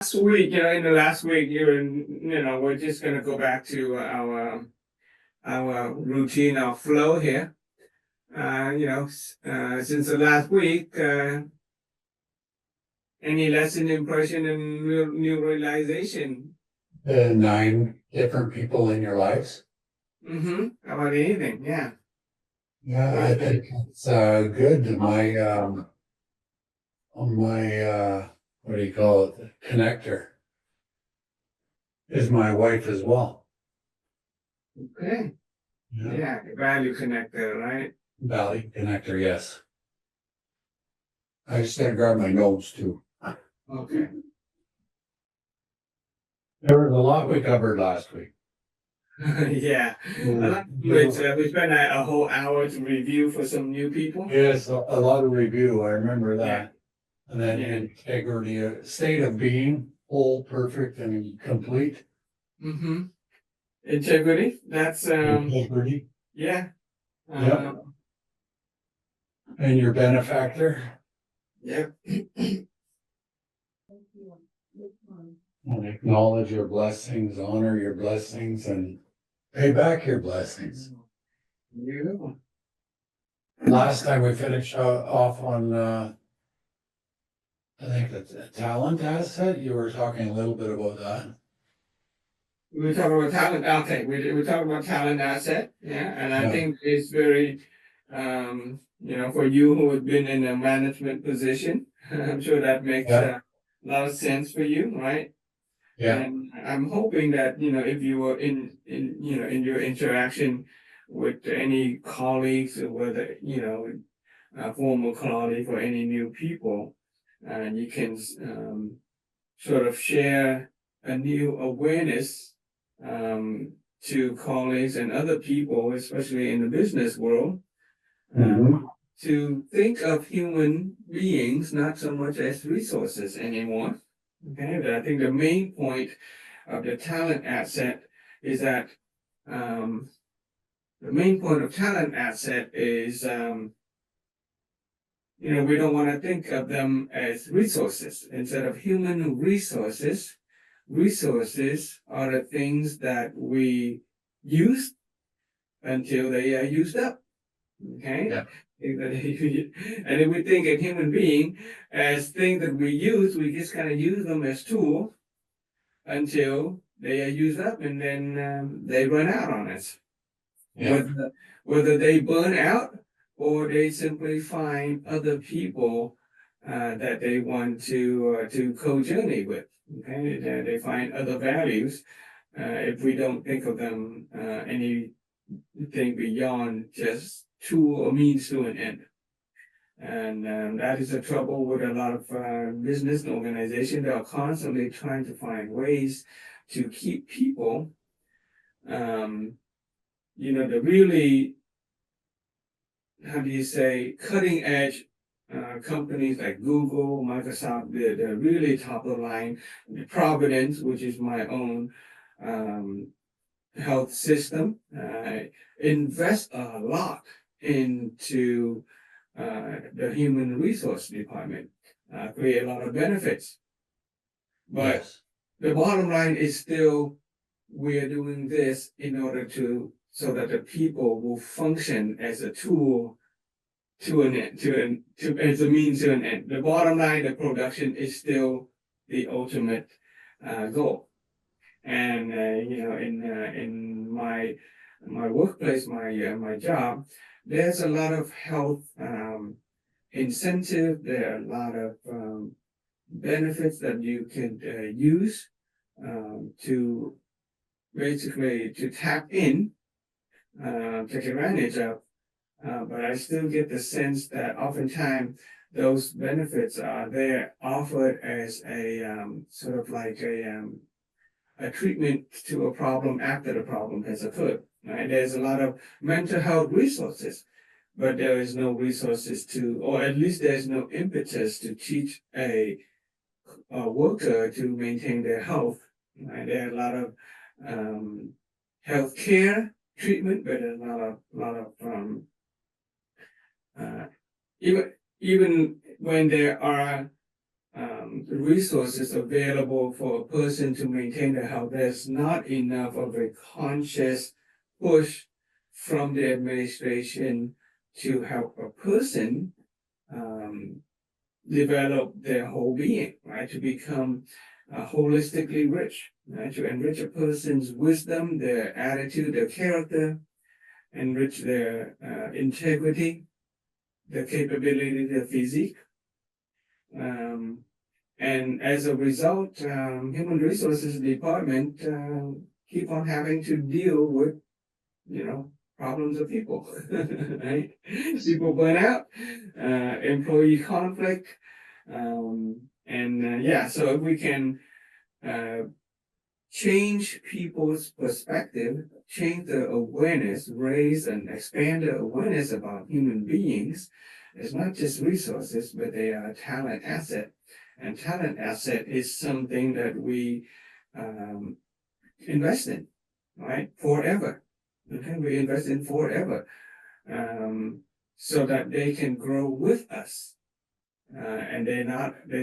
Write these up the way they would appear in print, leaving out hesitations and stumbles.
Last week, in the last week, we're just gonna go back to our routine, our flow here. Since the last week, any lesson, impression, and new realization? The 9 different people in your lives. How about anything? Yeah. Yeah, I think it's good. My what do you call it? Connector is my wife as well. Okay. Yeah, Yeah, value connector, right? Valley connector. Yes. I just gotta grab my notes too. Okay. There was a lot we covered last week. Yeah. We spent a whole hour to review for some new people. Yes, a lot of review. I remember Yeah. that. And then Yeah. integrity, state of being, whole, perfect, and complete. Mm-hmm. Integrity. That's Integrity. yeah. Yep. And your benefactor. Yep. And acknowledge your blessings, honor your blessings, and pay back your blessings. Yeah. Last time we finished off on, I think that's a talent asset. You were talking a little bit about that. We were talking about talent. Okay, we talking about talent asset. Yeah, and I Yeah, think it's very, for you who have been in a management position, I'm sure that makes yeah, a lot of sense for you, right? yeah, And I'm hoping that, if you were in your interaction with any colleagues, or whether, a former colleague or any new people, and you can sort of share a new awareness um, to colleagues and other people, especially in the business world, hmm, to think of human beings not so much as resources anymore. Okay, but I think the main point of the talent asset is that um, the main point of talent asset is we don't want to think of them as resources. Instead of human resources, resources are the things that we use until they are used up. Okay? yeah, And if we think of human being as things that we use, we just kind of use them as tools until they are used up, and then they run out on us. yeah, Whether they burn out or they simply find other people that they want to co-journey with. Okay, they find other values. If we don't think of them anything beyond just tool or means to an end. And that is the trouble with a lot of business organizations. They are constantly trying to find ways to keep people, um, the really, how do you say, cutting edge companies like Google, Microsoft, they're really top of the line. Providence, which is my own um, health system, invest a lot into the human resource department, create a lot of benefits. But yes, the bottom line is still we are doing this in order to so that the people will function as a tool to an end, as a means to an end. The bottom line, the production is still the ultimate goal. And in my workplace, my job, there's a lot of health incentive. There are a lot of benefits that you can use to basically to tap in, take advantage of. But I still get the sense that oftentimes those benefits are there offered as a sort of like a treatment to a problem after the problem has occurred. Right? There's a lot of mental health resources, but there is no resources to, or at least there's no impetus to teach a worker to maintain their health. Right? There are a lot of health care treatment, but there's a lot of uh, even when there are resources available for a person to maintain their health. There's not enough of a conscious push from the administration to help a person develop their whole being, right? To become holistically rich, right? To enrich a person's wisdom, their attitude, their character, enrich their integrity, their capability, their physique. And as a result, human resources department keep on having to deal with, problems of people, right? People burn out, employee conflict, and yeah. So if we can uh, change people's perspective, change the awareness, raise and expand the awareness about human beings. It's not just resources, but they are a talent asset. And talent asset is something that we um, invest in, right? Forever. Okay, we invest in forever, so that they can grow with us. And they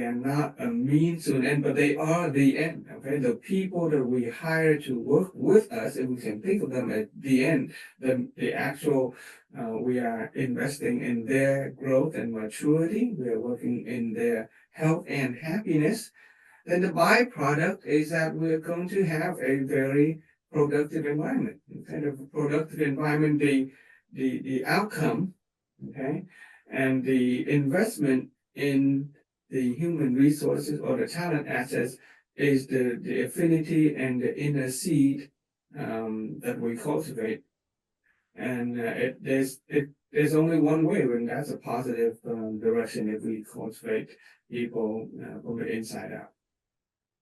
are not a means to an end, but they are the end. Okay, the people that we hire to work with us, and we can think of them at the end, the actual, we are investing in their growth and maturity. We are working in their health and happiness. Then the byproduct is that we're going to have a very productive environment. Kind of productive environment, the outcome, okay, and the investment in the human resources or the talent assets is the affinity and the inner seed that we cultivate. And there's only one way, and that's a positive direction if we cultivate people from the inside out.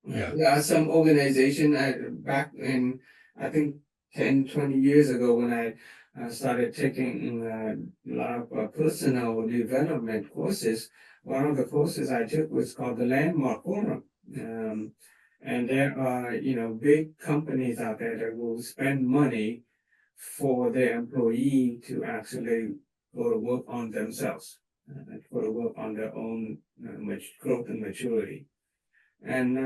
Yeah. There are some organization back in, I think, 10, 20 years ago when I started taking a lot of personal development courses. One of the courses I took was called the Landmark Forum. And there are, big companies out there that will spend money for their employee to actually go to work on themselves, go to work on their own growth and maturity. And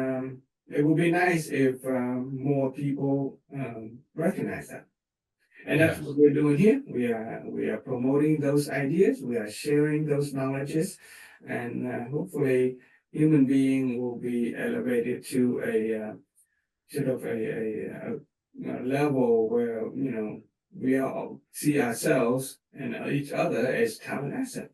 it would be nice if more people recognize that. And that's Yes. what we're doing here. We are promoting those ideas. We are sharing those knowledges, and hopefully, human being will be elevated to a sort of a level where we all see ourselves and each other as talent asset.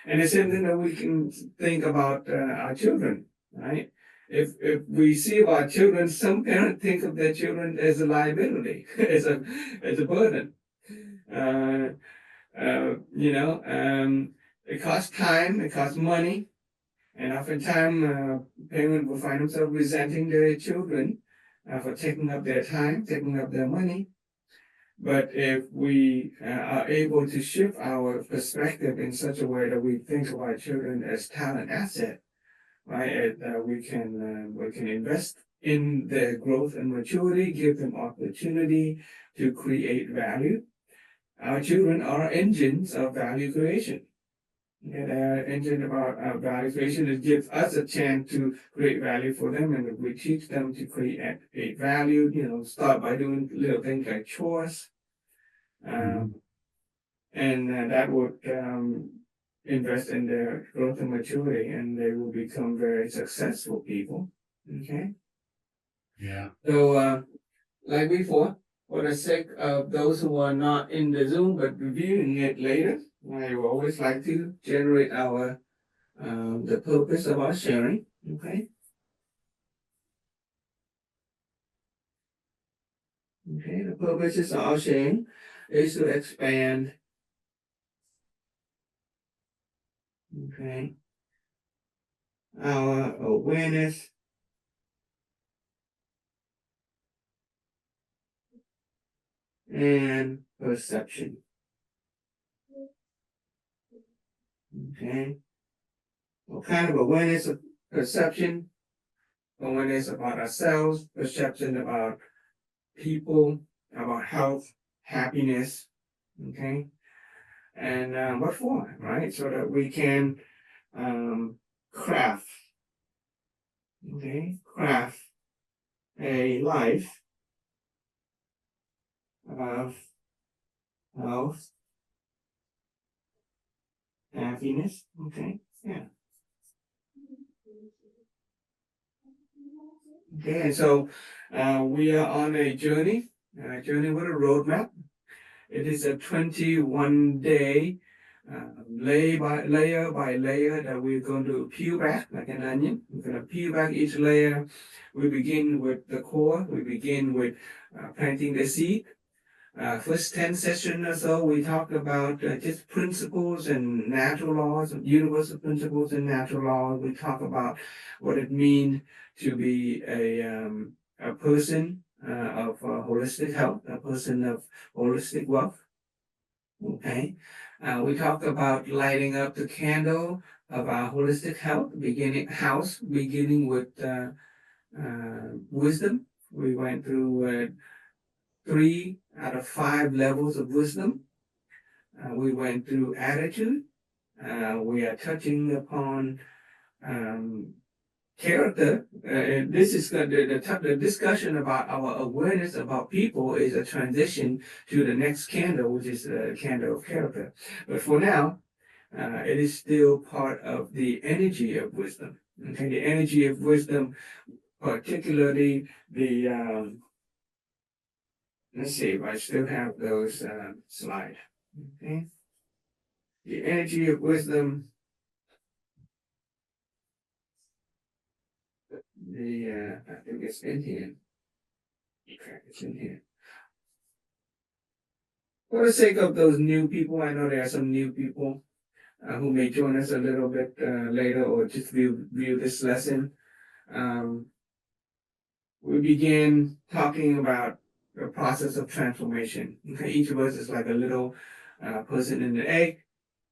And the same thing that we can think about our children, right? If we see our children, some parents think of their children as a liability, as a burden. Uh, it costs time, it costs money, and oftentimes parents will find themselves resenting their children for taking up their time, taking up their money. But if we are able to shift our perspective in such a way that we think of our children as talent asset, right? We can invest in their growth and maturity, give them opportunity to create value. Our children are engines of value creation. And our engine about value creation, it gives us a chance to create value for them, and if we teach them to create value, start by doing little things like chores, and that would invest in their growth and maturity, and they will become very successful people. Okay. Yeah. So, like before, for the sake of those who are not in the Zoom but reviewing it later, I will always like to generate the purpose of our sharing. Okay. Okay. The purpose of our sharing is to expand. Okay. Our awareness and perception. Okay. What kind of awareness of perception? Awareness about ourselves, perception about people, about health, happiness. Okay. And what for, right? So that we can craft Okay, craft a life of health, happiness. Okay, yeah. Okay, and so we are on a journey with a roadmap. It is a 21 day layer by layer that we're going to peel back like an onion. We're going to peel back each layer. We begin with the core. We begin with planting the seed. First 10 sessions or so, we talked about just principles and natural laws, universal principles and natural laws. We talk about what it means to be a person of holistic health, a person of holistic wealth. Okay. We talked about lighting up the candle of our holistic health, beginning with wisdom. We went through 3 out of 5 levels of wisdom. We went through attitude. We are touching upon character. This is the discussion about our awareness about people is a transition to the next candle, which is the candle of character. But for now, it is still part of the energy of wisdom. Okay, the energy of wisdom, particularly the let's see if I still have those slides. Okay, the energy of wisdom. I think it's in here. Okay, it's in here. For the sake of those new people, I know there are some new people who may join us a little bit later or just view this lesson. Um, we began talking about the process of transformation. Okay, each of us is like a little person in the egg.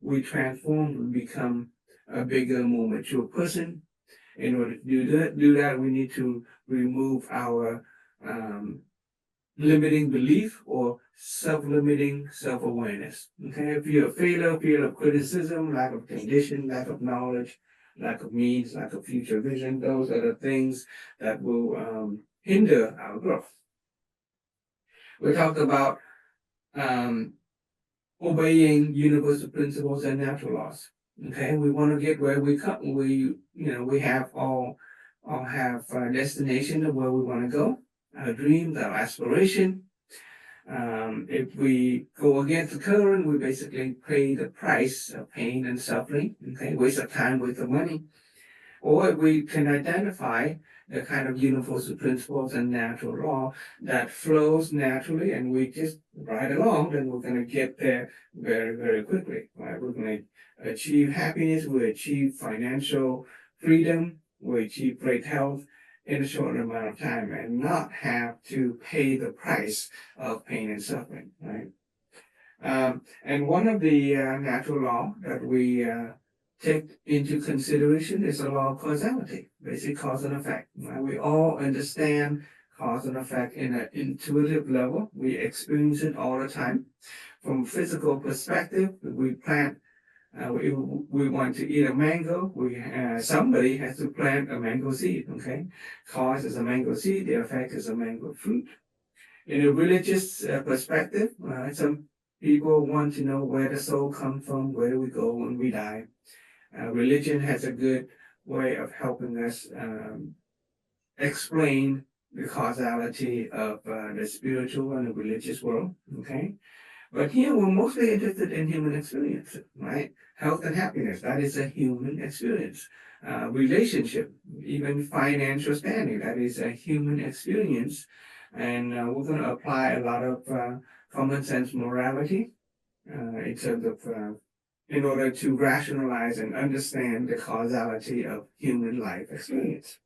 We transform, we become a bigger, more mature person. In order to do that, we need to remove our limiting belief or self-limiting self-awareness. Okay, fear of failure, fear of criticism, lack of condition, lack of knowledge, lack of means, lack of future vision, those are the things that will hinder our growth. We talked about um, obeying universal principles and natural laws. Okay, we want to get where we come. We have all have a destination of where we want to go, our dreams, our aspiration. If we go against the current, we basically pay the price of pain and suffering. Okay, waste of time, waste of money. Or we can identify the kind of universal principles and natural law that flows naturally and we just ride along, then we're going to get there very, very quickly. Right? We're going to achieve happiness, we achieve financial freedom, we achieve great health in a short amount of time and not have to pay the price of pain and suffering. Right? And one of the natural law that we take into consideration is the law of causality, basic cause and effect. Right? We all understand cause and effect in an intuitive level. We experience it all the time. From physical perspective, we plant. We want to eat a mango. Somebody has to plant a mango seed. Okay, cause is a mango seed. The effect is a mango fruit. In a religious perspective, some people want to know where the soul comes from, where do we go when we die. Religion has a good way of helping us explain the causality of the spiritual and the religious world. Okay, but here we're mostly interested in human experience, right? Health and happiness, that is a human experience. Relationship, even financial standing, that is a human experience. And we're going to apply a lot of common sense morality in terms of, in order to rationalize and understand the causality of human life experience.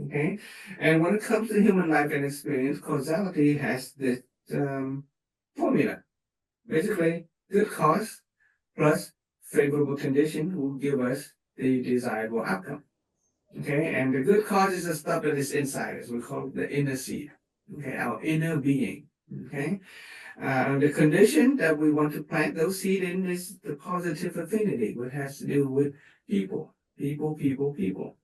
Okay? And when it comes to human life and experience, causality has this formula. Basically, good cause plus favorable condition will give us the desirable outcome. Okay, and the good cause is the stuff that is inside us. We call it the inner seed. Okay, our inner being. Okay, the condition that we want to plant those seed in is the positive affinity, which has to do with people, people, people, people.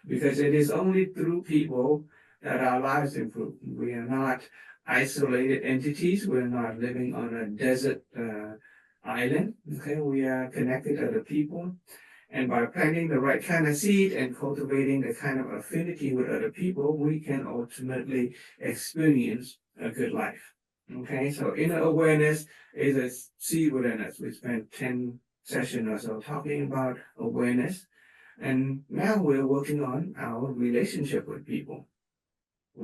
because it is only through people that our lives improve. We are not isolated entities. We're not living on a desert island. Okay, we are connected to other people. And by planting the right kind of seed and cultivating the kind of affinity with other people, we can ultimately experience a good life. Okay, so inner awareness is a seed within us. We spent 10 sessions or so talking about awareness. And now we're working on our relationship with people.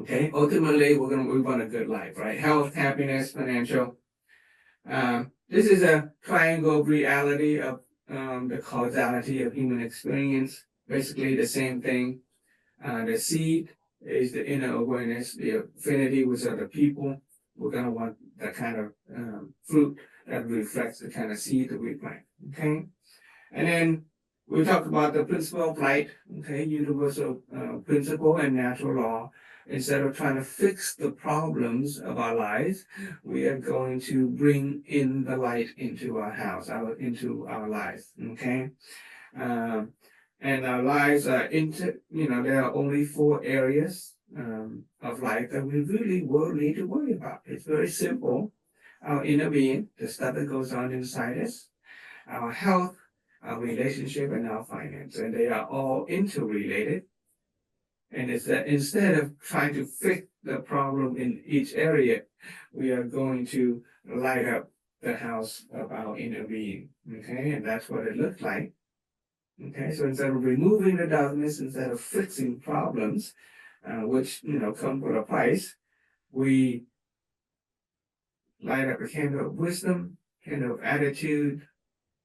Okay, ultimately, we want a good life, right? Health, happiness, financial. This is a triangle of reality of the causality of human experience. Basically, the same thing. The seed is the inner awareness, the affinity with other people. We're going to want that kind of fruit that reflects the kind of seed that we plant. Okay. And then we talked about the principle of light, okay, universal principle and natural law. Instead of trying to fix the problems of our lives, we are going to bring in the light into our house, into our lives, okay? Um, and our lives are there are only 4 areas of life that we really will need to worry about. It's very simple. Our inner being, the stuff that goes on inside us, our health, our relationship, and our finance. And they are all interrelated. And it's that instead of trying to fix the problem in each area, we are going to light up the house of our inner being. Okay, and that's what it looks like. Okay, so instead of removing the darkness, instead of fixing problems, which come with a price, we light up a candle of wisdom, candle of attitude,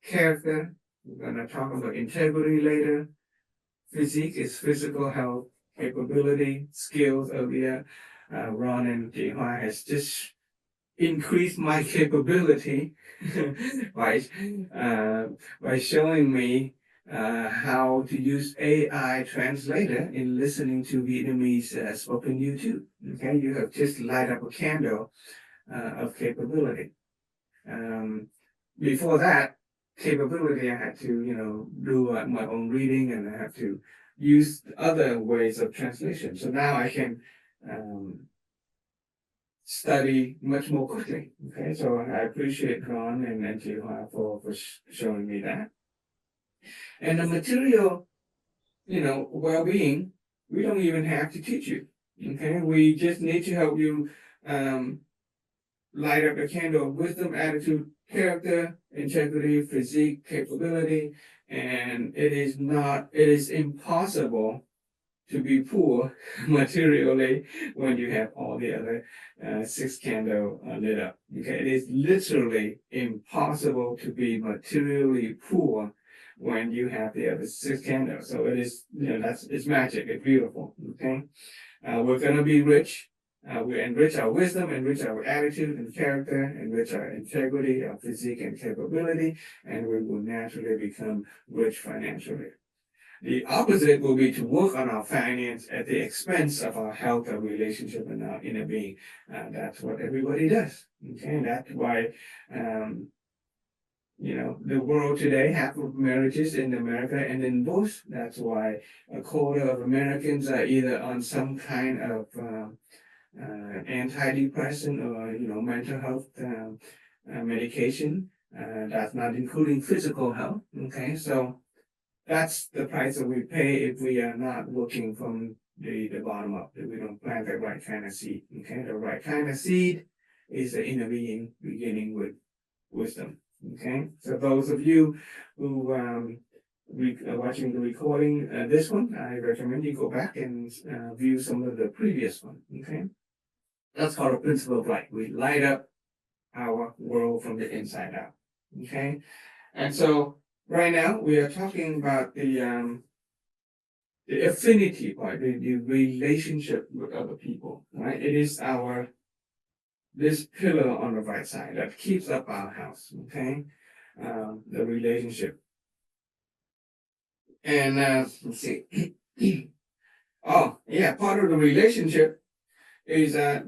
character. We're going to talk about integrity later. Physique is physical health, capability, skills. Earlier, Ron and Jihua has just increased my capability by showing me how to use AI translator in listening to Vietnamese spoken YouTube. Okay, you have just light up a candle of capability. Before that capability, I had to, do my own reading, and I have to use other ways of translation. So now I can study much more quickly. Okay, so I appreciate Ron and Jihua for showing me that. And the material, well-being, we don't even have to teach you. Okay, we just need to help you light up a candle of wisdom, attitude, character, integrity, physique, capability, and it is impossible to be poor materially when you have all the other 6 candles lit up. Okay, it is literally impossible to be materially poor when you have the other 6 candles. So it is, it's magic. It's beautiful. Okay, we're gonna be rich. We enrich our wisdom, enrich our attitude and character, enrich our integrity, our physique and capability, and we will naturally become rich financially. The opposite will be to work on our finance at the expense of our health, our relationship, and our inner being. That's what everybody does. Okay, and that's why, the world today, half of marriages in America end in divorce. That's why a quarter of Americans are either on some kind of antidepressant or mental health medication. That's not including physical health. Okay, so that's the price that we pay if we are not working from the bottom up, if we don't plant the right kind of seed. Okay, the right kind of seed is the inner being beginning with wisdom. Okay, so those of you who are watching the recording, this one, I recommend you go back and view some of the previous one. Okay, that's called a principle of light. We light up our world from the inside out. Okay, and so right now we are talking about the affinity part, the relationship with other people. Right, it is this pillar on the right side that keeps up our house. Okay, the relationship. And let's see. Oh yeah, part of the relationship is that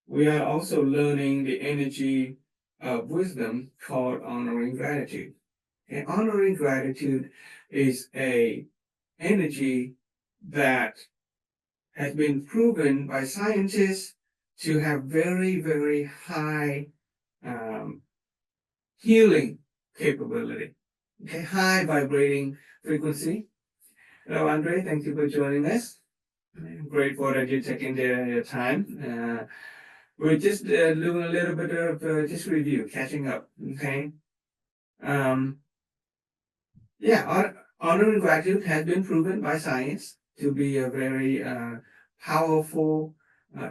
we are also learning the energy of wisdom called honoring gratitude. And honoring gratitude is a energy that has been proven by scientists to have very, very high um, healing capability. Okay, high vibrating frequency. Hello, Andre. Thank you for joining us. I'm grateful that you're taking your time. We're just doing a little bit of just review, catching up. Okay. Um, yeah, honor and gratitude has been proven by science to be a very powerful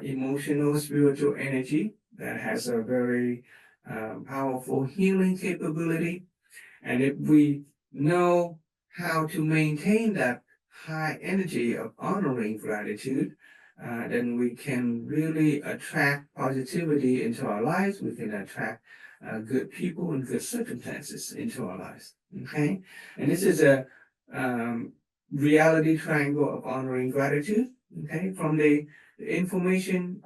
emotional, spiritual energy that has a very powerful healing capability. And if we know how to maintain that high energy of honoring gratitude, then we can really attract positivity into our lives. We can attract good people and good circumstances into our lives. Okay, and this is a reality triangle of honoring gratitude. Okay, from the information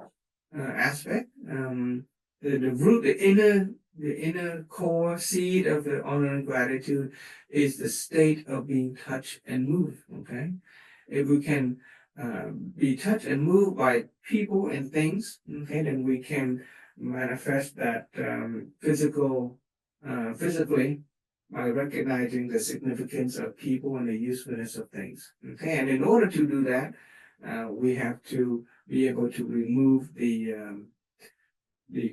aspect, the root, the inner core seed of the honor and gratitude is the state of being touched and moved. Okay, if we can be touched and moved by people and things, okay, then we can manifest that physically by recognizing the significance of people and the usefulness of things. Okay, and in order to do that, we have to be able to remove the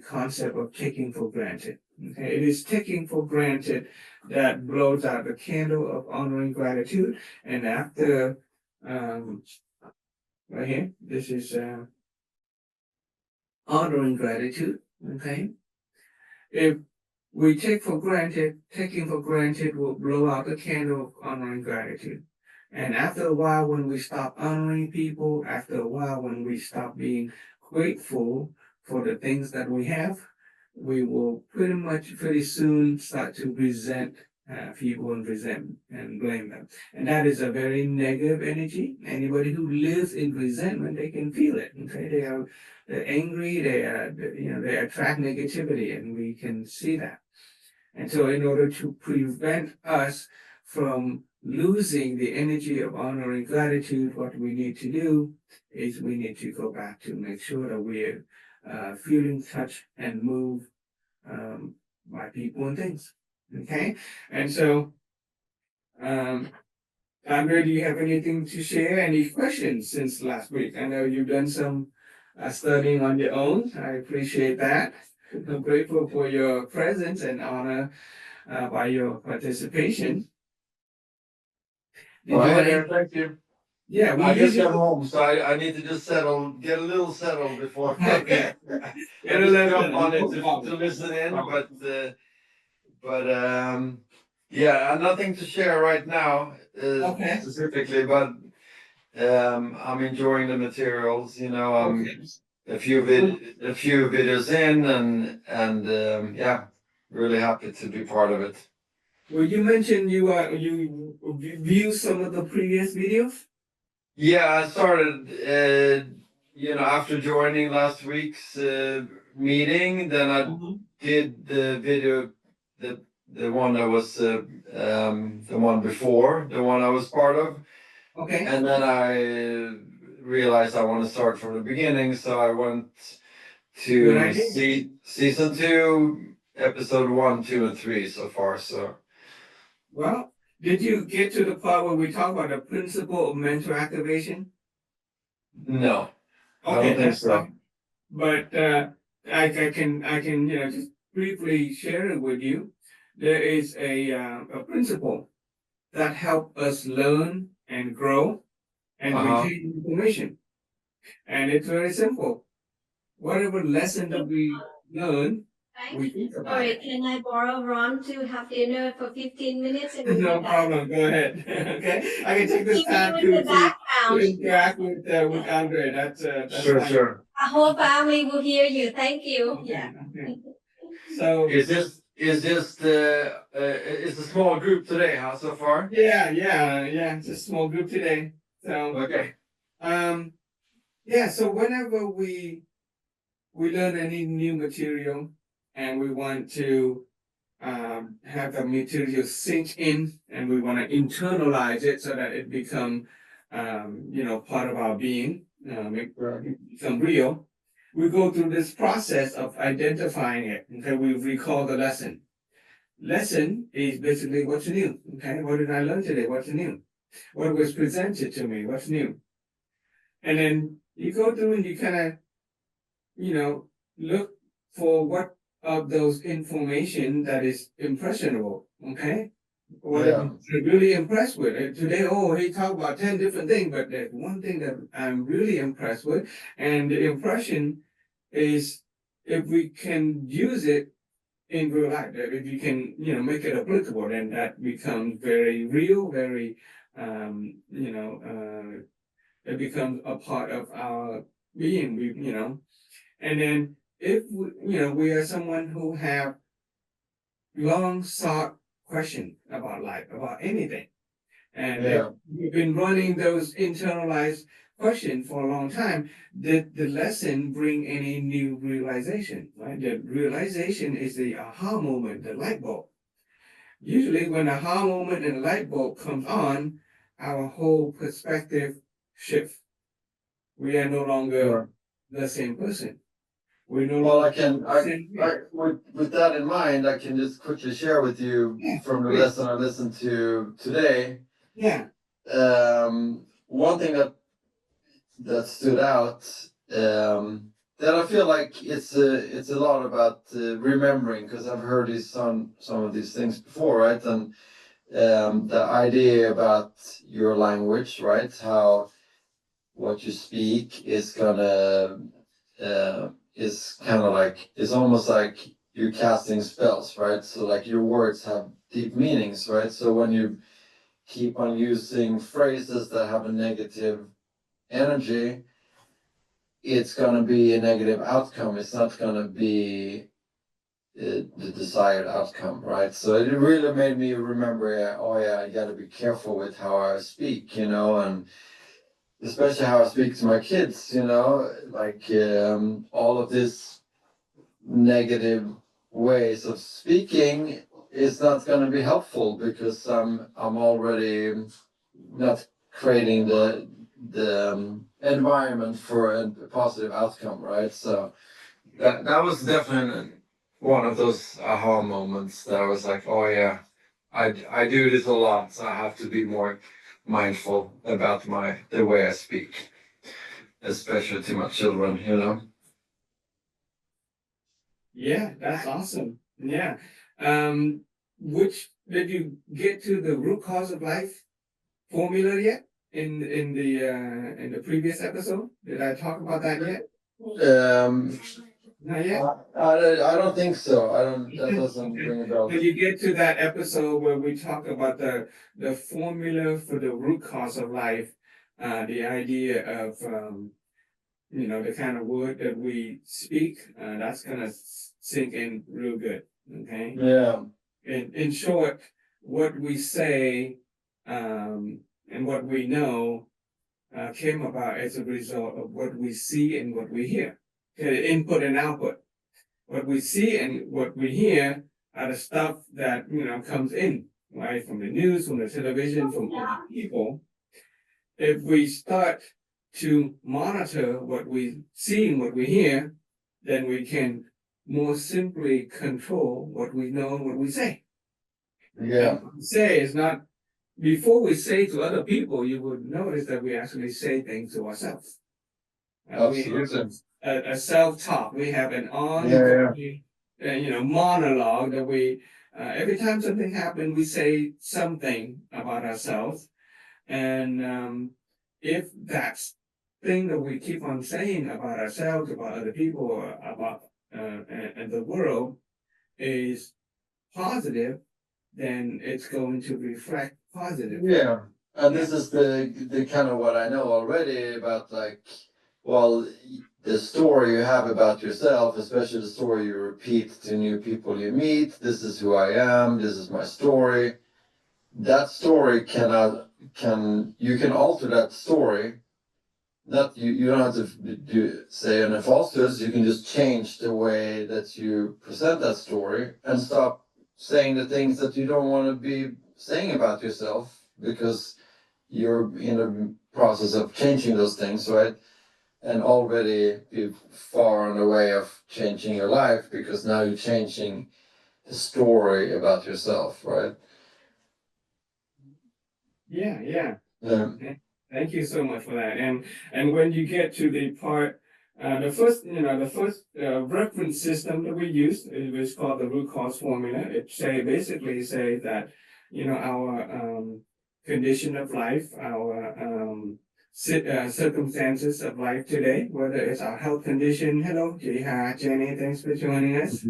concept of taking for granted. Okay, it is taking for granted that blows out the candle of honoring gratitude. And after, right here, this is honoring gratitude. Okay, if we take for granted, taking for granted will blow out the candle of honoring gratitude. And after a while, when we stop honoring people, after a while, when we stop being grateful for the things that we have, we will pretty soon start to resent people and resent and blame them. And that is a very negative energy. Anybody who lives in resentment, they can feel it. Okay, they're angry. They attract negativity, and we can see that. And so, in order to prevent us from losing the energy of honor and gratitude, what we need to do is we need to go back to make sure that we're feeling touched and moved by people and things. Okay? And so, Andre, do you have anything to share? Any questions since last week? I know you've done some studying on your own. I appreciate that. I'm grateful for your presence and honor by your participation. Did Well, you hey want there, to? thank you. Yeah, we I just got usually. home, so I need to just get a little settled before Okay. I Get a just lesson. jump on it No to problem. listen No in, problem. but yeah, nothing to share right now Okay. specifically, but I'm enjoying the materials. You know, I'm Okay. a few videos in, and yeah, really happy to be part of it. Well, you mentioned you view some of the previous videos. Yeah, I started, after joining last week's meeting, then I Mhm. did the video, the the one that was the one before, the one I was part of, Okay. and then I realized I want to start from the beginning, so I went Good to idea. see season 2, episode 1, 2, and 3 so far. So Well, did you get to the part where we talk about the principle of mental activation? no, I don't Okay, think that's so. fine. But I can just briefly share it with you. There is a principle that help us learn and grow and Uh-huh. retain information, and it's very simple. Whatever lesson that we learn, we think about Sorry, it. can I borrow Ron to have dinner for 15 minutes and we'll be No back? problem. Go ahead. Okay, I can take this TV time with the to background. interact with Yeah. Andre. That's Sure, fine. sure. Our whole family will hear you. Thank you. Yeah. Okay. Okay. So Is a small group today, huh, so far? yeah. It's a small group today. So Okay. um yeah. So whenever we learn any new material and we want to have the material sink in, and we want to internalize it so that it become, part of our being, become real. We go through this process of identifying it. Okay, we recall the lesson. Lesson is basically what's new. Okay, what did I learn today? What's new? What was presented to me? What's new? And then you go through and you kind of, look for what of those information that is impressionable. Okay, what Yeah. you're really impressed with. Today, he talked about 10 different things, but there's one thing that I'm really impressed with, and the impression is if we can use it in real life, that if you can, make it applicable, then that becomes very real, very, it becomes a part of our being, and then if we are someone who have long sought question about life, about anything. And if Yeah. you've been running those internalized questions for a long time, did the lesson bring any new realization? Right? The realization is the aha moment, the light bulb. Usually when the aha moment and the light bulb comes on, our whole perspective shifts. We are no longer Sure. the same person. We no Well, longer same way. with that in mind, I can just quickly share with you Yeah, from the please. lesson I listened to today. Yeah. One thing that stood out, that I feel like it's a lot about remembering, because I've heard some of these things before, right? And the idea about your language, right? How what you speak is gonna is kind of like, it's almost like you're casting spells, right? So like your words have deep meanings, right? So when you keep on using phrases that have a negative energy, it's gonna be a negative outcome. It's not gonna be the desired outcome, right? So it really made me remember, oh yeah, I gotta be careful with how I speak, and especially how I speak to my kids, like all of this negative ways of speaking is not going to be helpful, because I'm already not creating the environment for a positive outcome, right? So that was definitely one of those aha moments that I was like, oh yeah, I do this a lot, so I have to be more mindful about the way I speak, especially to my children. Yeah, that's awesome. Yeah. Which did you get to the root cause of life formula yet in the previous episode? Did I talk about that yet? Um, Not yet. I don't think so. I don't. That doesn't Okay. ring a bell. Did you get to that episode where we talk about the formula for the root cause of life? The idea of the kind of word that we speak, that's gonna sink in real good. Okay. Yeah. In short, what we say and what we know came about as a result of what we see and what we hear. Okay, input and output. What we see and what we hear are the stuff that comes in, right, from the news, from the television, from other people. If we start to monitor what we see and what we hear, then we can more simply control what we know and what we say. Yeah. And what we say is not, before we say to other people, you would notice that we actually say things to ourselves. We have Absolutely. a self-talk. We have an Yeah. ongoing, monologue that we, every time something happens, we say something about ourselves. And if that thing that we keep on saying about ourselves, about other people, or about and the world is positive, then it's going to reflect positive. Yeah. And Yeah. this is the kind of what I know already about, like, well, the story you have about yourself, especially the story you repeat to new people you meet. This is who I am. This is my story. That story you can alter that story. Not you don't have to say an falsehood. You can just change the way that you present that story and stop saying the things that you don't want to be saying about yourself because you're in a process of changing those things, right? And already be far on the way of changing your life because now you're changing the story about yourself, right? Yeah, yeah. Yeah. Thank you so much for that. And when you get to the part, the first reference system that we use, it was called the root cause formula. It basically say that, our condition of life, our circumstances of life today, whether it's our health condition. Hello, Jenny, thanks for joining us.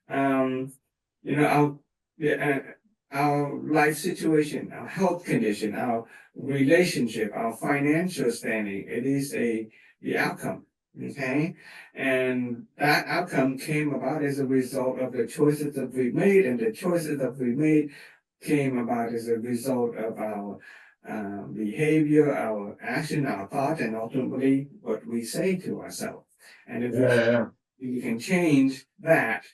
Um, you know, our yeah, our life situation, our health condition, our relationship, our financial standing. It is the outcome. Okay. And that outcome came about as a result of the choices that we made, and the choices that we made came about as a result of our behavior, our action, our thought, and ultimately what we say to ourselves. And if Yeah. we can change that,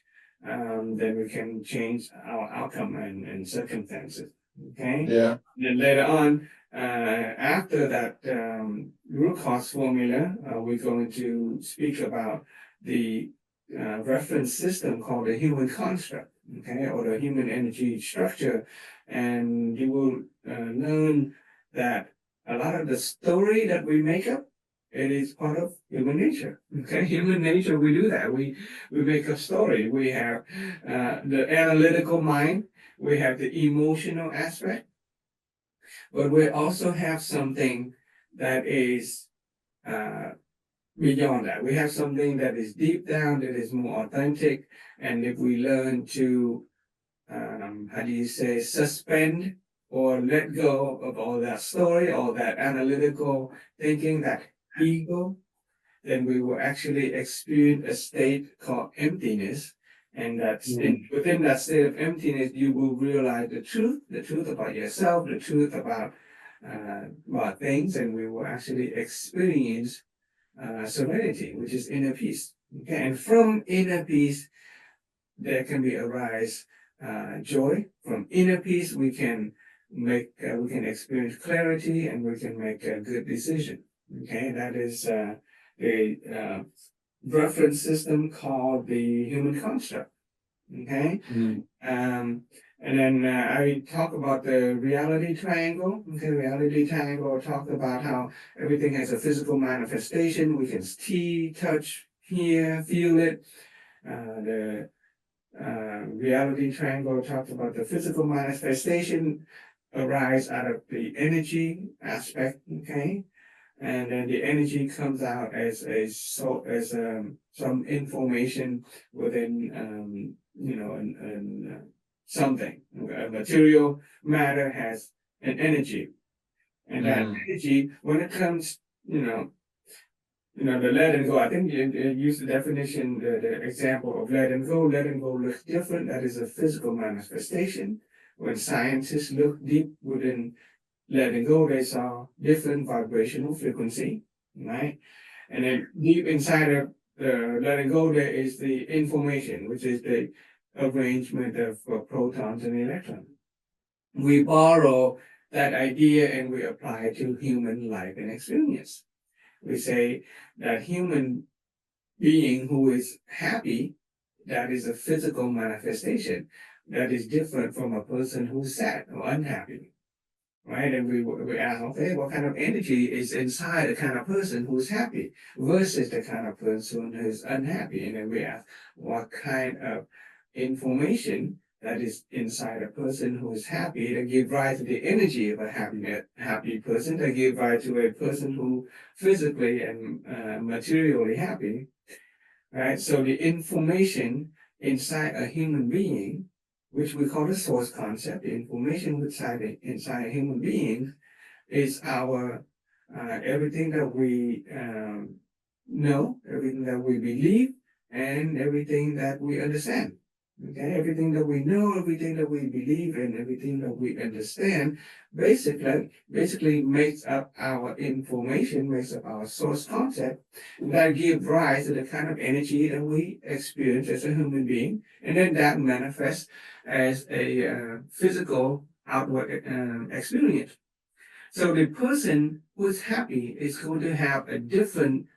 then we can change our outcome and circumstances. Okay. Yeah. Then later on, after that root cause formula, we're going to speak about the reference system called the human construct, okay, or the human energy structure, and you will learn that a lot of the story that we make up, it is part of human nature. Okay, human nature, we do that. We make a story. We have the analytical mind. We have the emotional aspect, but we also have something that is uh, beyond that. We have something that is deep down, that is more authentic, and if we learn to, how do you say, suspend or let go of all that story, all that analytical thinking, that ego, then we will actually experience a state called emptiness. And within that state of emptiness, you will realize the truth about yourself, the truth about things, and we will actually experience serenity, which is inner peace. Okay, and from inner peace, there can be arise joy. From inner peace, we can experience clarity, and we can make a good decision. Okay, that is a reference system called the human construct. Okay. And then I talk about the reality triangle. Okay, reality triangle talked about how everything has a physical manifestation. We can see, touch, hear, feel it. The reality triangle talked about the physical manifestation arise out of the energy aspect. Okay, and then the energy comes out as some information within something. Material matter has an energy, and that energy, when it comes, the let and go. I think you use the definition, the example of let and go. Let and go looks different. That is a physical manifestation. When scientists look deep within letting go, they saw different vibrational frequency, right? And then deep inside of letting go, there is the information, which is the arrangement of protons and electrons. We borrow that idea and we apply it to human life and experience. We say that human being who is happy, that is a physical manifestation that is different from a person who's sad or unhappy. Right? And we ask, okay, what kind of energy is inside the kind of person who's happy versus the kind of person who's unhappy? And then we ask, what kind of information that is inside a person who is happy that give rise to the energy of a happy person, that give rise to a person who physically and materially happy, right? So the information inside a human being, which we call the source concept, the information inside a human being is our everything that we know, everything that we believe, and everything that we understand. Okay, everything that we know, everything that we believe in, everything that we understand, basically makes up our information, makes up our source concept that give rise to the kind of energy that we experience as a human being, and then that manifests as a physical outward experience. So the person who's happy is going to have a different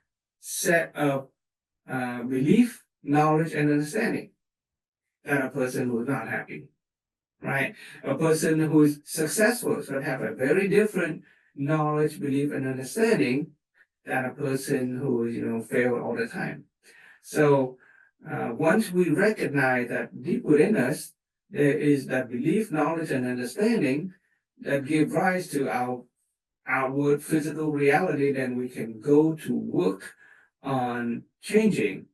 set of belief, knowledge, and understanding than a person who's not happy, right? A person who is successful should have a very different knowledge, belief, and understanding than a person who is, fail all the time. So once we recognize that deep within us, there is that belief, knowledge, and understanding that give rise to our outward physical reality, then we can go to work on changing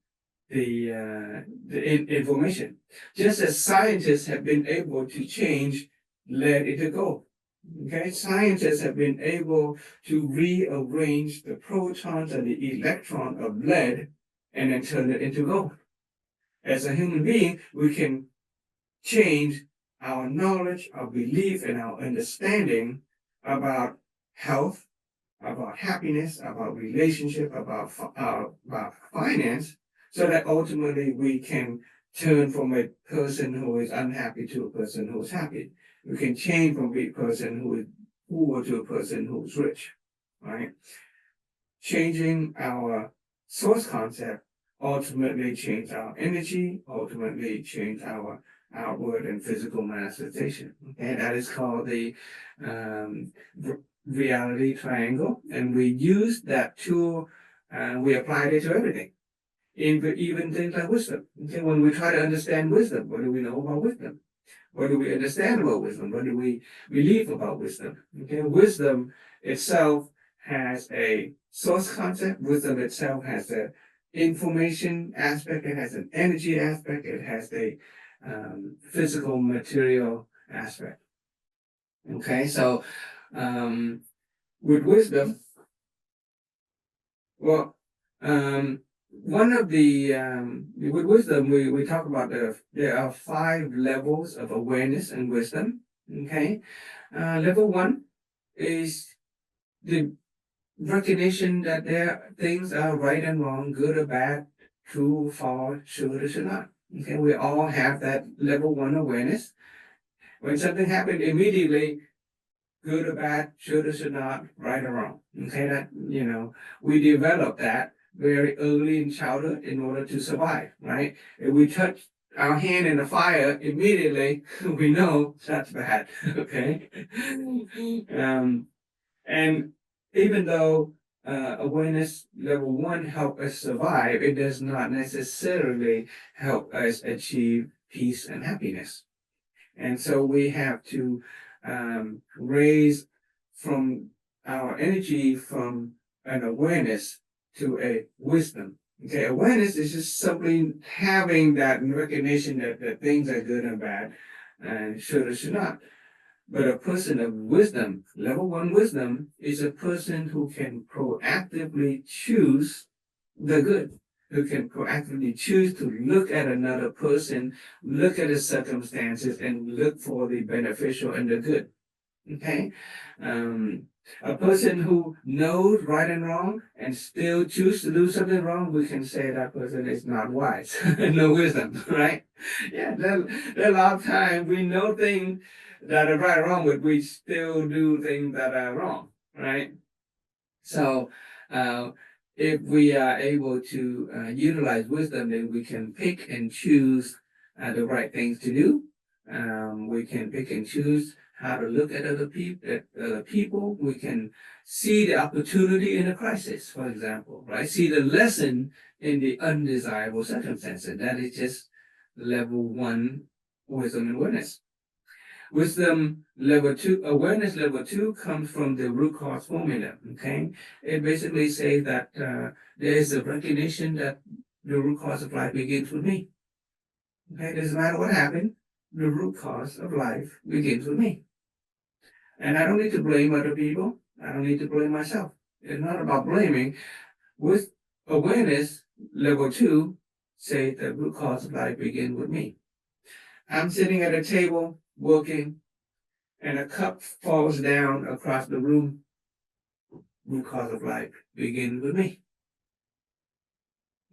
the information. Just as scientists have been able to change lead into gold. Okay, scientists have been able to rearrange the protons and the electron of lead and then turn it into gold. As a human being, we can change our knowledge, our belief, and our understanding about health, about happiness, about relationship, about finance, so that ultimately we can turn from a person who is unhappy to a person who is happy. We can change from a person who is poor to a person who is rich, right? Changing our source concept ultimately change our energy, ultimately change our outward and physical manifestation. And that is called the reality triangle. And we use that tool and we applied it to everything, even things like wisdom. Okay, when we try to understand wisdom, what do we know about wisdom? What do we understand about wisdom? What do we believe about wisdom? Okay, wisdom itself has a source concept. Wisdom itself has an information aspect. It has an energy aspect. It has a physical material aspect. Okay, so with wisdom, well, one of the with wisdom we talk about there are 5 levels of awareness and wisdom. Okay, level 1 is the recognition that there things are right and wrong, good or bad, true, false, should or should not. Okay, we all have that level 1 awareness. When something happened, immediately good or bad, should or should not, right or wrong. Okay, that we develop that very early in childhood in order to survive, right? If we touch our hand in the fire, immediately we know that's bad. Okay, and even though awareness level 1 help us survive, it does not necessarily help us achieve peace and happiness. And so we have to raise from our energy from an awareness to a wisdom. Okay, awareness is just simply having that recognition that things are good and bad and should or should not. But a person of wisdom, level 1 wisdom, is a person who can proactively choose the good, who can proactively choose to look at another person, look at the circumstances, and look for the beneficial and the good. Okay? A person who knows right and wrong and still choose to do something wrong, we can say that person is not wise, no wisdom, right? Yeah, there are a lot of times we know things that are right or wrong, but we still do things that are wrong, right? So, if we are able to utilize wisdom, then we can pick and choose the right things to do. We can pick and choose how to look at other people. We can see the opportunity in a crisis, for example, right? See the lesson in the undesirable circumstances. That is just level 1 wisdom and awareness. Wisdom level 2, awareness level 2 comes from the root cause formula. Okay, it basically says that there is a recognition that the root cause of life begins with me. Okay, it doesn't matter what happened, the root cause of life begins with me. And I don't need to blame other people. I don't need to blame myself. It's not about blaming. With awareness level 2, say the root cause of life begins with me. I'm sitting at a table working, and a cup falls down across the room. Root cause of life begins with me.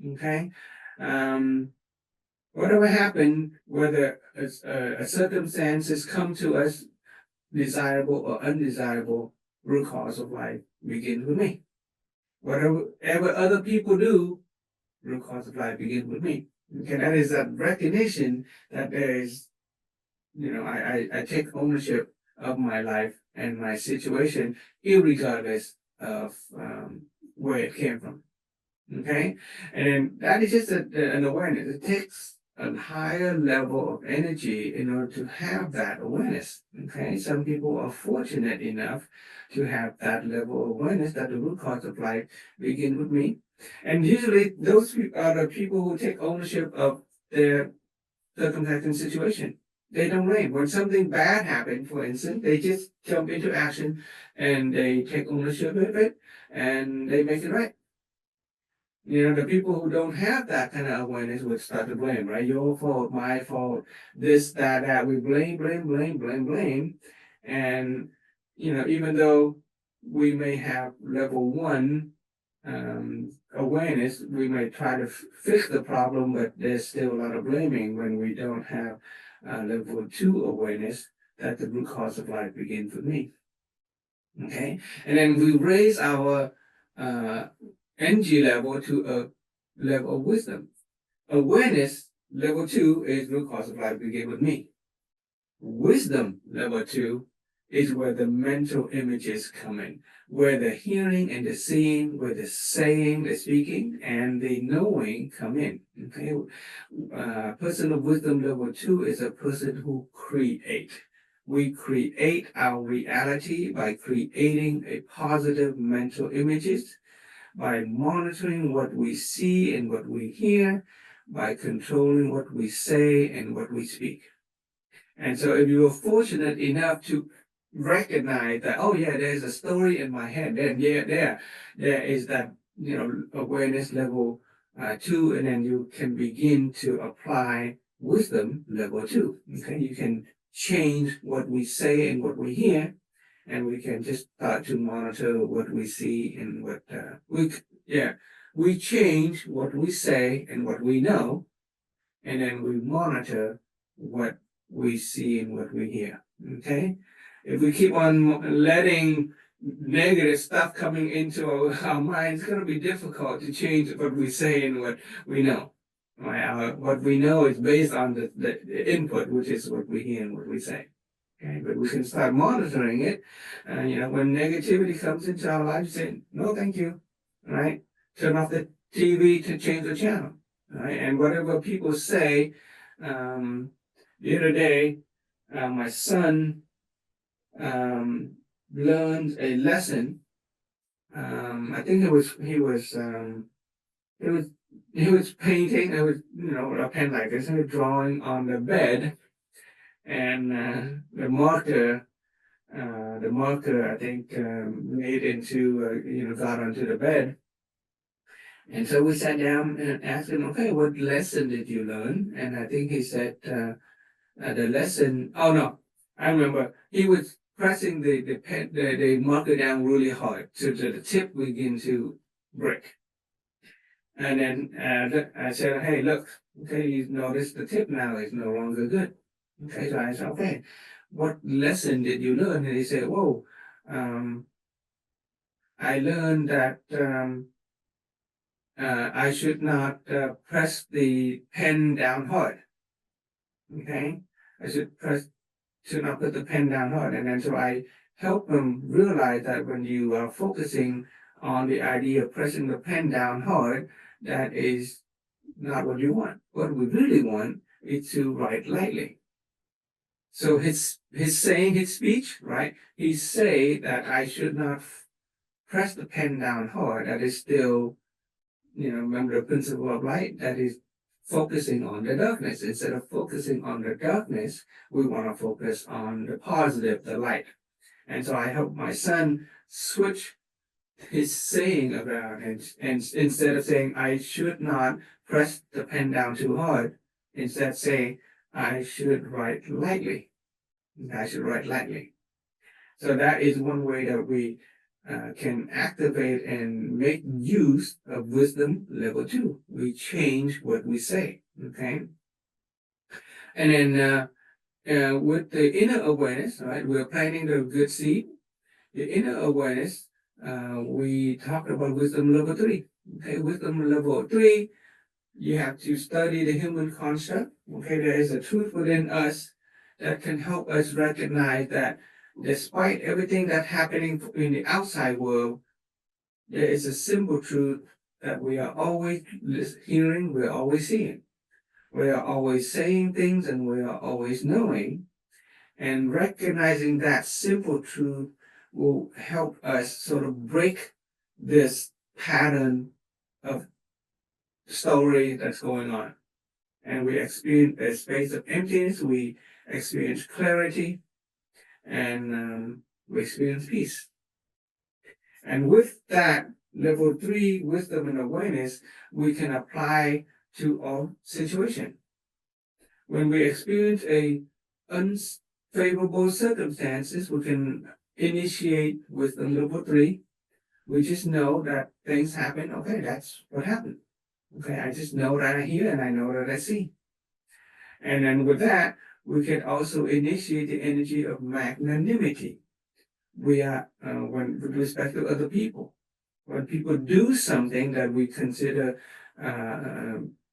Okay? Whatever happened, whether a circumstances come to us, desirable or undesirable, root cause of life begins with me. Whatever other people do, root cause of life begins with me. Okay, that is a recognition that there is, I take ownership of my life and my situation, irregardless of where it came from. Okay, and that is just an awareness. It takes a higher level of energy in order to have that awareness. Okay, some people are fortunate enough to have that level of awareness that the root cause of life begin with me, and usually those are the people who take ownership of their circumstance and situation. They don't blame. When something bad happens, for instance, they just jump into action and they take ownership of it and they make it right. The people who don't have that kind of awareness would start to blame, right? Your fault, my fault, this, that, that. We blame, blame, blame, blame, blame. And, even though we may have level one awareness, we may try to fix the problem, but there's still a lot of blaming when we don't have level two awareness that the root cause of life begins with me. Okay? And then we raise our energy level to a level of wisdom. Awareness level 2 is root cause of life begin with me. Wisdom level 2 is where the mental images come in, where the hearing and the seeing, where the saying, the speaking, and the knowing come in. Okay, person of wisdom level 2 is a person who create. We create our reality by creating a positive mental images, by monitoring what we see and what we hear, by controlling what we say and what we speak. And so if you are fortunate enough to recognize that, oh yeah, there's a story in my head, then yeah, there is that, awareness level 2, and then you can begin to apply wisdom level 2. Okay, you can change what we say and what we hear, and we can just start to monitor what we see and what we change what we say and what we know, and then we monitor what we see and what we hear. Okay, if we keep on letting negative stuff coming into our minds, it's going to be difficult to change what we say and what we know. Right? What we know is based on the input, which is what we hear and what we say. Okay, but we can start monitoring it. When negativity comes into our lives, say, no, thank you. All right? Turn off the TV to change the channel. All right? And whatever people say, the other day, my son learned a lesson. I think he was painting. It was a pen like this, and drawing on the bed, and the marker, I think, made into, got onto the bed. And so we sat down and asked him, okay, what lesson did you learn? And I think he said, the lesson, oh no, I remember, he was pressing the pen, the marker down really hard so that the tip began to break. And then I said, hey, look, okay, you notice the tip now is no longer good. Okay, so I said, okay, what lesson did you learn? And he said, whoa, I learned that I should not press the pen down hard. Okay, I should not put the pen down hard. And then so I help them realize that when you are focusing on the idea of pressing the pen down hard, that is not what you want. What we really want is to write lightly. So his saying, his speech, right? He say that I should not press the pen down hard. That is still, remember the principle of light. That is focusing on the darkness. Instead of focusing on the darkness, we want to focus on the positive, the light. And so I help my son switch his saying around, and instead of saying I should not press the pen down too hard, instead say I should write lightly. I should write lightly. So that is one way that we can activate and make use of wisdom level 2. We change what we say. Okay. And then with the inner awareness, right, we're planting the good seed. The inner awareness, we talked about wisdom level 3. Okay, wisdom level 3, you have to study the human construct. Okay, there is a truth within us that can help us recognize that despite everything that's happening in the outside world, there is a simple truth that we are always hearing, we're always seeing. We are always saying things and we are always knowing. And recognizing that simple truth will help us sort of break this pattern of story that's going on. And we experience a space of emptiness, we experience clarity, and we experience peace. And with that level 3 wisdom and awareness, we can apply to all situations. When we experience a unfavorable circumstances, we can initiate wisdom level 3. We just know that things happen. Okay, that's what happened. Okay, I just know that I hear and I know that I see. And then with that, we can also initiate the energy of magnanimity. We are, when with respect to other people, when people do something that we consider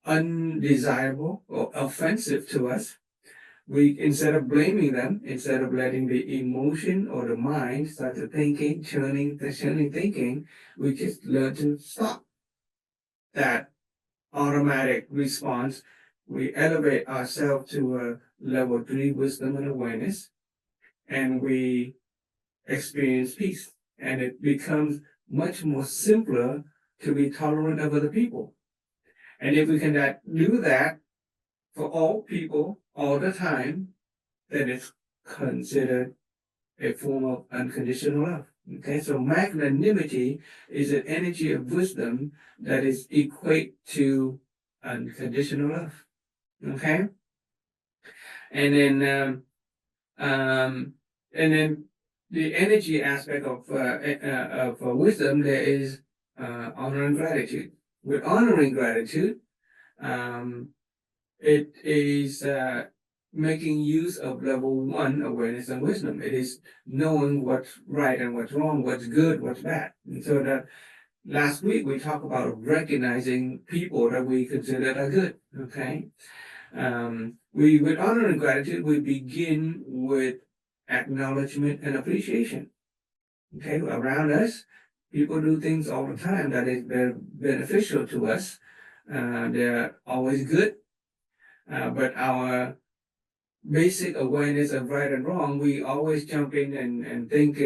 undesirable or offensive to us, we, instead of blaming them, instead of letting the emotion or the mind start to thinking, churning thinking, we just learn to stop that automatic response. We elevate ourselves to a level 3 wisdom and awareness, and we experience peace. And it becomes much more simpler to be tolerant of other people. And if we can do that for all people all the time, then it's considered a form of unconditional love. Okay, so magnanimity is an energy of wisdom that is equate to unconditional love. Okay, and then the energy aspect of wisdom, there is honor and gratitude. With honor and gratitude, it is making use of level 1 awareness and wisdom. It is knowing what's right and what's wrong, what's good, what's bad. And so that last week we talked about recognizing people that we consider are good. Okay. We, with honor and gratitude, we begin with acknowledgement and appreciation. Okay, around us, people do things all the time that is very beneficial to us. They're always good, but our basic awareness of right and wrong, we always jump in and think,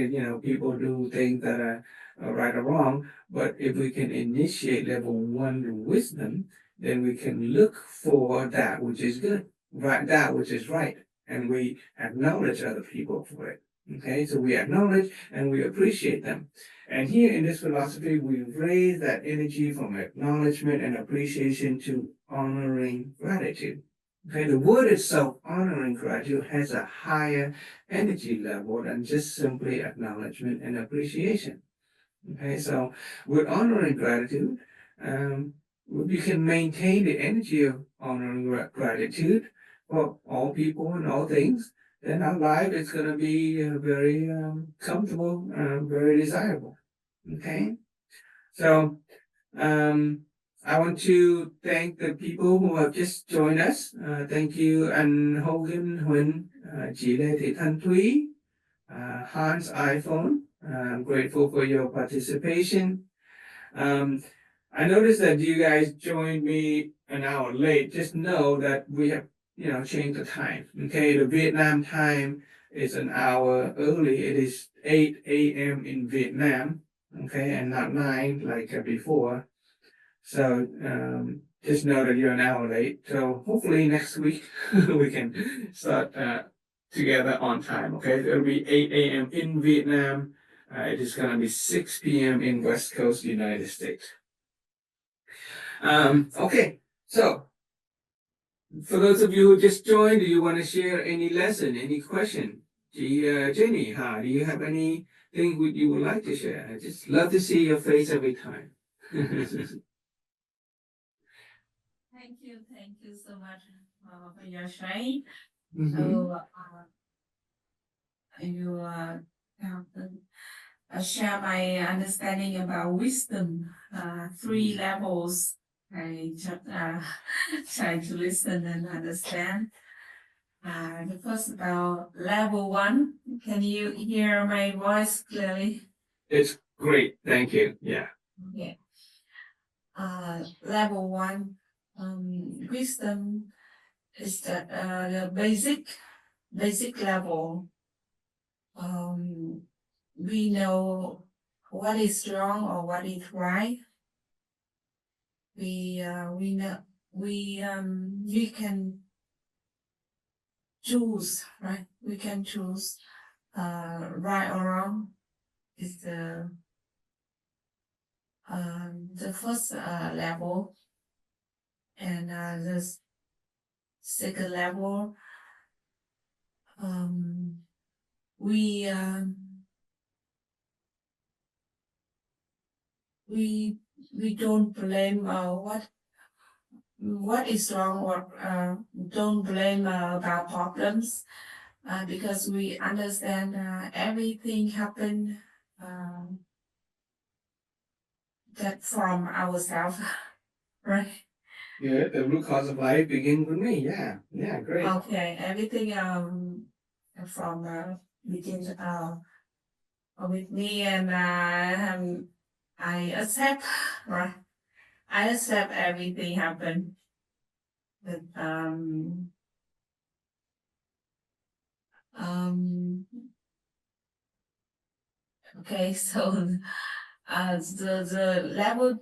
people do things that are right or wrong. But if we can initiate level 1 wisdom, then we can look for that which is good, right, that which is right, and we acknowledge other people for it. Okay, so we acknowledge and we appreciate them. And here in this philosophy, we raise that energy from acknowledgement and appreciation to honoring gratitude. Okay, the word itself, honoring gratitude, has a higher energy level than just simply acknowledgement and appreciation. Okay, so with honoring gratitude, we can maintain the energy of honoring gratitude for all people and all things. Then our life is going to be very comfortable, very desirable. Okay, so I want to thank the people who have just joined us. Thank you, Anh Hogan, Huỳnh, chị Lê Thị Thanh Thúy, Hans iPhone. I'm grateful for your participation. I noticed that you guys joined me an hour late. Just know that we have, changed the time. Okay, the Vietnam time is an hour early. It is 8 a.m. in Vietnam. Okay, and not 9 like before. So just know that you're an hour late. So hopefully next week we can start together on time. Okay, it'll be 8 a.m. in Vietnam. It is going to be 6 p.m. in West Coast, United States. Okay, so For those of you who just joined, do you want to share any lesson, any question? Jenny, do you have anything you would like to share? I just love to see your face every time. Thank you so much for your sharing. Mhm. So you have share my understanding about wisdom. Three levels. I just try to listen and understand. The first about level one. Can you hear my voice clearly? It's great, thank you. Yeah. Yeah. Level one. Wisdom is the basic level. We know what is wrong or what is right. We know we can choose, right? We can choose right or wrong. Is the first level, and the second level. We we don't blame what is wrong or don't blame about problems because we understand everything happened that from ourselves, right? Yeah, the root cause of life begins with me. Yeah, yeah, great. Okay, everything from begins with me, and I accept, right? I accept everything happened. But okay, so the level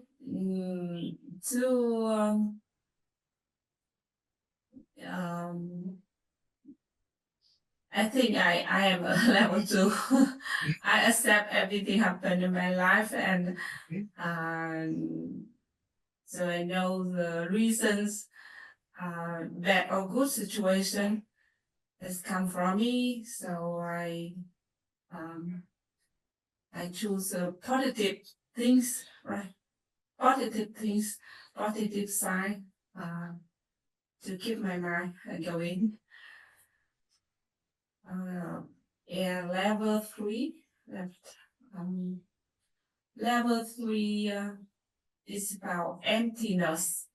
two I think I am a level two. I accept everything happened in my life, and so I know the reasons bad or good situation has come from me. So I choose positive things, right? Positive things, positive side to keep my mind going. And level three left. Level three is about emptiness.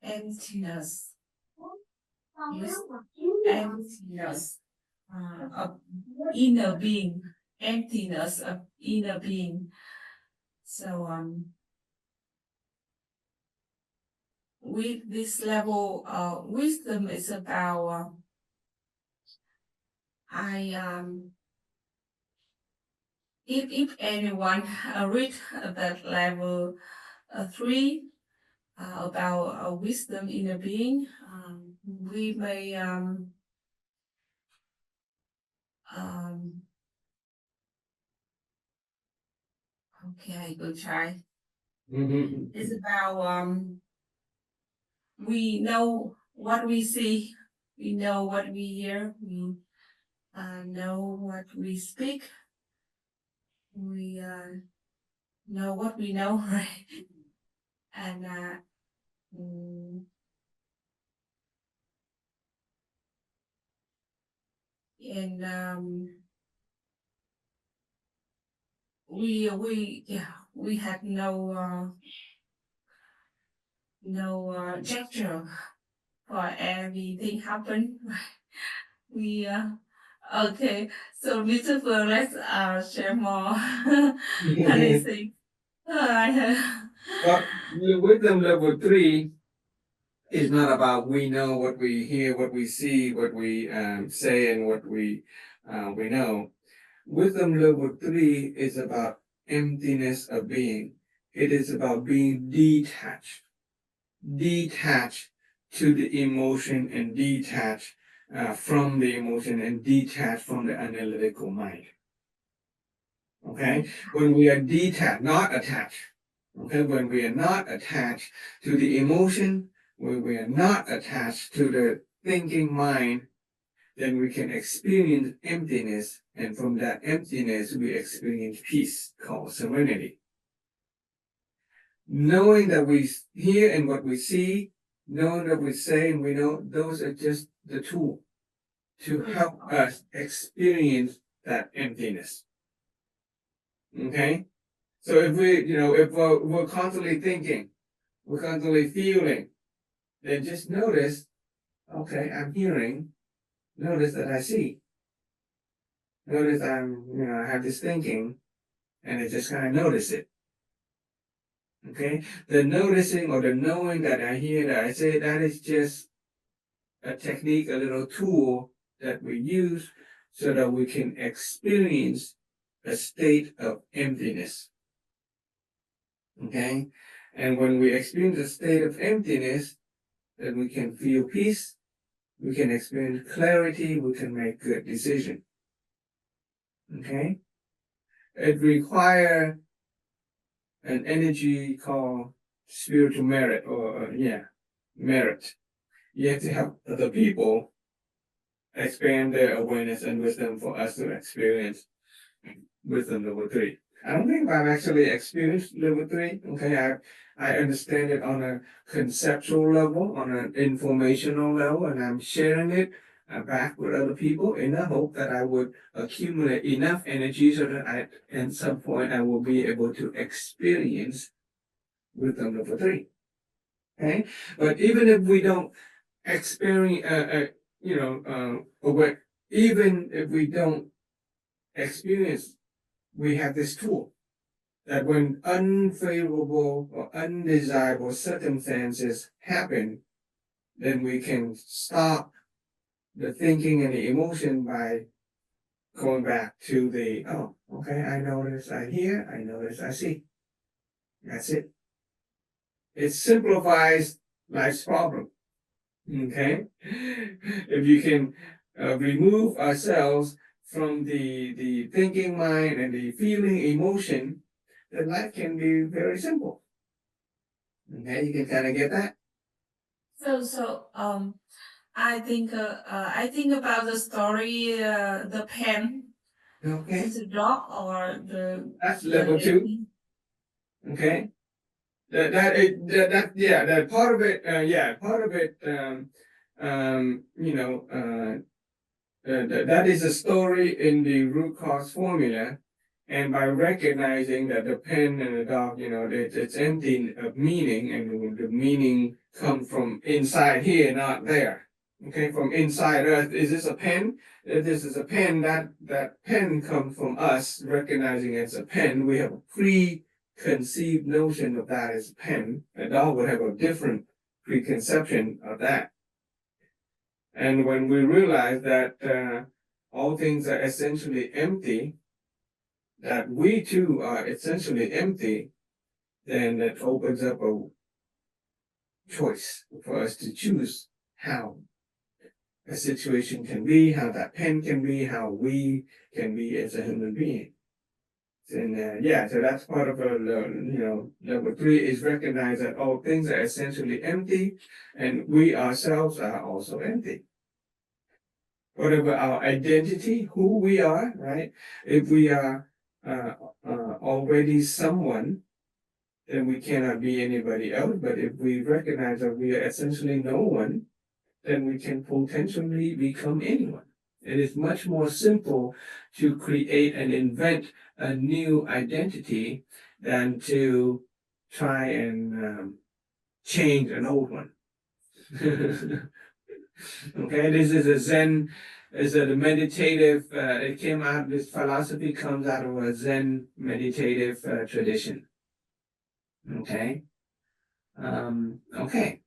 Emptiness. Yes, emptiness of inner being. Emptiness of inner being. So with this level, wisdom is about if anyone read that level three about wisdom in a being, we may okay, I will try. Mm-hmm. It's about we know what we see, we know what we hear, we know what we speak, we know what we know, right? And mm, and we had no gesture for everything happen. We okay. So Mr. Fur, let's share more anything. Well, the wisdom level three is not about we know what we hear, what we see, what we say, and what we know. Wisdom level three is about emptiness of being. It is about being detached, detached to the emotion and detached from the emotion and detached from the analytical mind. Okay, when we are detached, not attached. Okay, when we are not attached to the emotion, where we are not attached to the thinking mind, then we can experience emptiness. And from that emptiness, we experience peace called serenity. Knowing that we hear and what we see, knowing that we say and we know, those are just the tool to help us experience that emptiness. Okay? So if we're constantly thinking, we're constantly feeling, then just notice, okay, I'm hearing, notice that I see. Notice I have this thinking, and I just kind of notice it. Okay? The noticing or the knowing that I hear, that I say, that is just a technique, a little tool that we use so that we can experience a state of emptiness. Okay? And when we experience a state of emptiness, then we can feel peace, we can experience clarity, we can make good decisions. Okay? It requires an energy called spiritual merit, or merit. You have to help other people expand their awareness and wisdom for us to experience wisdom level 3. I don't think I've actually experienced level 3. Okay, I understand it on a conceptual level, on an informational level, and I'm sharing it back with other people in the hope that I would accumulate enough energy so that at some point, I will be able to experience wisdom level 3. Okay, but even if we don't experience, even if we don't experience, we have this tool that when unfavorable or undesirable circumstances happen, then we can stop the thinking and the emotion by going back to I notice, I hear, I notice, I see. That's it. It simplifies life's problem. Okay? If you can remove ourselves from the thinking mind and the feeling emotion, then life can be very simple. Okay, you can kind of get that. I think about the story, the pen, Okay, the dog, or that's level 2. Okay, that part of it, part of it, that is a story in the root cause formula. And by recognizing that the pen and the dog, it's empty of meaning, and the meaning comes from inside here, not there. Okay, from inside us. Is this a pen? If this is a pen, that pen comes from us recognizing it's a pen. We have a preconceived notion of that as a pen. A dog would have a different preconception of that. And when we realize that all things are essentially empty, that we too are essentially empty, then it opens up a choice for us to choose how a situation can be, how that pen can be, how we can be as a human being. And so that's part of level 3 is recognize that all things are essentially empty, and we ourselves are also empty. Whatever our identity, who we are, right? If we are already someone, then we cannot be anybody else. But if we recognize that we are essentially no one, then we can potentially become anyone. It is much more simple to create and invent a new identity than to try and change an old one. Okay, this is a Zen, is a meditative, this philosophy comes out of a Zen meditative tradition. Okay. Okay.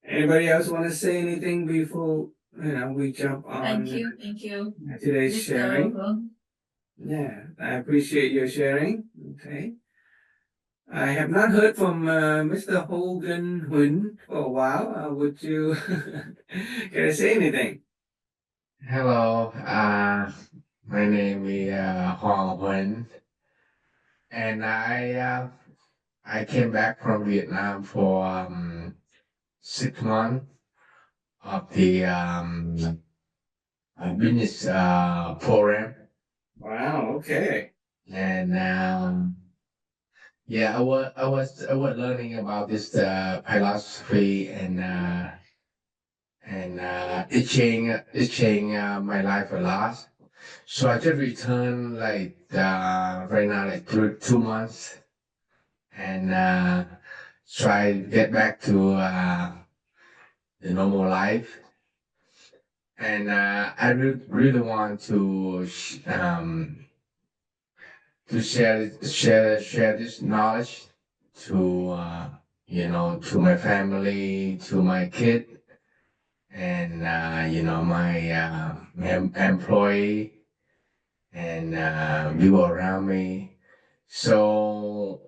Anybody else want to say anything before we jump on? Thank you. Today's Mr. sharing. Hung. Yeah, I appreciate your sharing. Okay. I have not heard from Mr. Hogan Huynh for a while. Would you can I say anything? Hello, my name is Hoàng Huấn, and I came back from Vietnam for 6 months of the business program, Wow. Okay. and yeah, I was learning about this philosophy, and it changed my life a lot. So I just returned like right now like 2 months, and try to get back to the normal life. And I really want to share this knowledge to to my family, to my kid, and my employee, and people around me. So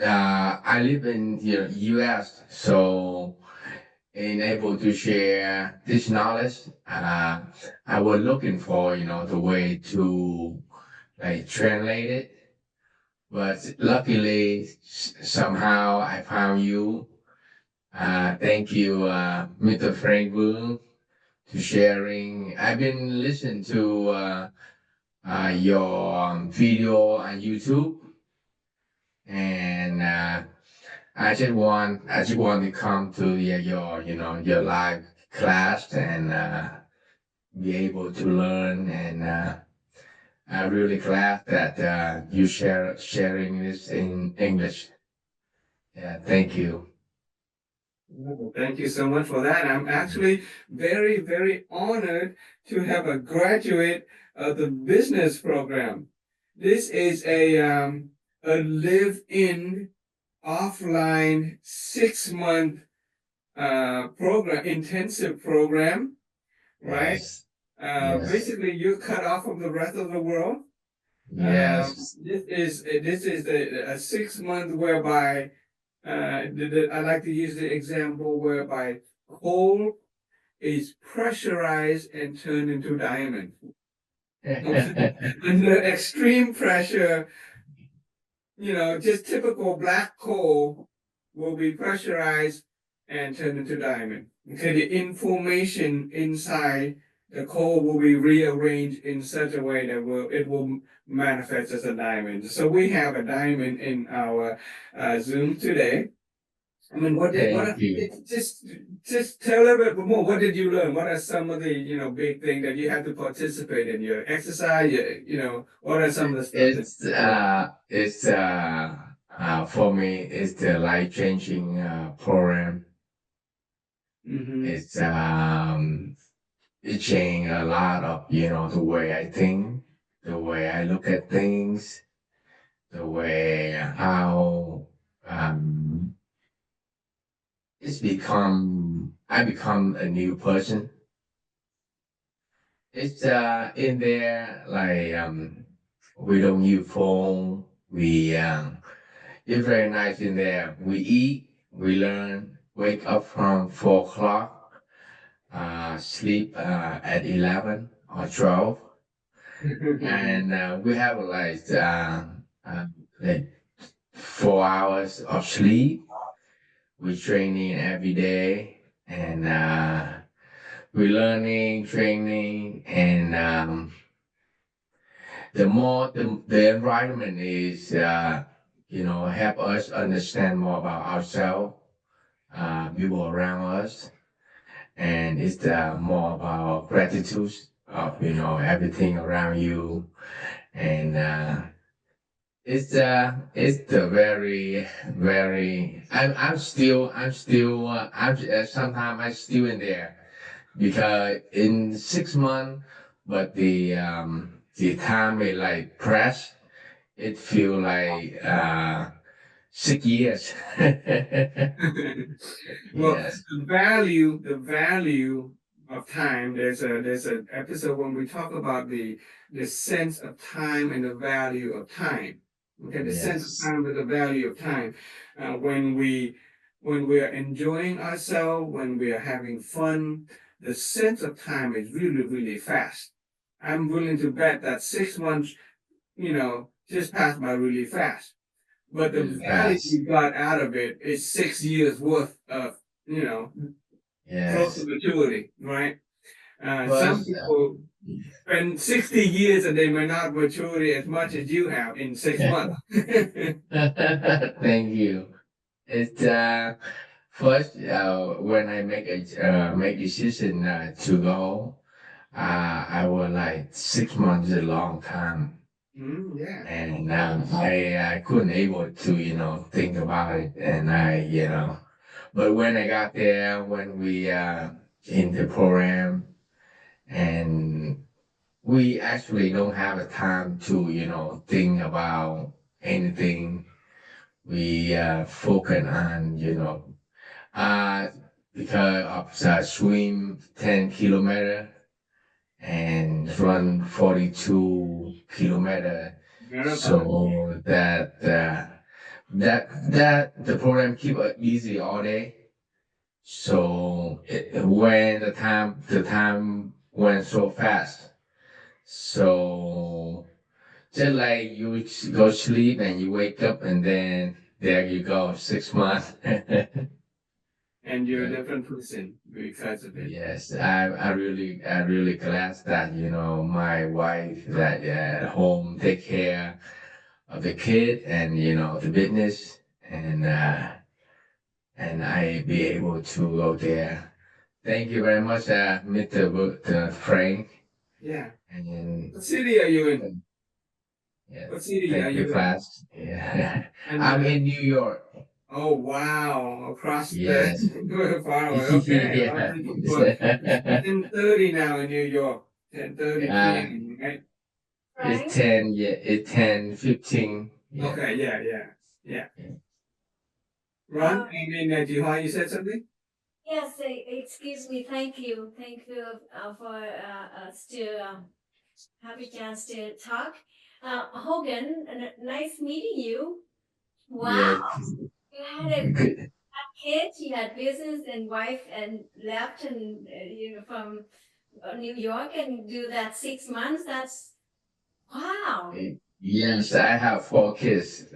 I live in U.S. So in able to share this knowledge, I was looking for the way to like translate it, but luckily somehow I found you. Thank you, Mr. Frank Boone, to sharing. I've been listening to your video on YouTube, and I just want to come to your live class, and be able to learn, and I'm really glad that you sharing this in English. Yeah, thank you. Well, thank you so much for that. I'm actually very, very honored to have a graduate of the business program. This is a live-in offline 6 month program, intensive program, right? Yes, yes, Basically, you're cut off from the rest of the world. yes. This is a 6 month whereby I like to use the example whereby coal is pressurized and turned into diamond. Under extreme pressure, just typical black coal will be pressurized and turned into diamond. Okay, the information inside the coal will be rearranged in such a way that it will manifest as a diamond. So we have a diamond in our Zoom today. I mean, Thank you. just tell a little bit more. What did you learn? What are some of the big things that you have to participate in your exercise? What are some of the stuff that It's you learn? for me, it's the life changing program. Mm-hmm. It's it changed a lot of the way I think, the way I look at things, the way how um I become a new person. It's in there like we don't use phone. We it's very nice in there. We eat, we learn, wake up from 4 o'clock, sleep at 11 or 12, and we have like 4 hours of sleep. We training every day, and we learning, training, and the environment is help us understand more about ourselves, people around us, and it's more about gratitude of everything around you, and it's the very I'm sometimes I'm still in there because in 6 months, but the time is like press. It feel like 6 years. Well, Yes, the value of time. There's an episode when we talk about the sense of time and the value of time. Okay, the sense of yes, time with the value of time. When we are enjoying ourselves, when we are having fun, the sense of time is really, really fast. I'm willing to bet that 6 months, just passed by really fast. but the Mm. value Fast. you got out of it is 6 years worth of, close to Yes. maturity, right? Some First, people spend 60 years and they may not maturity as much as you have in 6 months. thank you. It first when I make decision to go, I was like 6 months a long time, Yeah. and I couldn't able to think about it, and but when I got there, when we in the program, and we actually don't have a time to think about anything. We focus on uh because of the swim 10 kilometer and run 42 kilometer, Marathon. so that the program keep it easy all day. So when the time went so fast, so just like you go sleep and you wake up and then there you go, 6 months. And you're a Yeah. different person because of it. Yes, I really glad that my wife that at home take care of the kid and the business, and I be able to go there. Thank you very much, Frank, Yeah. and What city are you in? yeah, What city are thank you, you in? class. Yeah, And I'm in New York. oh wow, across the Yes. far away. Okay, well, Yeah. thank you for it's 10:30 now in New York. 10:30 uh, p.m. Right? it's Frank? 10. Yeah, it's 10:15. Yeah. Okay, yeah. Ron, Uh, I mean, Jihan, you said something? yes, excuse me. Thank you for us to have a chance to talk. Hogan, nice meeting you. Wow, Yeah. you had a Good. kid, you had business and wife, and left and from New York and do that 6 months. That's wow. Yes, I have 4 kids.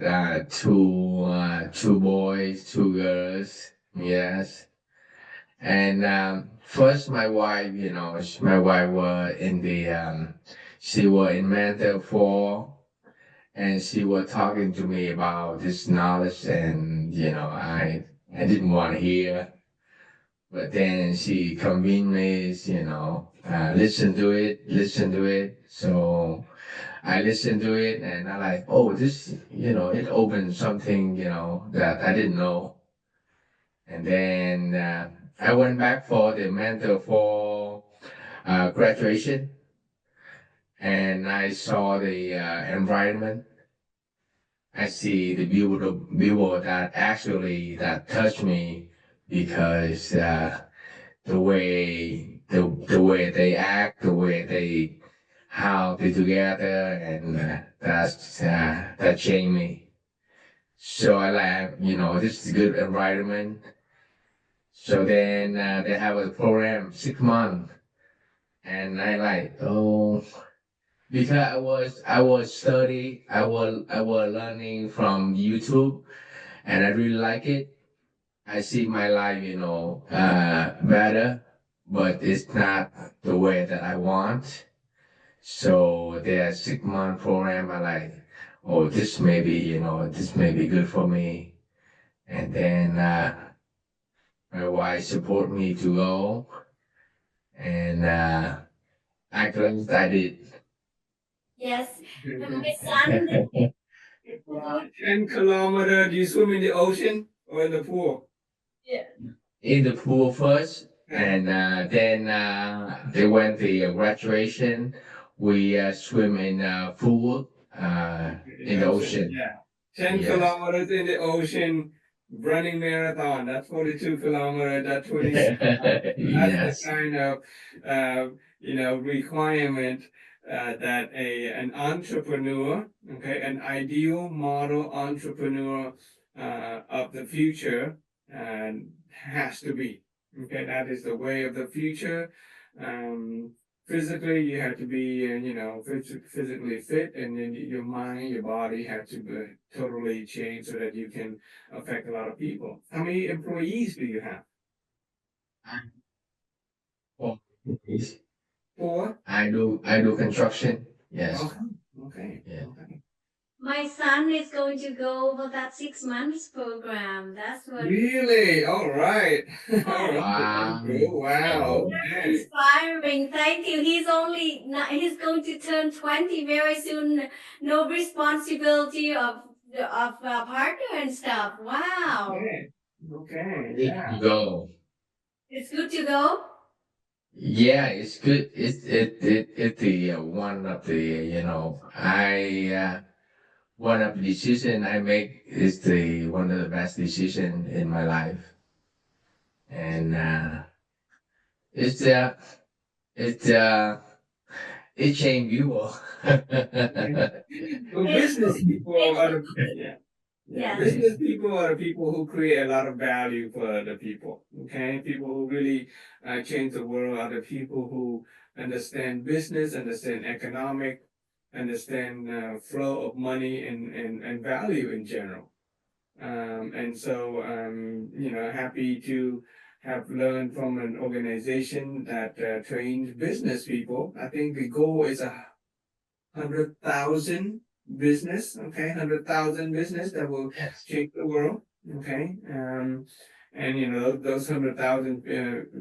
Two boys, 2 girls. Yes. And first, my wife, my wife was she was in mental for, and she was talking to me about this knowledge, and I didn't want to hear, but then she convinced me, listen to it, listen to it. So I listened to it, and I like, oh, this, it opened something, that I didn't know. And then I went back for the mentor for graduation, and I saw the environment. I see the people that actually that touched me, because the way they act, the way they how they together, and that changed me. So I like, this is a good environment. So then they have a program 6 months, and I like, oh, because I was study, I was learning from YouTube, and I really like it. I see my life, better, but it's not the way that I want. So their 6 month program, I like, oh, this may be good for me. And then my wife support me to go, and I glad I did. Yes, and my son. 10 kilometer, do you swim in the ocean or in the pool? Yeah. In the pool first, Yeah, and then they went the graduation. We swim in pool in in the the ocean, ocean. yeah. 10 Yes. kilometers in the ocean, running marathon, that's 42 kilometers, that's 26. That's the Yes. kind of requirement that an entrepreneur, okay, an ideal model entrepreneur of the future has to be. Okay, that is the way of the future. Um, physically you have to be, physically fit, and then your mind, your body have to be totally change so that you can affect a lot of people. How many employees do you have? Oh, Four? I do construction. Yes. Okay. Okay. Yeah. Okay. My son is going to go for that 6 months program. That's what. Really? All right. All Oh, right. That's Wow. cool. Wow. Oh. very Okay. inspiring. Thank you. He's going to turn 20 very soon. No responsibility of partner and stuff. Wow. Okay. Okay. Need Yeah. to go. It's good to go. Yeah, it's good. It's the one of the I one of the decision I make is the one of the best decision in my life, and it's it's it changed people. Well, It's business people it's are the, yeah. Yeah, yes. business people are the people who create a lot of value for other people. Okay, people who really change the world are the people who understand business, understand economic, understand flow of money and value in general. And so, happy to have learned from an organization that trains business people. I think the goal is 100,000 business, okay, 100,000 business that will Yes. change the world, okay. And those 100,000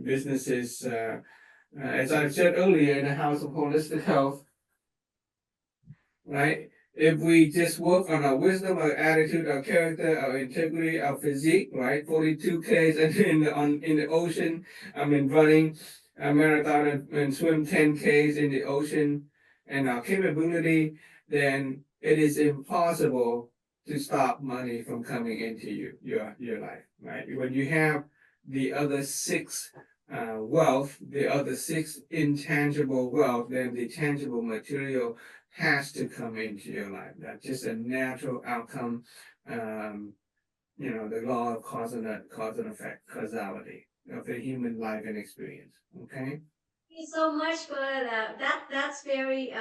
businesses, as I said earlier, in the House of Holistic Health, right? If we just work on our wisdom, our attitude, our character, our integrity, our physique, right? 42 Ks and in the ocean. I mean running a marathon and swim 10 Ks in the ocean, and our capability, then it is impossible to stop money from coming into your life, right? When you have the other six wealth, the other six intangible wealth, then the tangible material has to come into your life. That's just a natural outcome. Um, the law of cause and effect, causality of the human life and experience. Okay. Thank you so much for that. That's very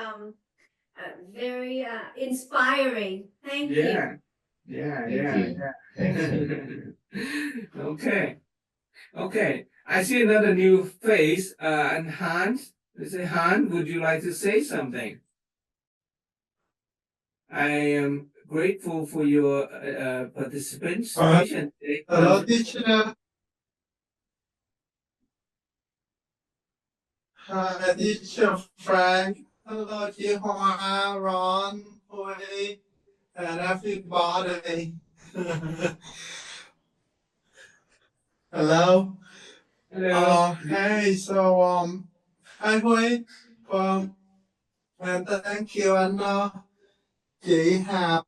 inspiring. Thank you. Yeah. Yeah. Thank Yeah. you. Thank you. Yeah. Okay. Okay. I see another new face. And Hans. They say, Han, would you like to say something? I am grateful for your participation today. Hello, teacher. Hi, teacher Frank. Hello, Jiahua, Ron, Hui, and everybody. Hello. Hello. Hey, so hi Hui. And thank you, and chị Hà,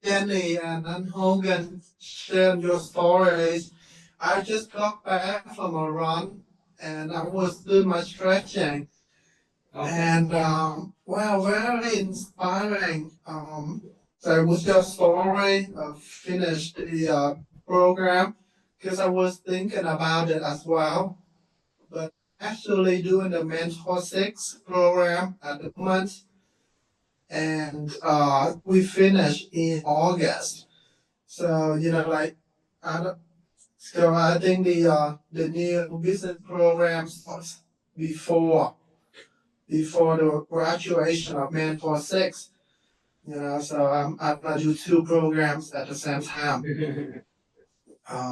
Jenny, and then Hogan sharing your stories. I just got back from a run, and I was doing my stretching. Okay. And wow, very inspiring. So it was your story. Finished the program because I was thinking about it as well. But actually doing the Mentor 6 program at the moment, and we finished in August. So like I don't, so I think the new business program starts before before the graduation of Mentor 6. So I'm gonna do two programs at the same time.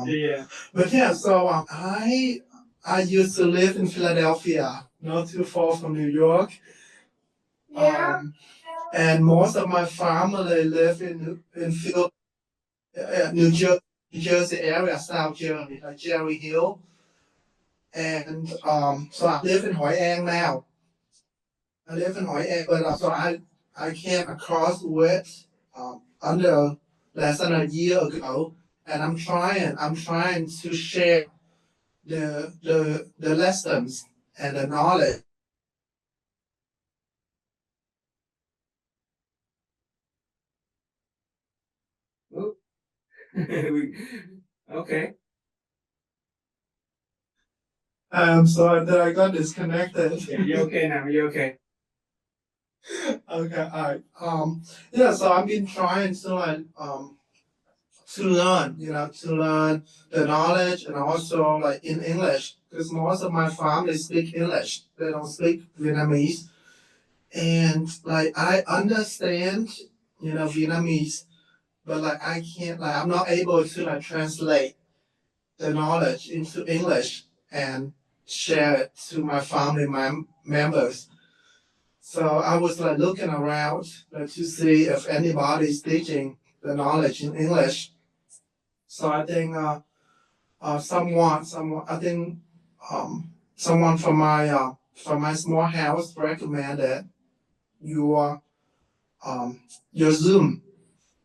Yeah. But yeah, so I used to live in Philadelphia, not too far from New York. Um, and most of my family live in New Jersey area, South Jersey, like Jerry Hill. And so I live in Hoi An now. I live in Hoi An, but so I came across with under less than a year ago, and I'm trying to share the lessons and the knowledge. Oh. Okay. I'm sorry that I got disconnected. Yeah, you okay now? You okay? Okay, alright. Yeah, so I've been trying to to learn, to learn the knowledge and also like in English, because most of my family speak English. They don't speak Vietnamese. And like I understand, Vietnamese, but like I can't like I'm not able to like translate the knowledge into English and share it to my family members. So I was like looking around to see if anybody's teaching the knowledge in English. So I think someone I think someone from my small house recommended your your Zoom.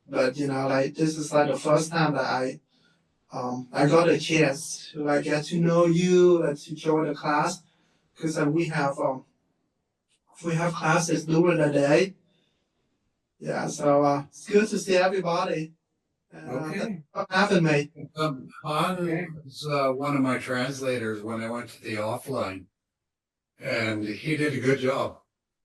But like this is like the first time that I got a chance to like get to know you and to join the class because we have classes during the day. Yeah, so it's good to see everybody. And thanks Okay. for having me. Han Okay. was one of my translators when I went to the offline, and he did a good job.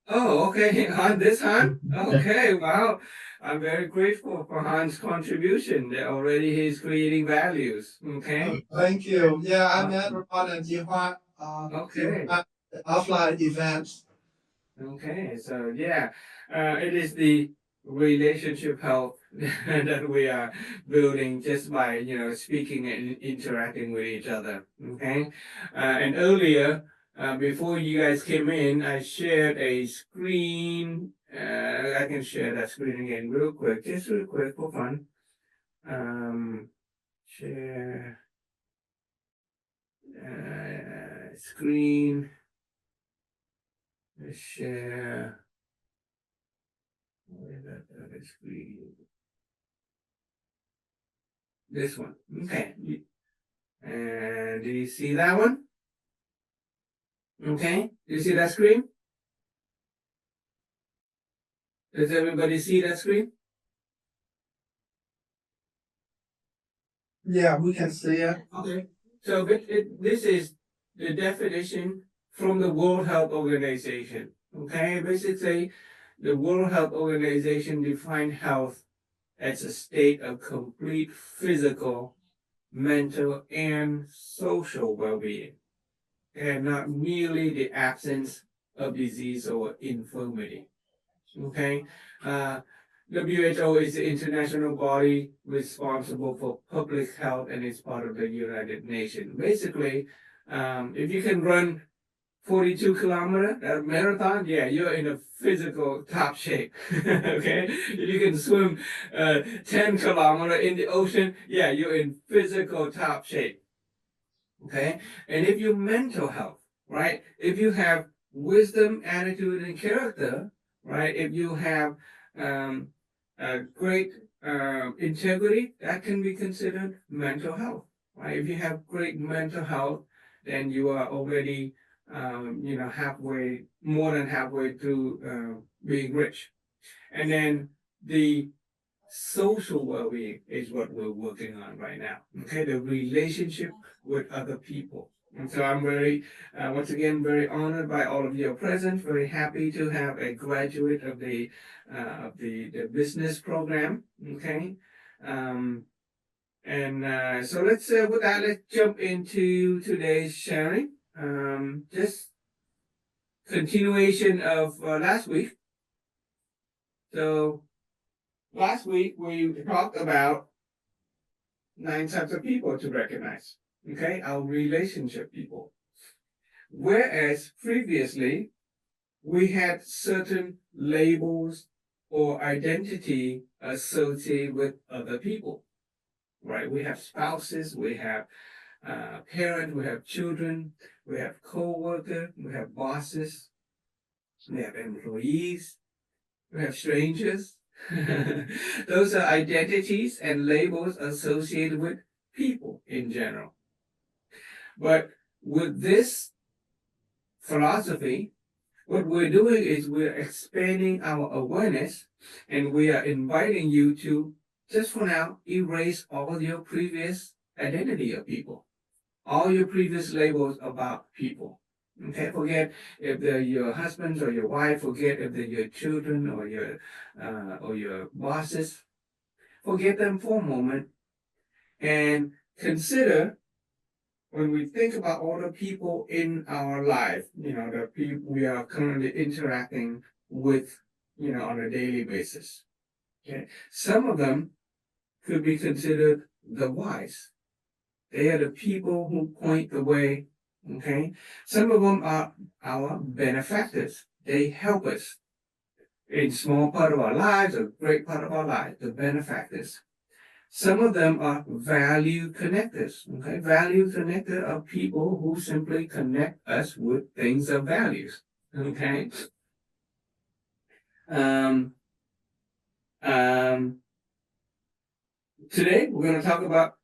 Oh, okay. Han? Okay, wow. I'm very grateful for Han's contribution. That already he's creating values. Okay. Thank you. Yeah, I met Awesome. Ron and Jihua, Okay. offline events. Okay. So yeah, it is the relationship health that we are building just by speaking and interacting with each other. Okay. And earlier, before you guys came in, I shared a screen. I can share that screen again real quick, just real quick for fun. Share screen. Share. Where is that other screen? This one. Okay. And do you see that one? Okay. Do you see that screen? Does everybody see that screen? Yeah, we can see it. Okay. So this is the definition from the World Health Organization. Okay. Basically, the World Health Organization defined health as a state of complete physical, mental, and social well-being, and not merely the absence of disease or infirmity. Okay. Uh, WHO is the international body responsible for public health and is part of the United Nations. Basically, if you can run 42-kilometer marathon, yeah, you're in a physical top shape. Okay. If you can swim 10-kilometer in the ocean, yeah, you're in physical top shape. Okay. And if your mental health, right, if you have wisdom, attitude, and character, right, if you have um, a great integrity, that can be considered mental health, right? If you have great mental health, then you are already halfway, more than halfway through being rich. And then the social well-being is what we're working on right now. Okay, the relationship with other people. And so I'm very, once again, very honored by all of your presence. Very happy to have a graduate of the business program. Okay, um, and so let's with that, let's jump into today's sharing. Just continuation of last week. So last week we talked about 9 types of people to recognize. Okay, our relationship people. Whereas previously we had certain labels or identity associated with other people, right? We have spouses, we have parents, we have children, we have co-workers, we have bosses, we have employees, we have strangers. Those are identities and labels associated with people in general. But with this philosophy, what we're doing is we're expanding our awareness and we are inviting you to, just for now, erase all your previous identity of people. all your previous labels about people. Okay, forget if they're your husbands or your wife, forget if they're your children or your bosses. Forget them for a moment and consider when we think about all the people in our life, the people we are currently interacting with, on a daily basis. Okay, some of them could be considered the wise. They are the people who point the way. Okay, some of them are our benefactors. They help us in small part of our lives, a great part of our lives, the benefactors. Some of them are value connectors. Okay, value connector are people who simply connect us with things of values. Okay. Um, um, Today we're going to talk about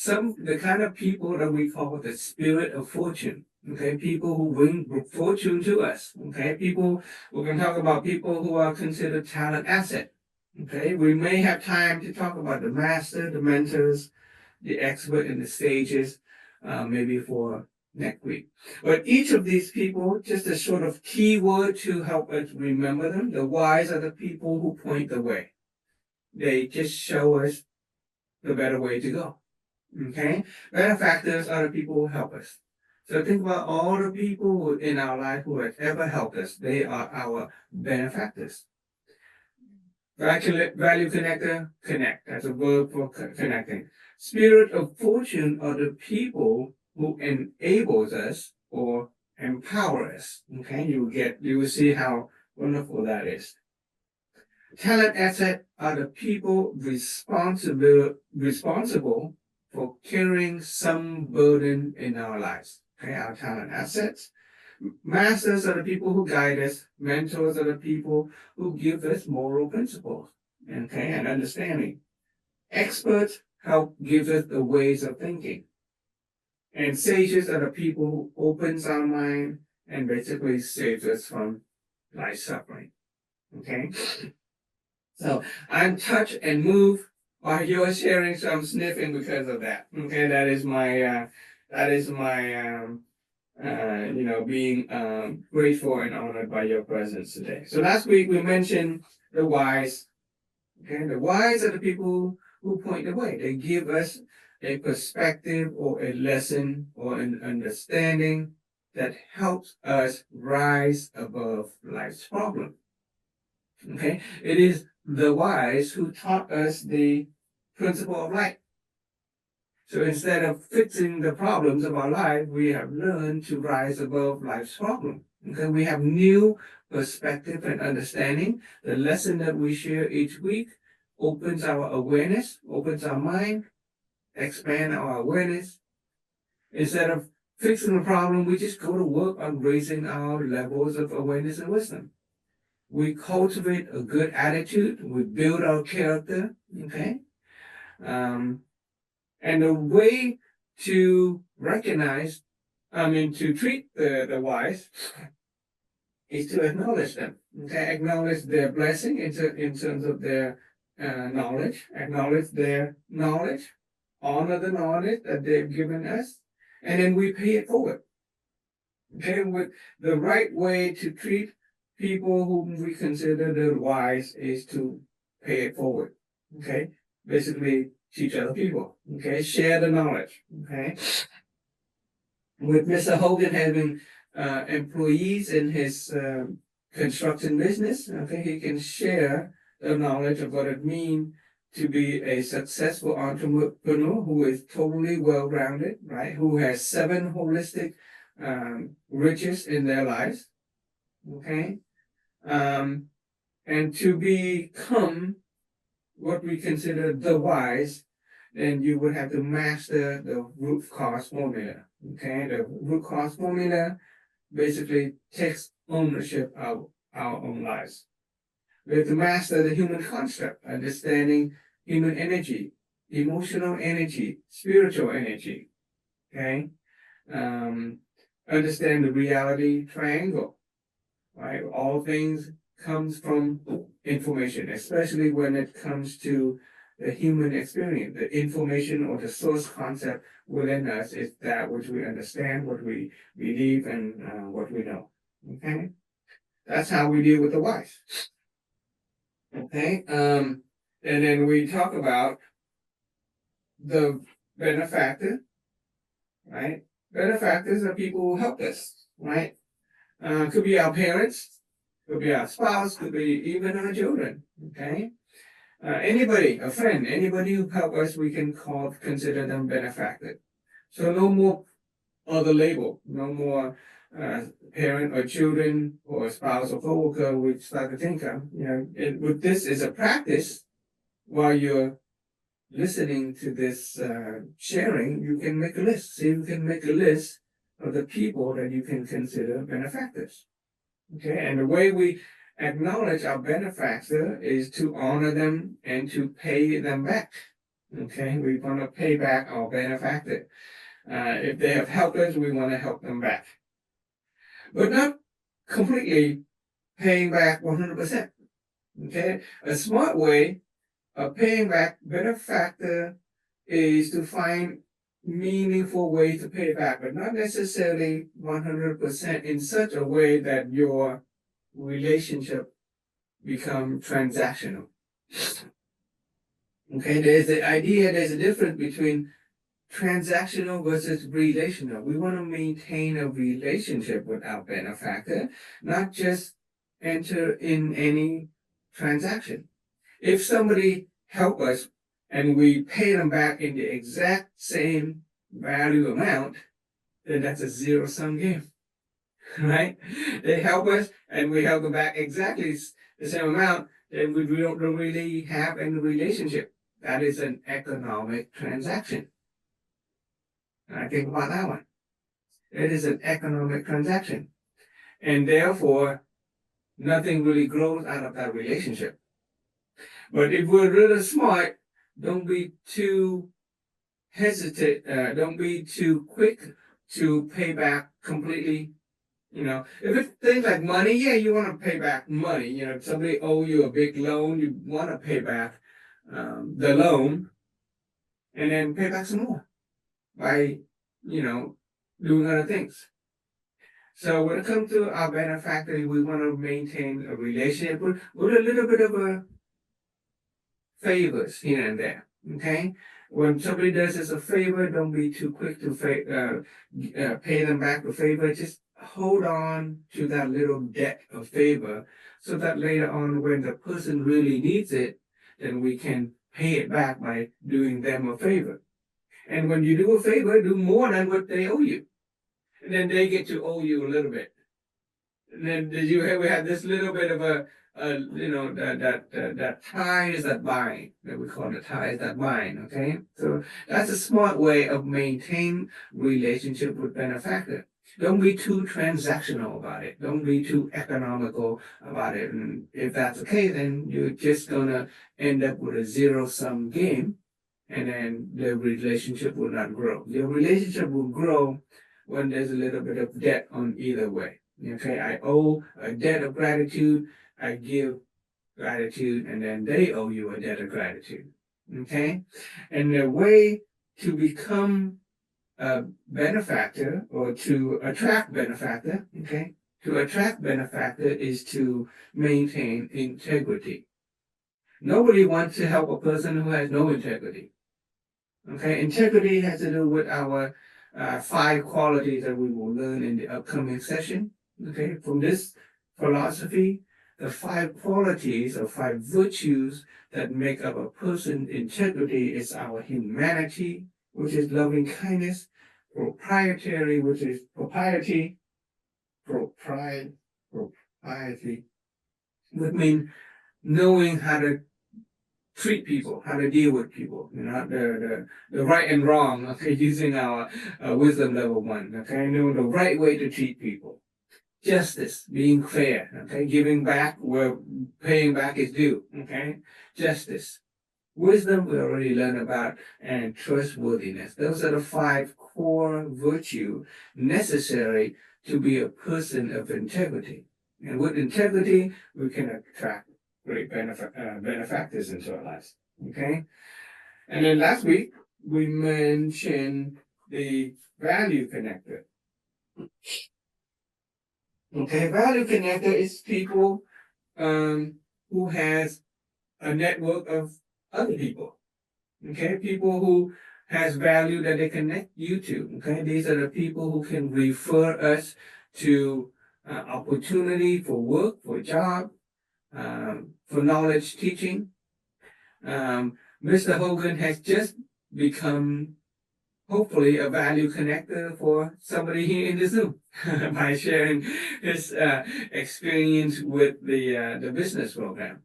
the kind of people that we call the spirit of fortune. Okay, people who bring fortune to us. Okay, we're going to talk about people who are considered talent asset. Okay, we may have time to talk about the master, the mentors, the expert, and the stages, maybe for next week. But each of these people, just a sort of keyword to help us remember them. The wise are the people who point the way. They just show us the better way to go. Okay? Benefactors are the people who help us. So think about all the people in our life who have ever helped us. They are our benefactors. Value connector, connect. That's a verb for connecting. Spirit of fortune are the people who enables us or empower us. Okay? You will see how wonderful that is. Talent asset are the people responsible for carrying some burden in our lives. Okay, our talent assets. Masters are the people who guide us. Mentors are the people who give us moral principles, okay, and understanding. Experts help give us the ways of thinking. And sages are the people who opens our mind and basically saves us from life suffering. Okay? So I'm touched and moved by your sharing, so I'm sniffing because of that. Okay, that is my being grateful and honored by your presence today. So last week we mentioned the wise. Okay, the wise are the people who point the way. They give us a perspective or a lesson or an understanding that helps us rise above life's problem. Okay, it is the wise who taught us the principle of life. So instead of fixing the problems of our life, we have learned to rise above life's problem. Okay, we have new perspective and understanding. The lesson that we share each week opens our awareness, opens our mind, expand our awareness. Instead of fixing the problem, we just go to work on raising our levels of awareness and wisdom. We cultivate a good attitude. We build our character. Okay. And the way to to treat the wise is to acknowledge them. Okay. Acknowledge their blessing in terms of their knowledge. Acknowledge their knowledge. Honor the knowledge that they've given us. And then we pay it forward. Okay. With the right way to treat people whom we consider the wise is to pay it forward. Okay, basically teach other people. Okay, share the knowledge. Okay, with Mr. Hogan having employees in his construction business, okay, he can share the knowledge of what it means to be a successful entrepreneur who is totally well-rounded, right? Who has 7 holistic riches in their lives. Okay, and to become what we consider the wise, then you would have to master the root cause formula. Okay, the root cause formula basically takes ownership of our own lives. We have to master the human construct, understanding human energy, emotional energy, spiritual energy. Okay, understand the reality triangle. Right, all things comes from information, especially when it comes to the human experience, the information or the source concept within us is that which we understand, what we believe, and what we know. Okay, that's how we deal with the wise. Okay, and then we talk about the benefactor, right? Benefactors are people who help us, right? Could be our parents, could be our spouse, could be even our children. Okay, anybody, a friend, anybody who help us, we can consider them benefactor. So no more other label, no more parent or children or spouse or coworker. We start to think of, with this is a practice while you're listening to this sharing, you can make a list. See, you can make a list of the people that you can consider benefactors. Okay, and the way we acknowledge our benefactor is to honor them and to pay them back. Okay, we want to pay back our benefactor. If they have helped us, we want to help them back. But not completely paying back 100%. Okay, a smart way of paying back benefactor is to find meaningful ways to pay back, but not necessarily 100% in such a way that your relationship become transactional. Okay, there's a difference between transactional versus relational. We want to maintain a relationship with our benefactor, not just enter in any transaction. If somebody help us and we pay them back in the exact same value amount, then that's a zero-sum game, right? They help us and we help them back exactly the same amount, then we don't really have any relationship. That is an economic transaction. I think about that one. It is an economic transaction. And therefore, nothing really grows out of that relationship. But if we're really smart, don't be too hesitant, don't be too quick to pay back completely. If it's things like money, yeah, you want to pay back money. If somebody owe you a big loan, you want to pay back the loan and then pay back some more by doing other things. So when it comes to our benefactor, we want to maintain a relationship with a little bit of a favors here and there. Okay, when somebody does us a favor, don't be too quick to pay them back the favor. Just hold on to that little debt of favor, so that later on, when the person really needs it, then we can pay it back by doing them a favor. And when you do a favor, do more than what they owe you. And then they get to owe you a little bit. And then we have this little bit of that ties that bind, that we call the ties that bind, okay? So that's a smart way of maintaining relationship with benefactor. Don't be too transactional about it. Don't be too economical about it. And if that's okay, then you're just gonna end up with a zero-sum game, and then the relationship will not grow. Your relationship will grow when there's a little bit of debt on either way. Okay, I owe a debt of gratitude, I give gratitude, and then they owe you a debt of gratitude. Okay, and the way to become a benefactor or to attract benefactor, is to maintain integrity. Nobody wants to help a person who has no integrity. Okay, integrity has to do with our 5 qualities that we will learn in the upcoming session. Okay, from this philosophy, the 5 qualities or 5 virtues that make up a person's integrity is our humanity, which is loving kindness, propriety, which is propriety, would mean knowing how to treat people, how to deal with people, the right and wrong, okay, using our wisdom level 1, okay, know the right way to treat people. Justice, being fair, okay, giving back where paying back is due, okay, justice. Wisdom we already learned about, and trustworthiness. Those are the 5 core virtues necessary to be a person of integrity. And with integrity, we can attract great benefactors into our lives. Okay. And then last week, we mentioned the value connector. Okay, value connector is people who has a network of other people. Okay, people who has value that they connect you to. Okay, these are the people who can refer us to opportunity for work, for job, for knowledge teaching. Mr. Hogan has just become hopefully a value connector for somebody here in the Zoom by sharing his experience with the business program.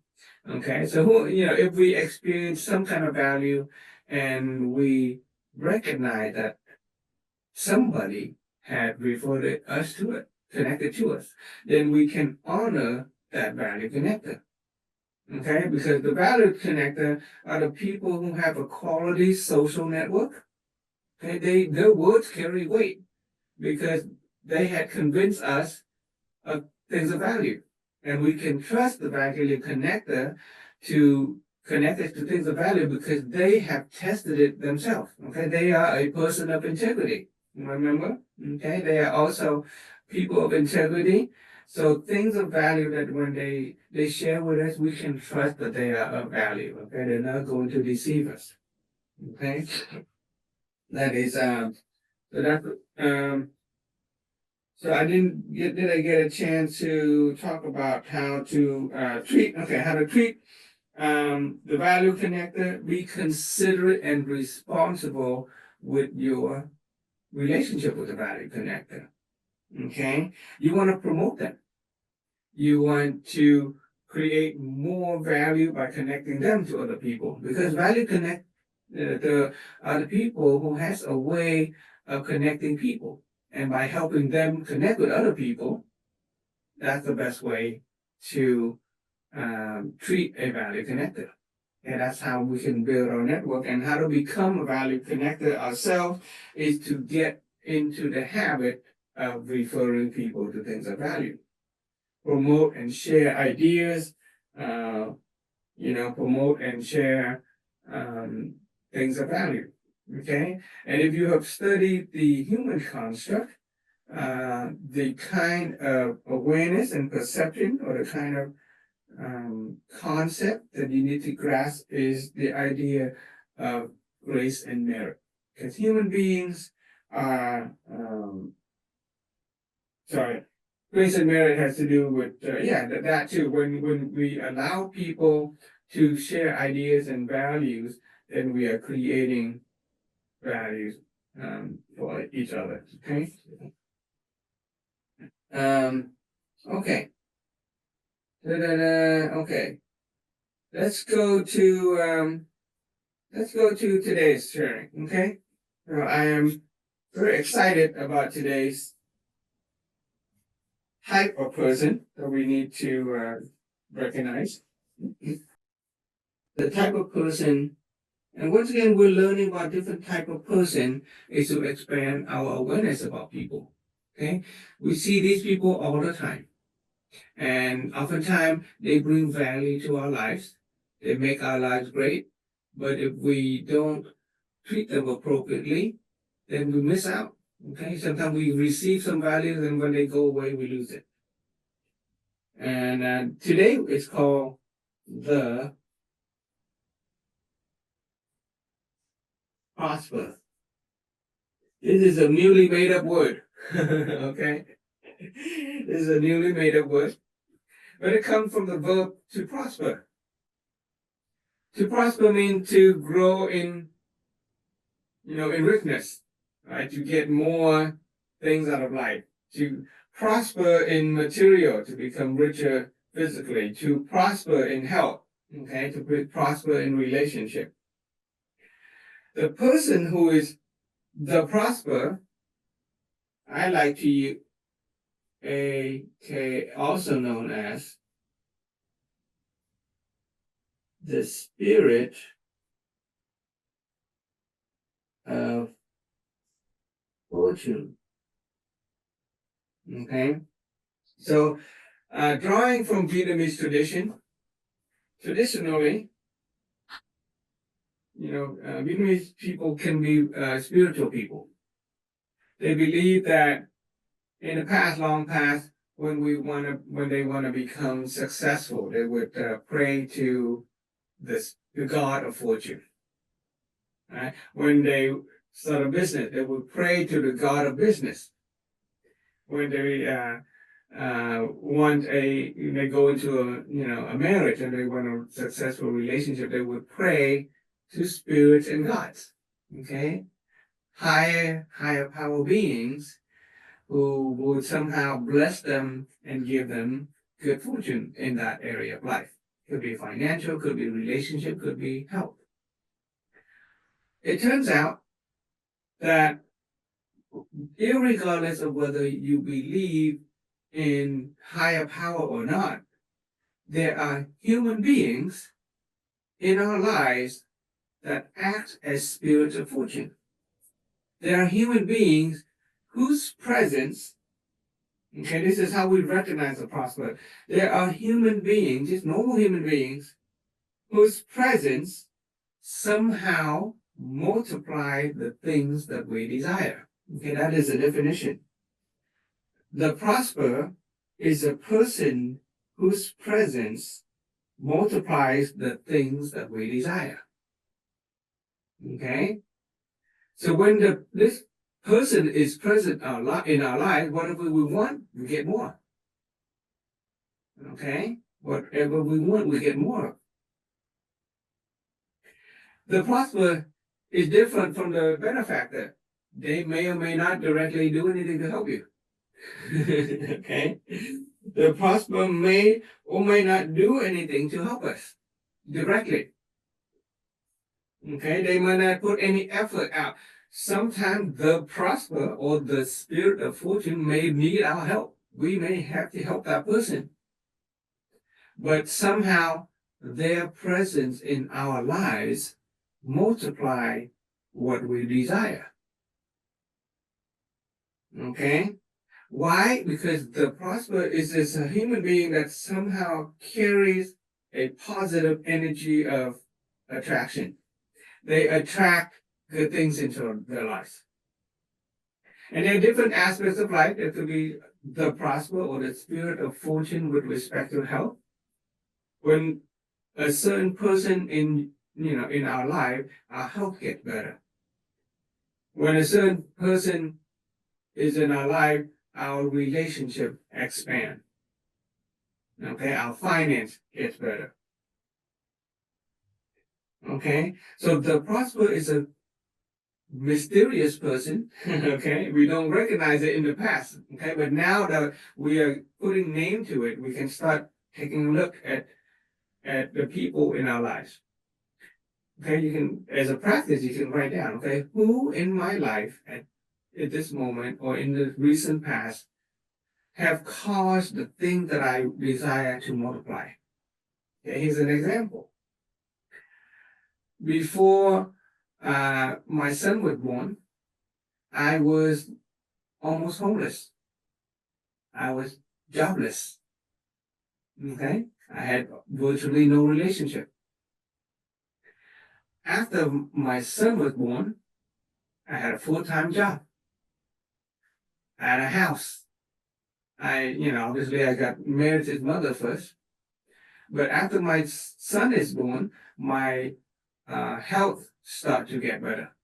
Okay, so if we experience some kind of value and we recognize that somebody had referred us to it, connected to us, then we can honor that value connector. Okay, because the value connector are the people who have a quality social network. Okay, their words carry weight because they had convinced us of things of value. And we can trust the value connector to connect us to things of value because they have tested it themselves. Okay, they are a person of integrity. Remember? Okay, they are also people of integrity. So things of value that when they share with us, we can trust that they are of value. Okay, they're not going to deceive us. Okay, that is so that's so did I get a chance to talk about how to how to treat the value connector, be considerate and responsible with your relationship with the value connector. Okay, you want to promote them. You want to create more value by connecting them to other people because value connect the other people who has a way of connecting people. And by helping them connect with other people, that's the best way to treat a value connector. And that's how we can build our network. And how to become a value connector ourselves is to get into the habit of referring people to things of value. Promote and share ideas, promote and share things of value. Okay? And if you have studied the human construct, the kind of awareness and perception or the kind of concept that you need to grasp is the idea of grace and merit. Because human beings are, grace and merit has to do with, that too. When we allow people to share ideas and values, then we are creating values for each other. Okay. Okay. Okay. Let's go to today's sharing. Okay. I am very excited about today's type of person that we need to recognize. The type of person, and once again, we're learning about different type of person is to expand our awareness about people. Okay. We see these people all the time. And oftentimes they bring value to our lives. They make our lives great. But if we don't treat them appropriately, then we miss out. Okay, sometimes we receive some values and when they go away, we lose it. And today it's called the prosper. This is a newly made up word. Okay, this is a newly made up word. But it comes from the verb to prosper. To prosper means to grow in richness, right? To get more things out of life, to prosper in material, to become richer physically, to prosper in health, okay, to prosper in relationship. The person who is the prosper, I like to use also known as the spirit of fortune. Okay, so drawing from Vietnamese tradition, traditionally, Vietnamese people can be spiritual people. They believe that in the past, long past, when they want to become successful, they would pray to the god of fortune. Right? When they start a business, they would pray to the god of business. When they they go into a marriage and they want a successful relationship, they would pray to spirits and gods. Okay, higher power beings who would somehow bless them and give them good fortune in that area of life. Could be financial, could be relationship, could be health. It turns out that irregardless of whether you believe in higher power or not, there are human beings in our lives that act as spirits of fortune. There are human beings whose presence, okay, this is how we recognize the prosper. There are human beings, just normal human beings, whose presence somehow multiply the things that we desire. Okay, that is the definition. The prosper is a person whose presence multiplies the things that we desire. Okay? So when this person is present in our life, whatever we want, we get more. Okay? Whatever we want, we get more. The prosper is different from the benefactor. They may or may not directly do anything to help you. Okay? The prosper may or may not do anything to help us directly. Okay? They may not put any effort out. Sometimes the prosper or the spirit of fortune may need our help. We may have to help that person. But somehow their presence in our lives multiply what we desire. Okay? Why? Because the prosper is a human being that somehow carries a positive energy of attraction. They attract good things into their lives. And there are different aspects of life. There could be the prosper or the spirit of fortune with respect to health. When a certain person in our life, our health gets better. When a certain person is in our life, our relationship expand. Okay, our finance gets better. Okay, so the prosper is a mysterious person. Okay, we don't recognize it in the past. Okay, but now that we are putting name to it, we can start taking a look at the people in our lives. Okay, you can, as a practice, you can write down, okay, who in my life at this moment or in the recent past have caused the thing that I desire to multiply. Okay, here's an example. Before my son was born, I was almost homeless. I was jobless. Okay, I had virtually no relationship. After my son was born, I had a full-time job. I had a house. Obviously I got married to his mother first. But after my son is born, my health started to get better.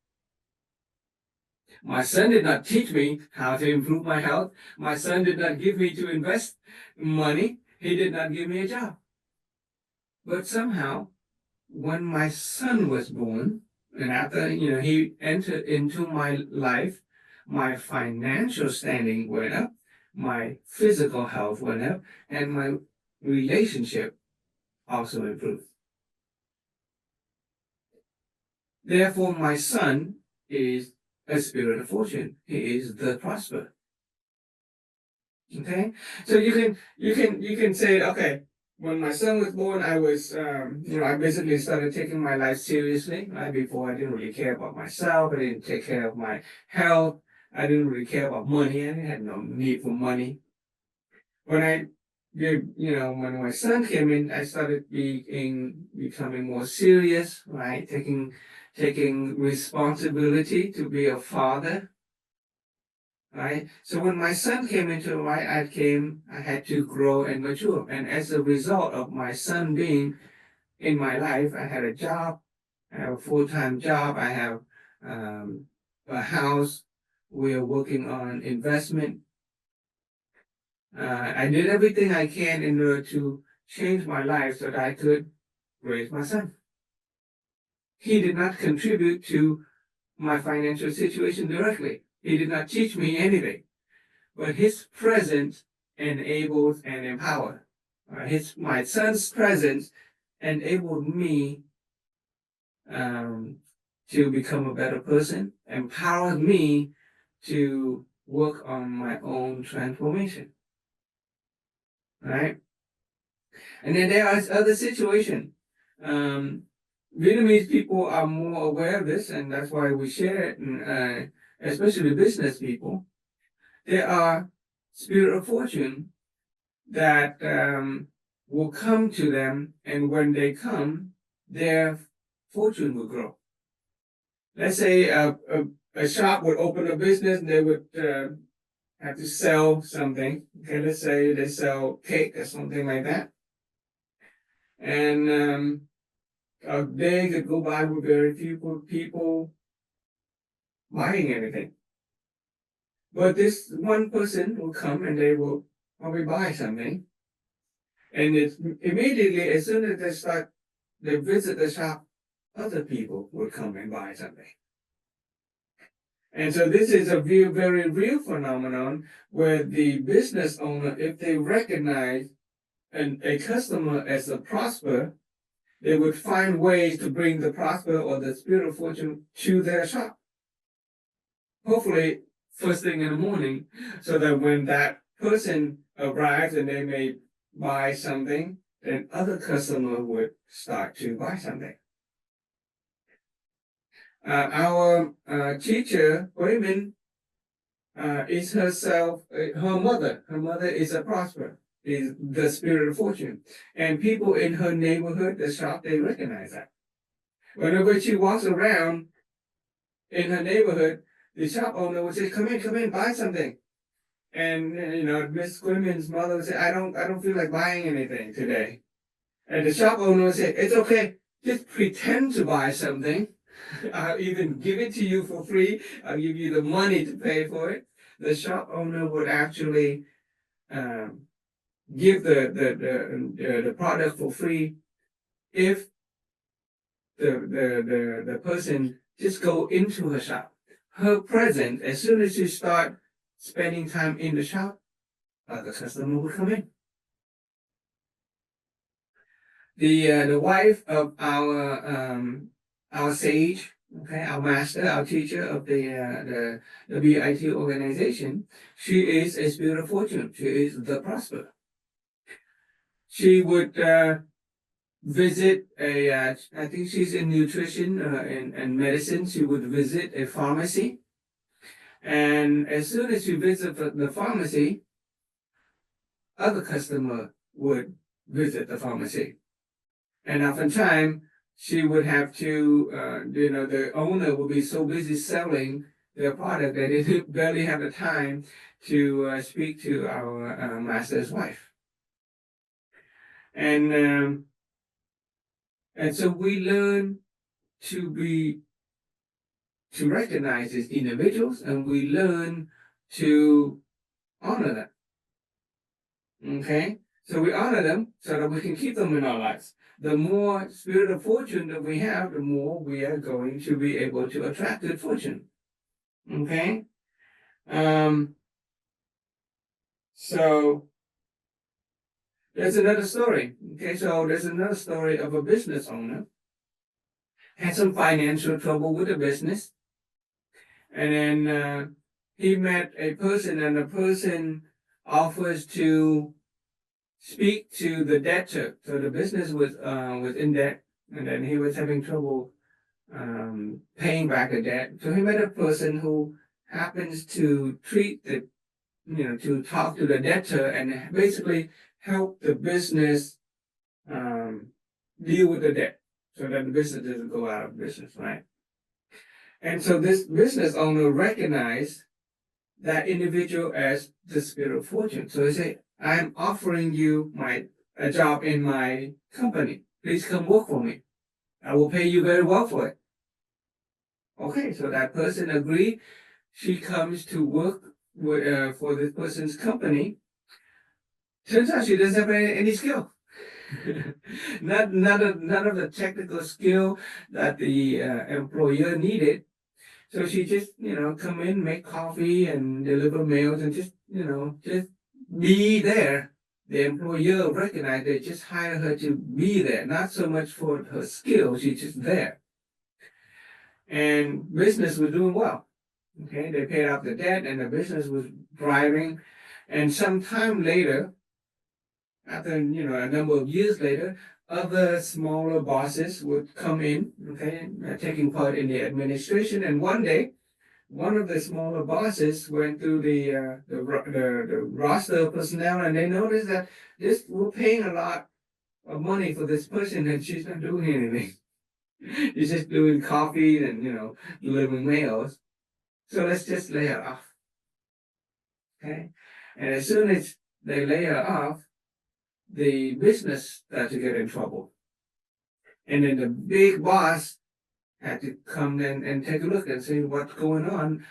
My son did not teach me how to improve my health. My son did not give me to invest money. He did not give me a job. But somehow, when my son was born, and after he entered into my life, my financial standing went up, my physical health went up, and my relationship also improved. Therefore, my son is a spirit of fortune. He is the prosper. Okay, so you can say, okay, when my son was born, I was, I basically started taking my life seriously. Right before, I didn't really care about myself. I didn't take care of my health. I didn't really care about money. I had no need for money. When when my son came in, I started becoming more serious, right? Taking taking responsibility to be a father. Right? So when my son came into my life, I had to grow and mature. And as a result of my son being in my life, I had a job, I have a full-time job, I have a house, we're working on investment. I did everything I can in order to change my life so that I could raise my son. He did not contribute to my financial situation directly. He did not teach me anything, but his presence enables and empowers. My son's presence enabled me to become a better person, empowered me to work on my own transformation. Right? And then there are other situations. Vietnamese people are more aware of this, and that's why we share it, and, especially business people. There are spirit of fortune that will come to them, and when they come, their fortune will grow. Let's say a shop would open a business, and they would have to sell something. Okay, let's say they sell cake or something like that. And a day could go by with very few people buying anything. But this one person will come and they will probably buy something. And it's immediately, as soon as they visit the shop, other people will come and buy something. And so this is a very real phenomenon where the business owner, if they recognize a customer as a prosper, they would find ways to bring the prosper or the spirit of fortune to their shop. Hopefully, first thing in the morning, so that when that person arrives and they may buy something, then other customer would start to buy something. Our teacher, Raymond, is herself, her mother. Her mother is a prosper, is the spirit of fortune. And people in her neighborhood, the shop, they recognize that. Whenever she walks around in her neighborhood, the shop owner would say, come in, buy something. And Miss Quimmen's mother would say, I don't feel like buying anything today. And the shop owner would say, it's okay, just pretend to buy something. I'll even give it to you for free. I'll give you the money to pay for it. The shop owner would actually give the product for free if the person just go into her shop. Her presence, as soon as you start spending time in the shop, the customer will come in. The wife of our sage, okay, our master, our teacher of the BIT organization, she is a spirit of fortune. She is the prosper. She would visit I think she's in nutrition and medicine. She would visit a pharmacy. And as soon as she visits the pharmacy, other customer would visit the pharmacy. And oftentimes, she would have to, the owner would be so busy selling their product that they barely have the time to speak to our master's wife. And so we learn to recognize these individuals, and we learn to honor them. Okay? So we honor them so that we can keep them in our lives. The more spirit of fortune that we have, the more we are going to be able to attract good fortune. Okay? So there's another story. Okay, so there's another story of a business owner had some financial trouble with the business, and then he met a person, and the person offers to speak to the debtor. So the business was in debt, and then he was having trouble paying back the debt. So he met a person who happens to to talk to the debtor and basically help the business deal with the debt so that the business doesn't go out of business, right? And so this business owner recognized that individual as the spirit of fortune. So they say, I'm offering you a job in my company. Please come work for me. I will pay you very well for it. Okay, so that person agreed. She comes to work for this person's company. Turns out she doesn't have any skill. None of the technical skill that the employer needed. So she just, come in, make coffee and deliver mails and just, just be there. The employer recognized it, just hire her to be there, not so much for her skill, she's just there. And business was doing well. Okay, they paid off the debt and the business was thriving. And some time later, after, a number of years later, other smaller bosses would come in, okay, taking part in the administration. And one day, one of the smaller bosses went through the roster of personnel, and they noticed that we're paying a lot of money for this person, and she's not doing anything. She's just doing coffee and delivering mails. So let's just lay her off. Okay, and as soon as they lay her off, the business started to get in trouble, and then the big boss had to come in and take a look and see what's going on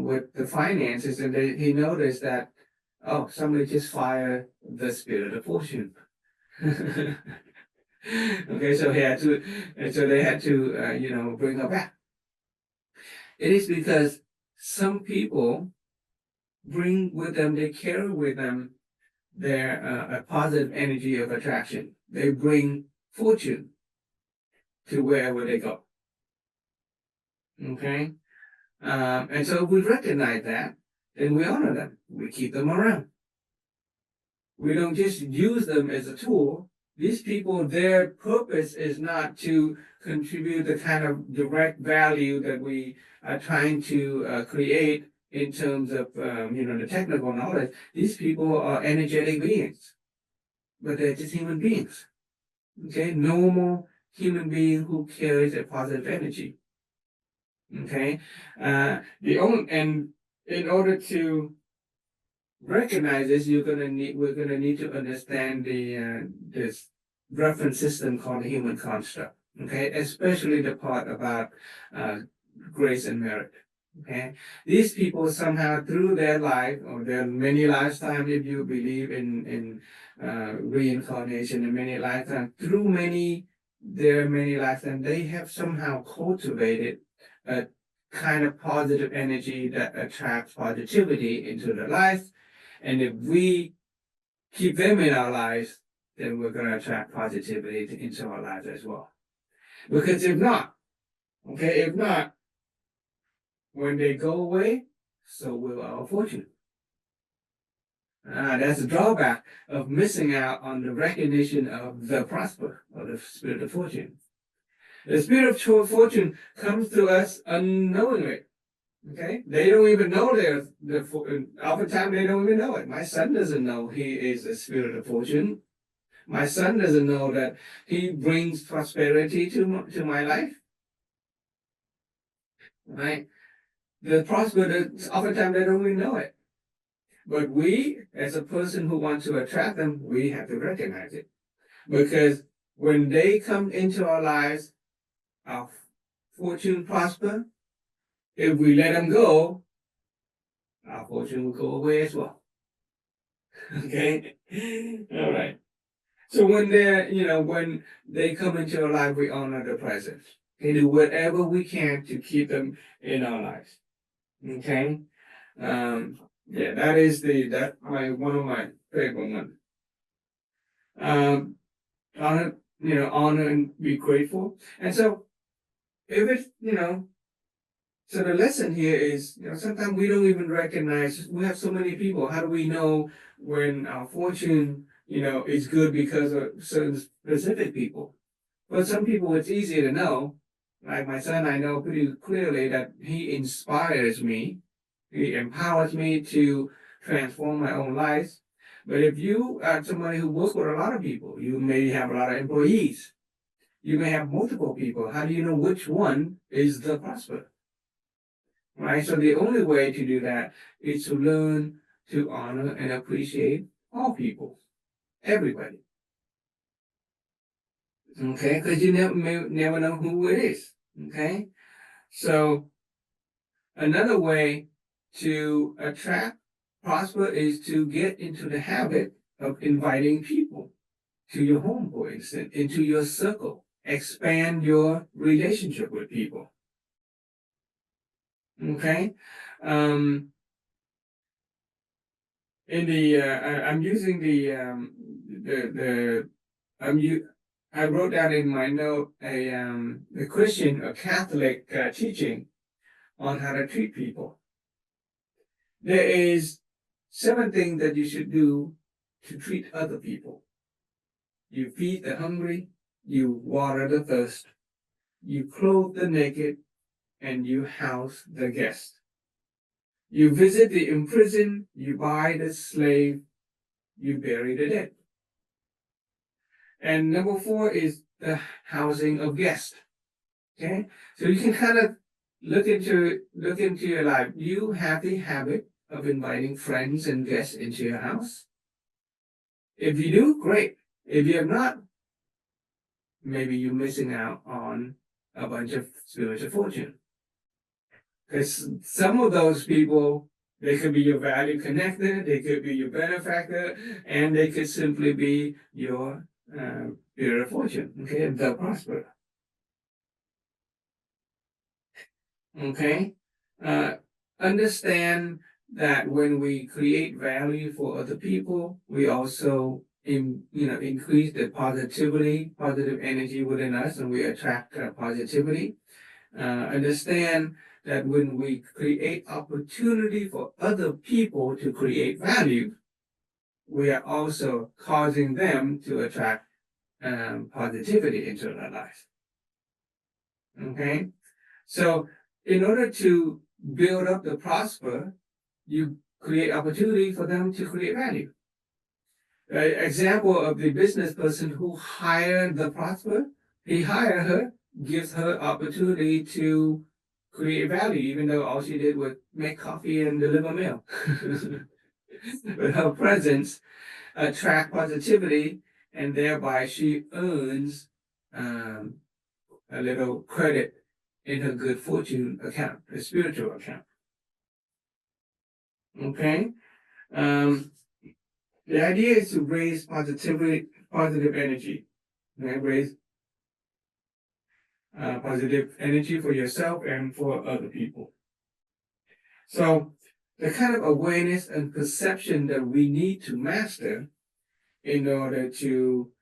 with the finances. And he noticed that, oh, somebody just fired the spirit of fortune. Okay, so they had to, bring her back. It is because some people bring with them, they carry with them their a positive energy of attraction. They bring fortune to wherever they go. Okay? And so if we recognize that, then we honor them. We keep them around. We don't just use them as a tool. These people, their purpose is not to contribute the kind of direct value that we are trying to create in terms of, the technical knowledge. These people are energetic beings, but they're just human beings. Okay? Normal human being who carries a positive energy. Okay, and in order to recognize this, we're gonna need to understand this reference system called the human construct. Okay, especially the part about grace and merit. Okay, these people somehow through their life or their many lifetimes, if you believe in reincarnation and many lifetimes, through their many lifetimes, they have somehow cultivated a kind of positive energy that attracts positivity into their life. And if we keep them in our lives, then we're going to attract positivity into our lives as well. Because if not, when they go away, so will our fortune. That's the drawback of missing out on the recognition of the prosper, or the spirit of fortune. The spirit of fortune comes to us unknowingly. Okay, they don't even know oftentimes they don't even know it. My son doesn't know he is a spirit of fortune. My son doesn't know that he brings prosperity to my life. Right? Oftentimes they don't even know it. But we, as a person who wants to attract them, we have to recognize it. Because when they come into our lives, our fortune prosper. If we let them go, our fortune will go away as well. Okay? All right. So when they come into our life, we honor their presence. We do whatever we can to keep them in our lives. Okay? That's one of my favorite ones. Honor and be grateful. And so if it's, so the lesson here is, sometimes we don't even recognize, we have so many people. How do we know when our fortune, is good because of certain specific people? For some people, it's easier to know. Like my son, I know pretty clearly that he inspires me. He empowers me to transform my own life. But if you are somebody who works with a lot of people, you may have a lot of employees. You may have multiple people. How do you know which one is the prosper? right? So the only way to do that is to learn to honor and appreciate all people, everybody. Okay, because you never know who it is. Okay, so another way to attract, prosper is to get into the habit of inviting people to your home, for instance, into your circle. Expand your relationship with people. Okay. In the I'm using the I'm u- I wrote down in my note a Christian, a Catholic teaching on how to treat people. There is 7 things that you should do to treat other people. You feed the hungry, you water the thirst, you clothe the naked, and you house the guest. You visit the imprisoned, you buy the slave, you bury the dead. And number 4 is the housing of guests. Okay, so you can kind of look into your life. Do you have the habit of inviting friends and guests into your house? If you do, great. If you have not, maybe you're missing out on a bunch of spiritual fortune. Because some of those people, they could be your value connector, they could be your benefactor, and they could simply be your spirit of fortune. Okay, they'll prosper. Okay, understand that when we create value for other people, we also increase the positive energy within us, and we attract positivity. Understand that when we create opportunity for other people to create value, we are also causing them to attract positivity into their life. Okay, so in order to build up the prosper, you create opportunity for them to create value. Example of the business person who hired the prosper, he hired her, gives her opportunity to create value, even though all she did was make coffee and deliver mail. But her presence attract positivity, and thereby she earns a little credit in her good fortune account, a spiritual account. Okay. The idea is to raise positive energy. Okay? Raise positive energy for yourself and for other people. So the kind of awareness and perception that we need to master in order to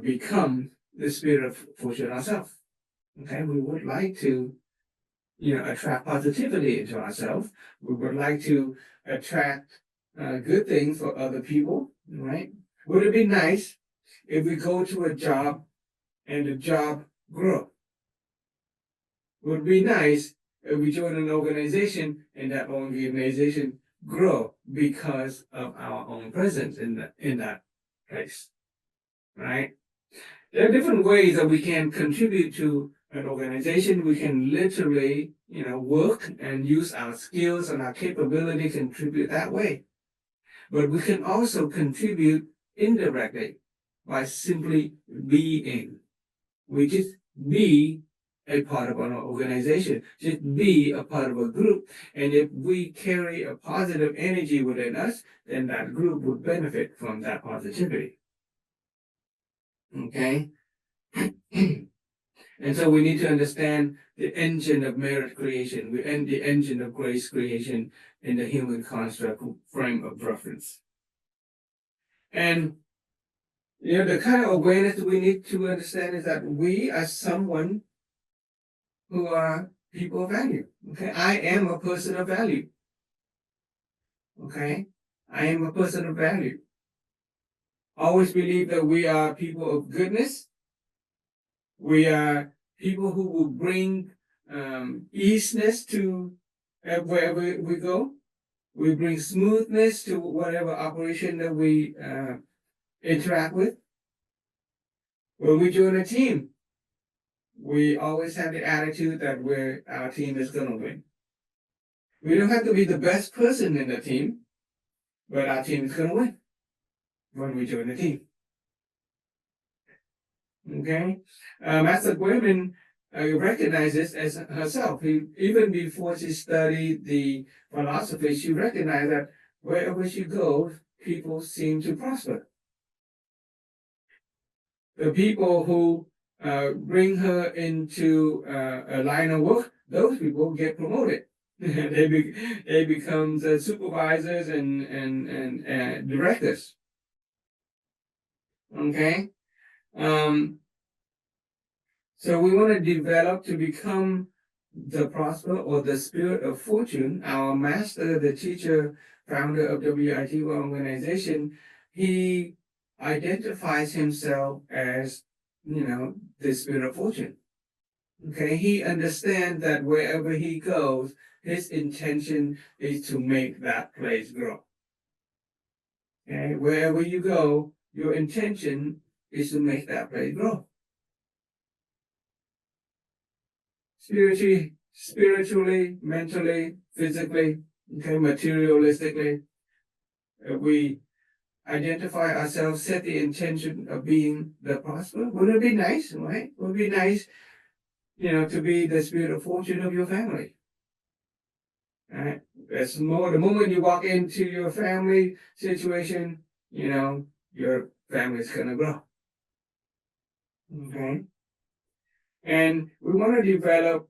become the spirit of fortune ourselves. Okay, we would like to, attract positivity into ourselves. We would like to attract good things for other people, right? Would it be nice if we go to a job and the job grow? Would it be nice if we join an organization and that organization grow because of our own presence in that place, right? There are different ways that we can contribute to an organization. We can literally, work and use our skills and our capability to contribute that way. But we can also contribute indirectly by simply being. We just be a part of an organization, just be a part of a group. And if we carry a positive energy within us, then that group would benefit from that positivity. Okay? And so we need to understand the engine of merit creation, the engine of grace creation in the human construct frame of reference. And the kind of awareness that we need to understand is that we are someone who are people of value. Okay, I am a person of value. Okay, I am a person of value. Always believe that we are people of goodness. We are people who will bring easiness to wherever we go. We bring smoothness to whatever operation that we interact with. When we join a team, we always have the attitude that our team is going to win. We don't have to be the best person in the team, but our team is gonna win when we join the team. Okay, Master Gwen recognizes as herself. Even before she studied the philosophy, she recognized that wherever she goes, people seem to prosper. The people who bring her into a line of work, those people get promoted. They become the supervisors and directors. Okay. So we want to develop to become the prosper or the spirit of fortune. Our master, the teacher, founder of WIT organization, he identifies himself as, the spirit of fortune. Okay, he understands that wherever he goes, his intention is to make that place grow. Okay, wherever you go, your intention is to make that place grow. Spiritually, mentally, physically, okay, materialistically, we identify ourselves, set the intention of being the prosper. Wouldn't it be nice, right? Would it be nice, to be the spirit of fortune of your family? Right? That's more. The moment you walk into your family situation, your family's gonna grow. Okay. And we want to develop,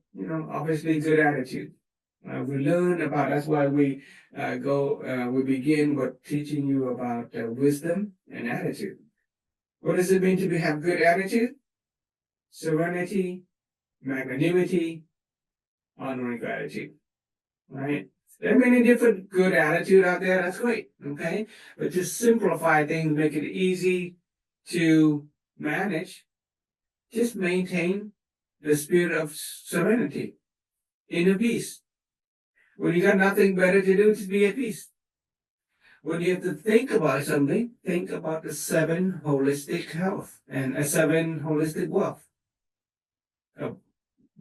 obviously good attitude. We learn about, that's why we we begin with teaching you about wisdom and attitude. What does it mean to have good attitude? Serenity, magnanimity, honoring gratitude, right? There are many different good attitude out there, that's great, okay? But just simplify things, make it easy to manage. Just maintain the spirit of serenity, inner peace. When you got nothing better to do, just be at peace. When you have to think about something, think about the 7 holistic health and 7 holistic wealth.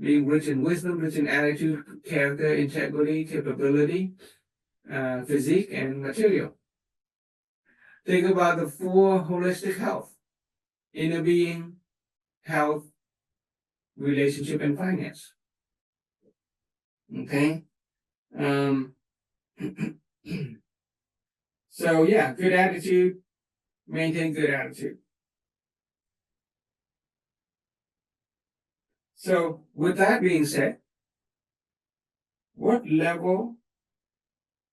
Being rich in wisdom, rich in attitude, character, integrity, capability, physique, and material. Think about the 4 holistic health: inner being, health, relationship, and finance. Okay? So yeah, good attitude, maintain good attitude. So with that being said, what level,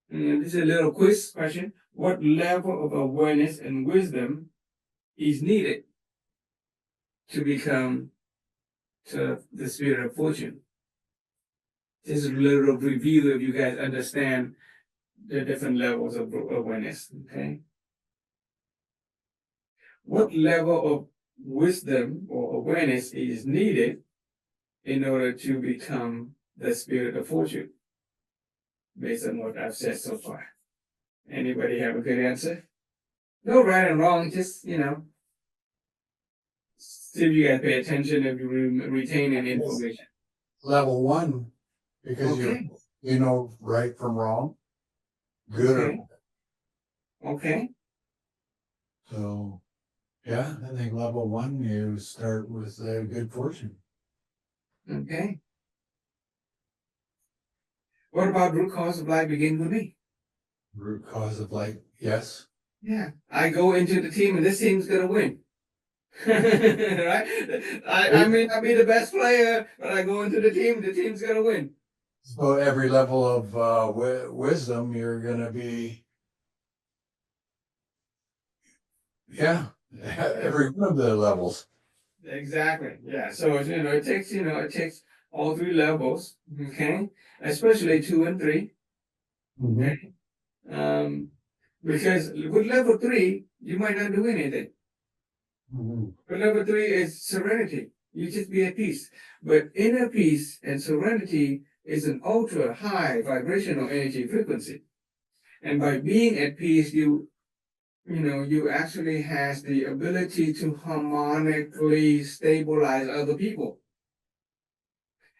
this is a little quiz question, what level of awareness and wisdom is needed to become the spirit of fortune? This is a little review if you guys understand the different levels of awareness, okay? What level of wisdom or awareness is needed in order to become the spirit of fortune, based on what I've said so far? Anybody have a good answer? No right and wrong, just, see if you guys pay attention, if you retain any information. Level 1, because Okay. you know right from wrong, good Okay. Okay. So, yeah, I think level 1, you start with good fortune. Okay. What about root cause of life begin with me? Root cause of life, yes. Yeah. I go into the team and this team's gonna win. Right? I may not be the best player, but I go into the team's gonna win. So every level of wisdom, you're going to be, every one of the levels. Exactly. Yeah. So it takes all 3 levels, okay? Especially 2 and 3. Mhm. Okay. Because with level 3, you might not do anything. Mhm. But level 3 is serenity. You just be at peace. But inner peace and serenity is an ultra high vibrational energy frequency. And by being at peace, you actually has the ability to harmonically stabilize other people.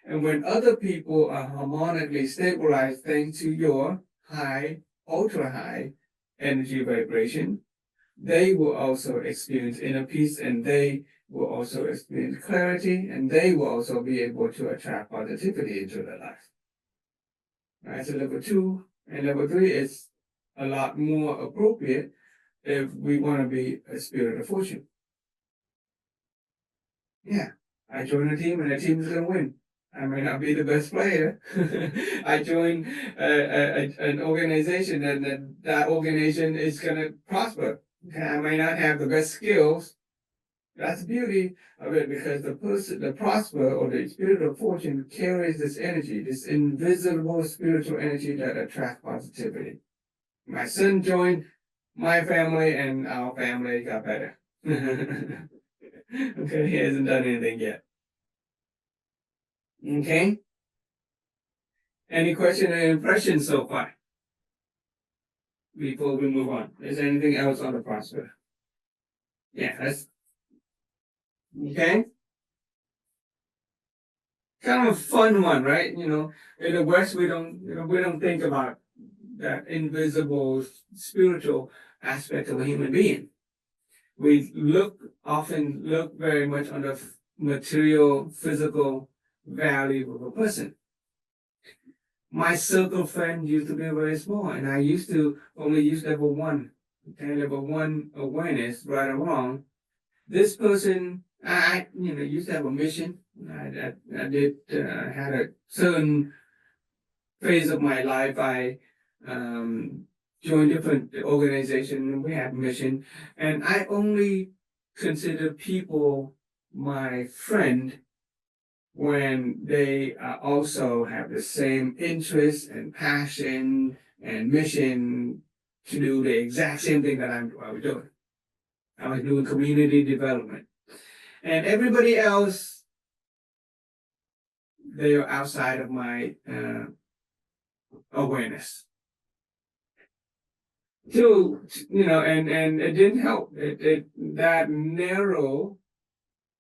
And when other people are harmonically stabilized thanks to your high, ultra high energy vibration, they will also experience inner peace, and they will also experience clarity, and they will also be able to attract positivity into their life. Right, so level 2 and level 3 is a lot more appropriate if we want to be a spirit of fortune. Yeah, I join a team and the team is going to win. I may not be the best player. I join an organization, and that organization is going to prosper. Okay, I may not have the best skills. That's the beauty of it, because the prosper or the spirit of fortune carries this energy, this invisible spiritual energy that attracts positivity. My son joined my family, and our family got better. Okay, he hasn't done anything yet. Okay. Any question or impression so far? Before we move on, is there anything else on the prosper? Yeah, that's okay. Kind of a fun one, right? In the West, we don't think about that invisible spiritual aspect of a human being. We often look very much on the material, physical value of a person. My circle of friends used to be very small, and I used to only use level 1. Okay, level 1 awareness, right or wrong. This person, I used to have a mission. I did had a certain phase of my life. I joined different organizations, and we had mission, and I only consider people my friend when they also have the same interest and passion and mission to do the exact same thing that I was doing. I was doing community development. And everybody else, they are outside of my awareness. So, and it didn't help. That narrow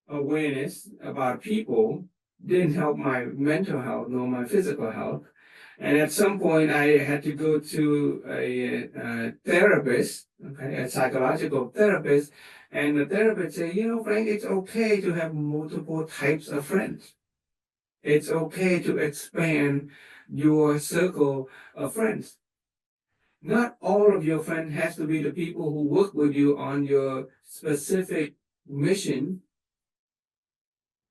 awareness about people didn't help my mental health nor my physical health. And at some point, I had to go to a therapist, okay, a psychological therapist, and the therapist said, Frank, it's okay to have multiple types of friends. It's okay to expand your circle of friends. Not all of your friends has to be the people who work with you on your specific mission.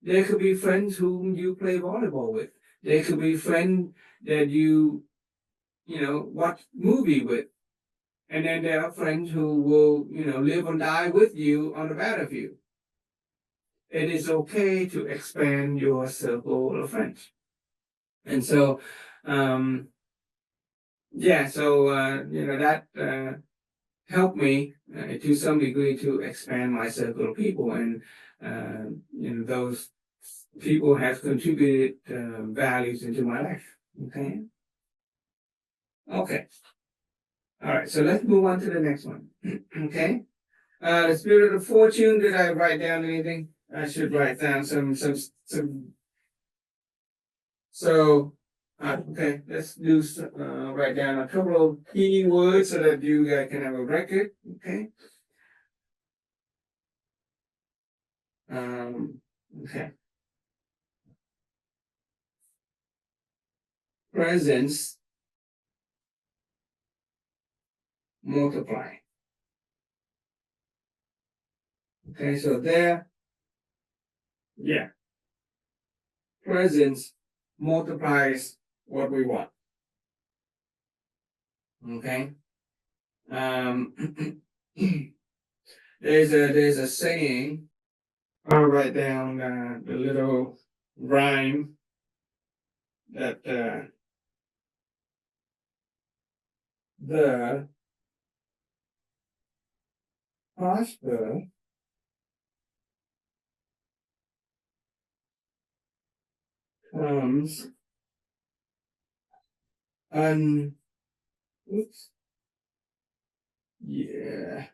There could be friends whom you play volleyball with. There could be friends that you watch movie with. And then there are friends who will, live and die with you on the battlefield. It is okay to expand your circle of friends. And so, that helped me to some degree to expand my circle of people. And, those people have contributed values into my life. Okay. Okay. All right. So let's move on to the next one. Okay. The spirit of fortune. Did I write down anything? I should write down some. So, okay. Let's do write down a couple of key words so that you guys can have a record. Okay. Okay. Presence, multiply. Okay, so there, yeah. Presence multiplies what we want. Okay. There's a saying. I'll write down the little rhyme that the prosper comes oops. Yeah.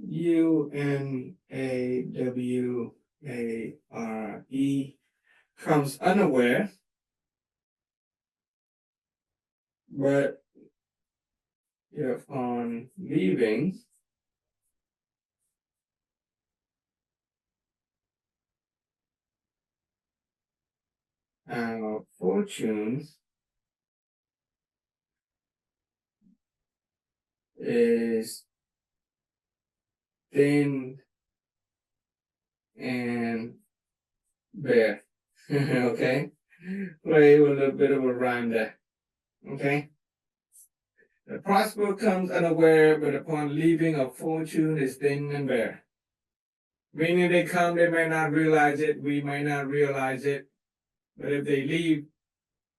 UNAW A-R-E, comes unaware, but upon leaving, our fortune is thin and bare. Okay? Play with a little bit of a rhyme there. Okay? The prosper comes unaware, but upon leaving, a fortune is thin and bare. Meaning they come, they may not realize it, we may not realize it, but if they leave,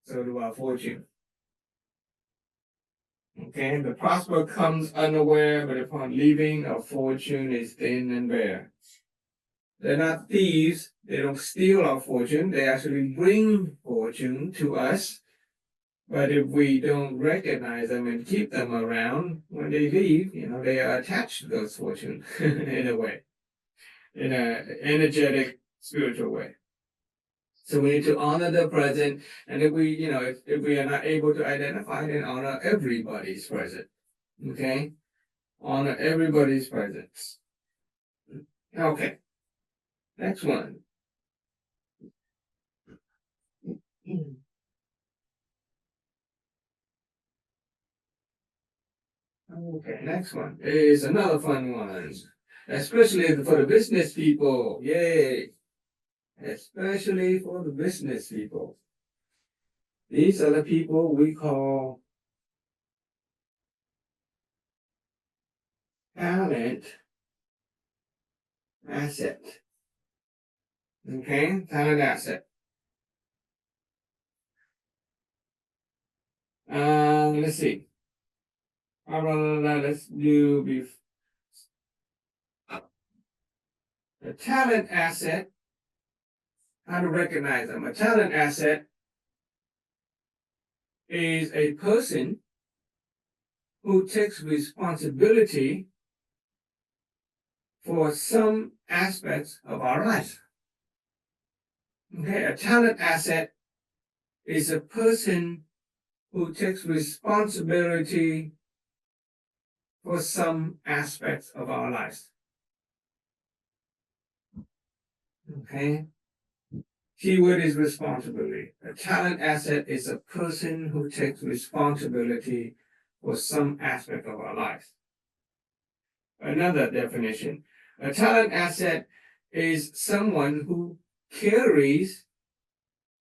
so do our fortune. Okay, the prosper comes unaware, but upon leaving, a fortune is thin and bare. They're not thieves, they don't steal our fortune, they actually bring fortune to us. But if we don't recognize them and keep them around, when they leave, they are attached to those fortune in a way, in an energetic, spiritual way. So we need to honor the present, and if we are not able to identify, then honor everybody's present. Okay, honor everybody's presence. Okay, next one. Okay, next one is another fun one, especially for the business people. Yay! Especially for the business people. These are the people we call talent asset. Okay, talent asset. Let's see. Let's do a talent asset. How to recognize them? A talent asset is a person who takes responsibility for some aspects of our life. Okay, a talent asset is a person who takes responsibility for some aspects of our lives. Okay? Keyword is responsibility. A talent asset is a person who takes responsibility for some aspect of our lives. Another definition. A talent asset is someone who carries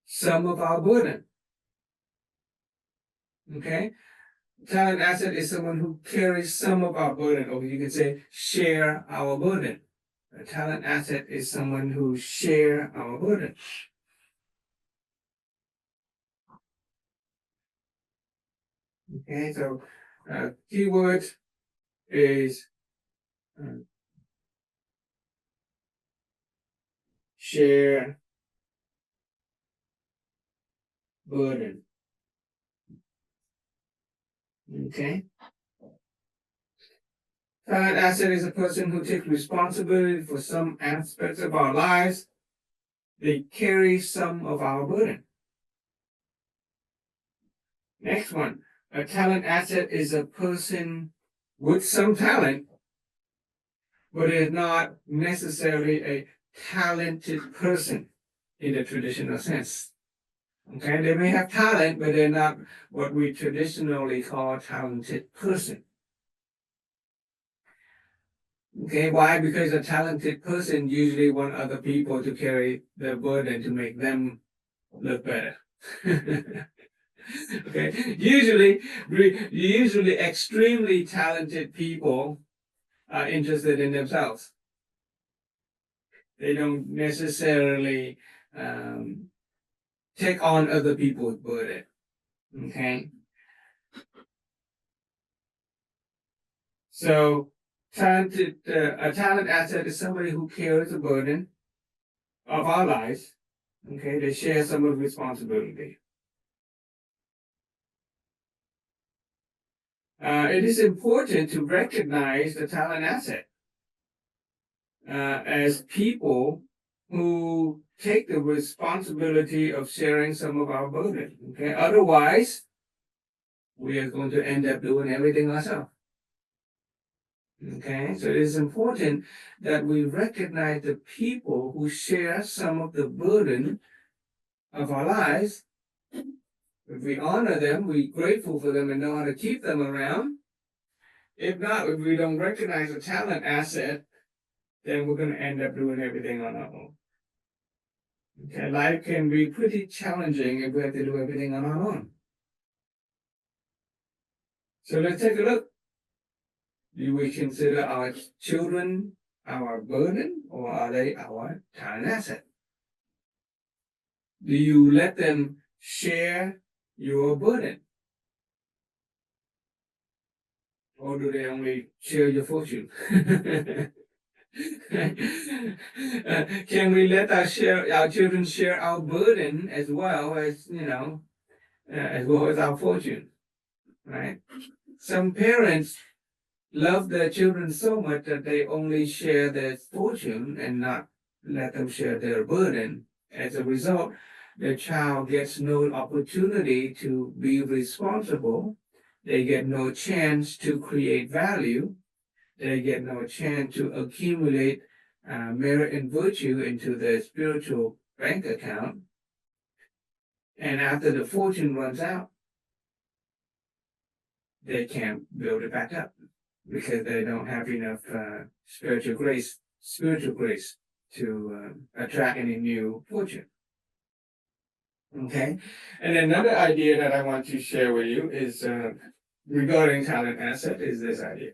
some of our burden. Okay? Talent asset is someone who carries some of our burden, or you can say share our burden. A talent asset is someone who share our burden. Okay, so keyword is share burden. Okay. Talent asset is a person who takes responsibility for some aspects of our lives. They carry some of our burden. Next one. A talent asset is a person with some talent, but is not necessarily a talented person in the traditional sense. Okay, they may have talent, but they're not what we traditionally call a talented person. Okay, why? Because a talented person usually want other people to carry their burden to make them look better. Okay, usually extremely talented people are interested in themselves. They don't necessarily take on other people's burden. Okay, so a talent asset is somebody who carries the burden of our lives. Okay, they share some of the responsibility. It is important to recognize the talent asset as people who take the responsibility of sharing some of our burden. Okay, otherwise, we are going to end up doing everything ourselves. Okay, so it is important that we recognize the people who share some of the burden of our lives. If we honor them, we're grateful for them and know how to keep them around. If not, if we don't recognize a talent asset, then we're going to end up doing everything on our own. Okay, life can be pretty challenging if we have to do everything on our own. So let's take a look. Do we consider our children our burden, or are they our talent asset? Do you let them share your burden? Or do they only share your fortune? Can we let our children share our burden as well as, as well as our fortune, right? Some parents love their children so much that they only share their fortune and not let them share their burden. As a result, the child gets no opportunity to be responsible. They get no chance to create value. They get no chance to accumulate merit and virtue into their spiritual bank account. And after the fortune runs out, they can't build it back up because they don't have enough spiritual grace to attract any new fortune. Okay, and another idea that I want to share with you is regarding talent asset is this idea.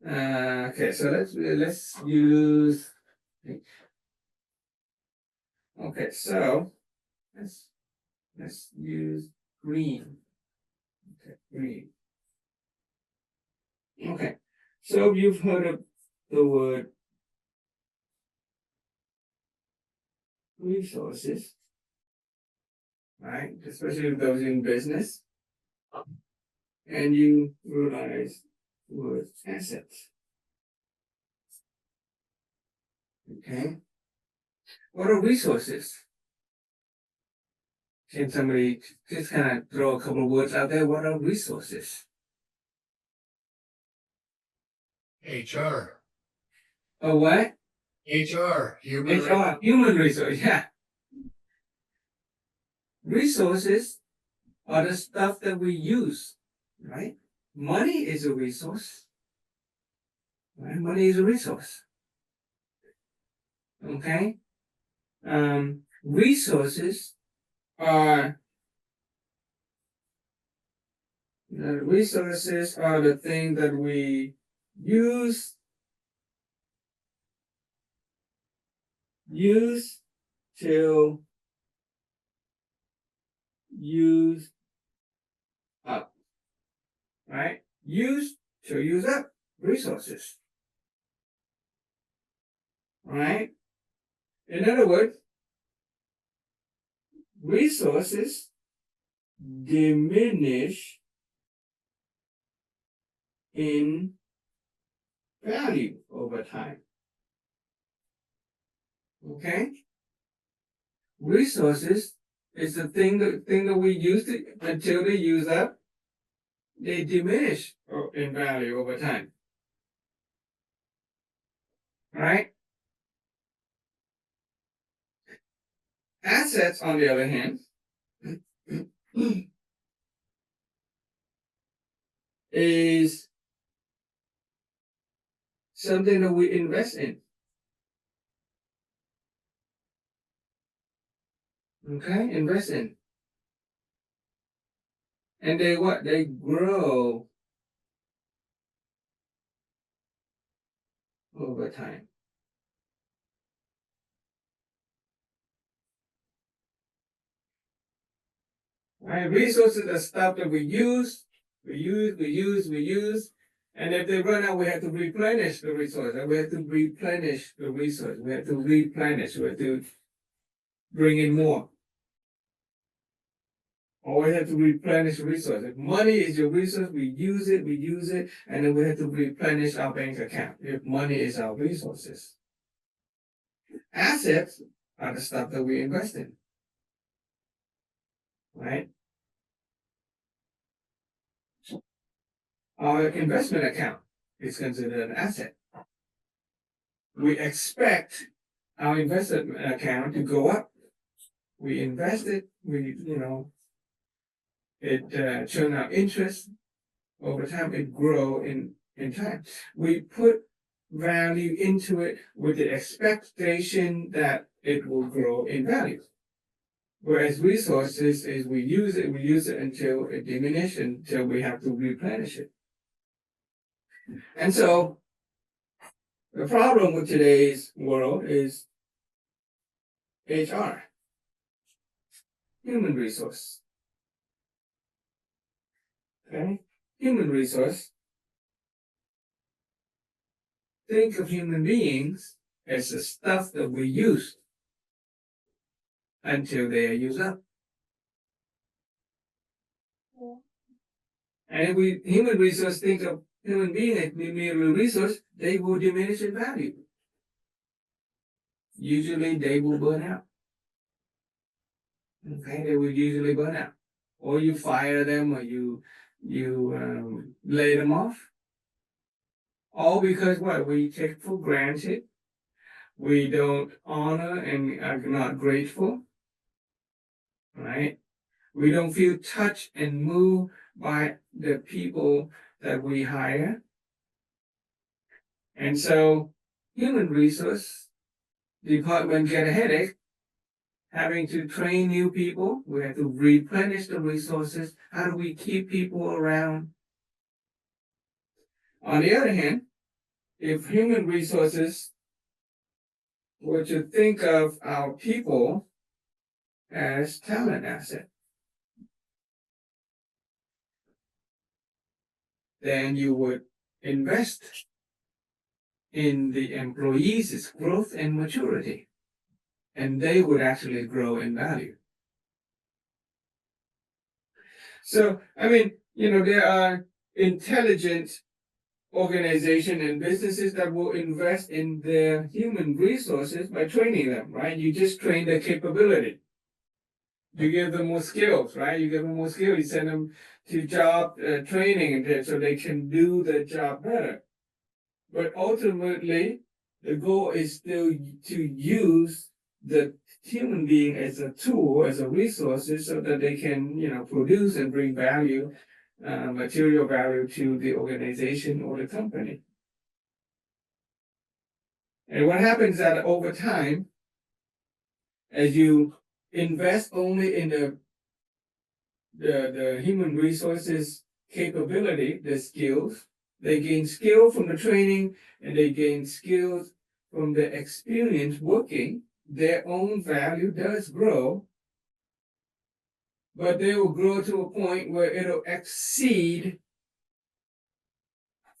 Okay, so let's use. Okay, so let's use green. Okay, green. Okay, so you've heard of the word resources, right? Especially those in business, and you realize the word assets. Okay, what are resources? Can somebody just kind of throw a couple of words out there? What are resources? HR. Oh, what? HR. Human. Human resource, yeah. Resources are the stuff that we use, right? Money is a resource, right? Money is a resource. Okay? Resources are the thing that we use till use up, right? Use till use up resources, right? In other words, resources diminish in value over time. Okay? Resources is the thing that we use until they use up, they diminish in value over time. Right? Assets, on the other hand, is something that we invest in. Okay? Invest in. And they grow over time. Right? Resources are stuff that we use, and if they run out, we have to replenish the resource. We have to replenish the resource. We have to bring in more. Always have to replenish resources. Money is your resource. We use it, and then we have to replenish our bank account if money is our resources. Assets are the stuff that we invest in, right? Our investment account is considered an asset. We expect our investment account to go up. We invest it, it churn out interest. Over time, it grow in time. We put value into it with the expectation that it will grow in value. Whereas resources is we use it until it diminishes, until we have to replenish it. And so the problem with today's world is HR, human resource. Okay? Human resource. Think of human beings as the stuff that we use until they are used up. And if we human resource think of human being as mere resource, they will diminish in value. Usually they will burn out. Okay, they will usually burn out. Or you fire them, or you lay them off. All because what? We take for granted. We don't honor and are not grateful. Right? We don't feel touched and moved by the people that we hire. And so human resource department get a headache having to train new people. We have to replenish the resources. How do we keep people around? On the other hand, if human resources were to think of our people as talent asset, then you would invest in the employees' growth and maturity, and they would actually grow in value. So, there are intelligent organizations and businesses that will invest in their human resources by training them, right? You just train their capability. You give them more skills, right? You give them more skills. You send them to job training so they can do the job better. But ultimately, the goal is still to use the human being as a tool, as a resource, so that they can, produce and bring value, material value to the organization or the company. And what happens is that over time, as you invest only in the human resources capability, the skills, they gain skill from the training and they gain skills from the experience working, their own value does grow, but they will grow to a point where it'll exceed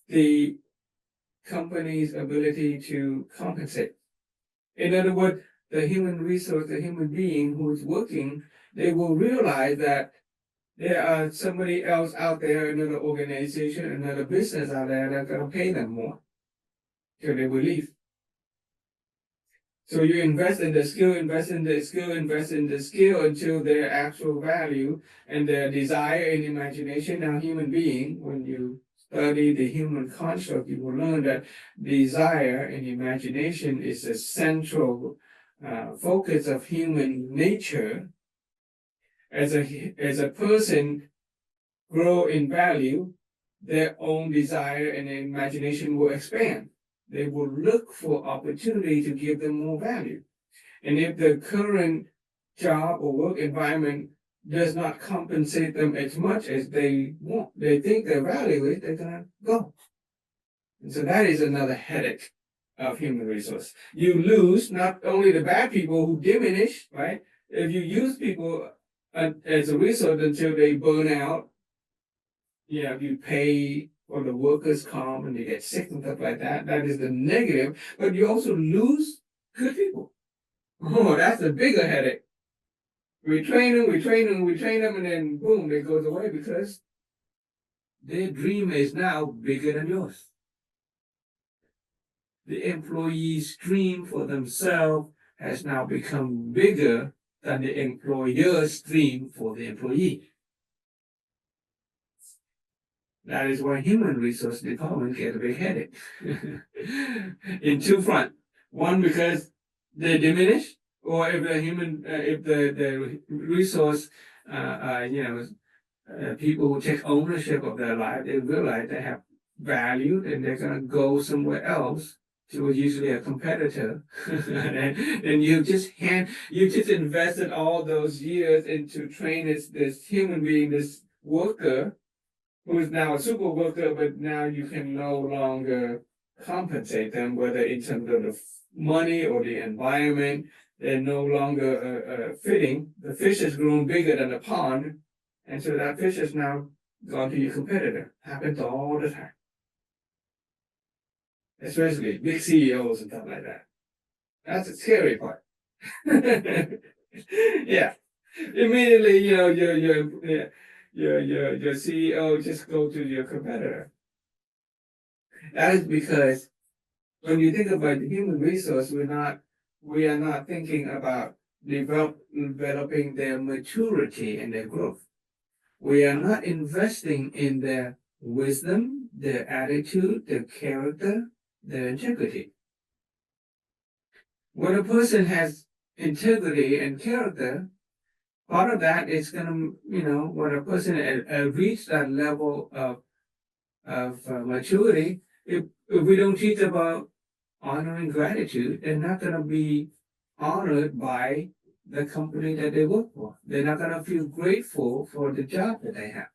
the company's ability to compensate. In other words, the human resource, the human being who is working, they will realize that there are somebody else out there, another organization, another business out there that's going to pay them more. So they will leave. So you invest in the skill, invest in the skill until their actual value and their desire and imagination. Now, human being, when you study the human construct, you will learn that desire and imagination is a central focus of human nature. As a person grow in value, their own desire and imagination will expand. They will look for opportunity to give them more value. And if the current job or work environment does not compensate them as much as they want, they think their value is, they're gonna go. And so that is another headache of human resource. You lose not only the bad people who diminish, right? If you use people as a resource until they burn out, you pay for the workers' comp and they get sick and stuff like that. That is the negative. But you also lose good people. Oh, that's a bigger headache, We train them, and then boom, it goes away because their dream is now bigger than yours. The employee's dream for themselves has now become bigger than the employer's dream for the employee. That is why human resource department get a big headache in two front. One, because they diminish, or if the resource, people who take ownership of their life, they realize they have value and they're gonna go somewhere else to usually a competitor. and you just invested all those years into training this human being, this worker, who is now a super worker, but now you can no longer compensate them, whether in terms of the money or the environment. They're no longer fitting. The fish has grown bigger than the pond, and so that fish has now gone to your competitor. Happens all the time, especially big CEOs and stuff like that. That's the scary part. Yeah, immediately, your CEO just go to your competitor. That is because when you think about the human resource, we are not thinking about developing their maturity and their growth. We are not investing in their wisdom, their attitude, their character, their integrity. When a person has integrity and character, part of that is gonna, when a person reach that level of maturity, if we don't teach about honoring gratitude, they're not gonna be honored by the company that they work for. They're not gonna feel grateful for the job that they have.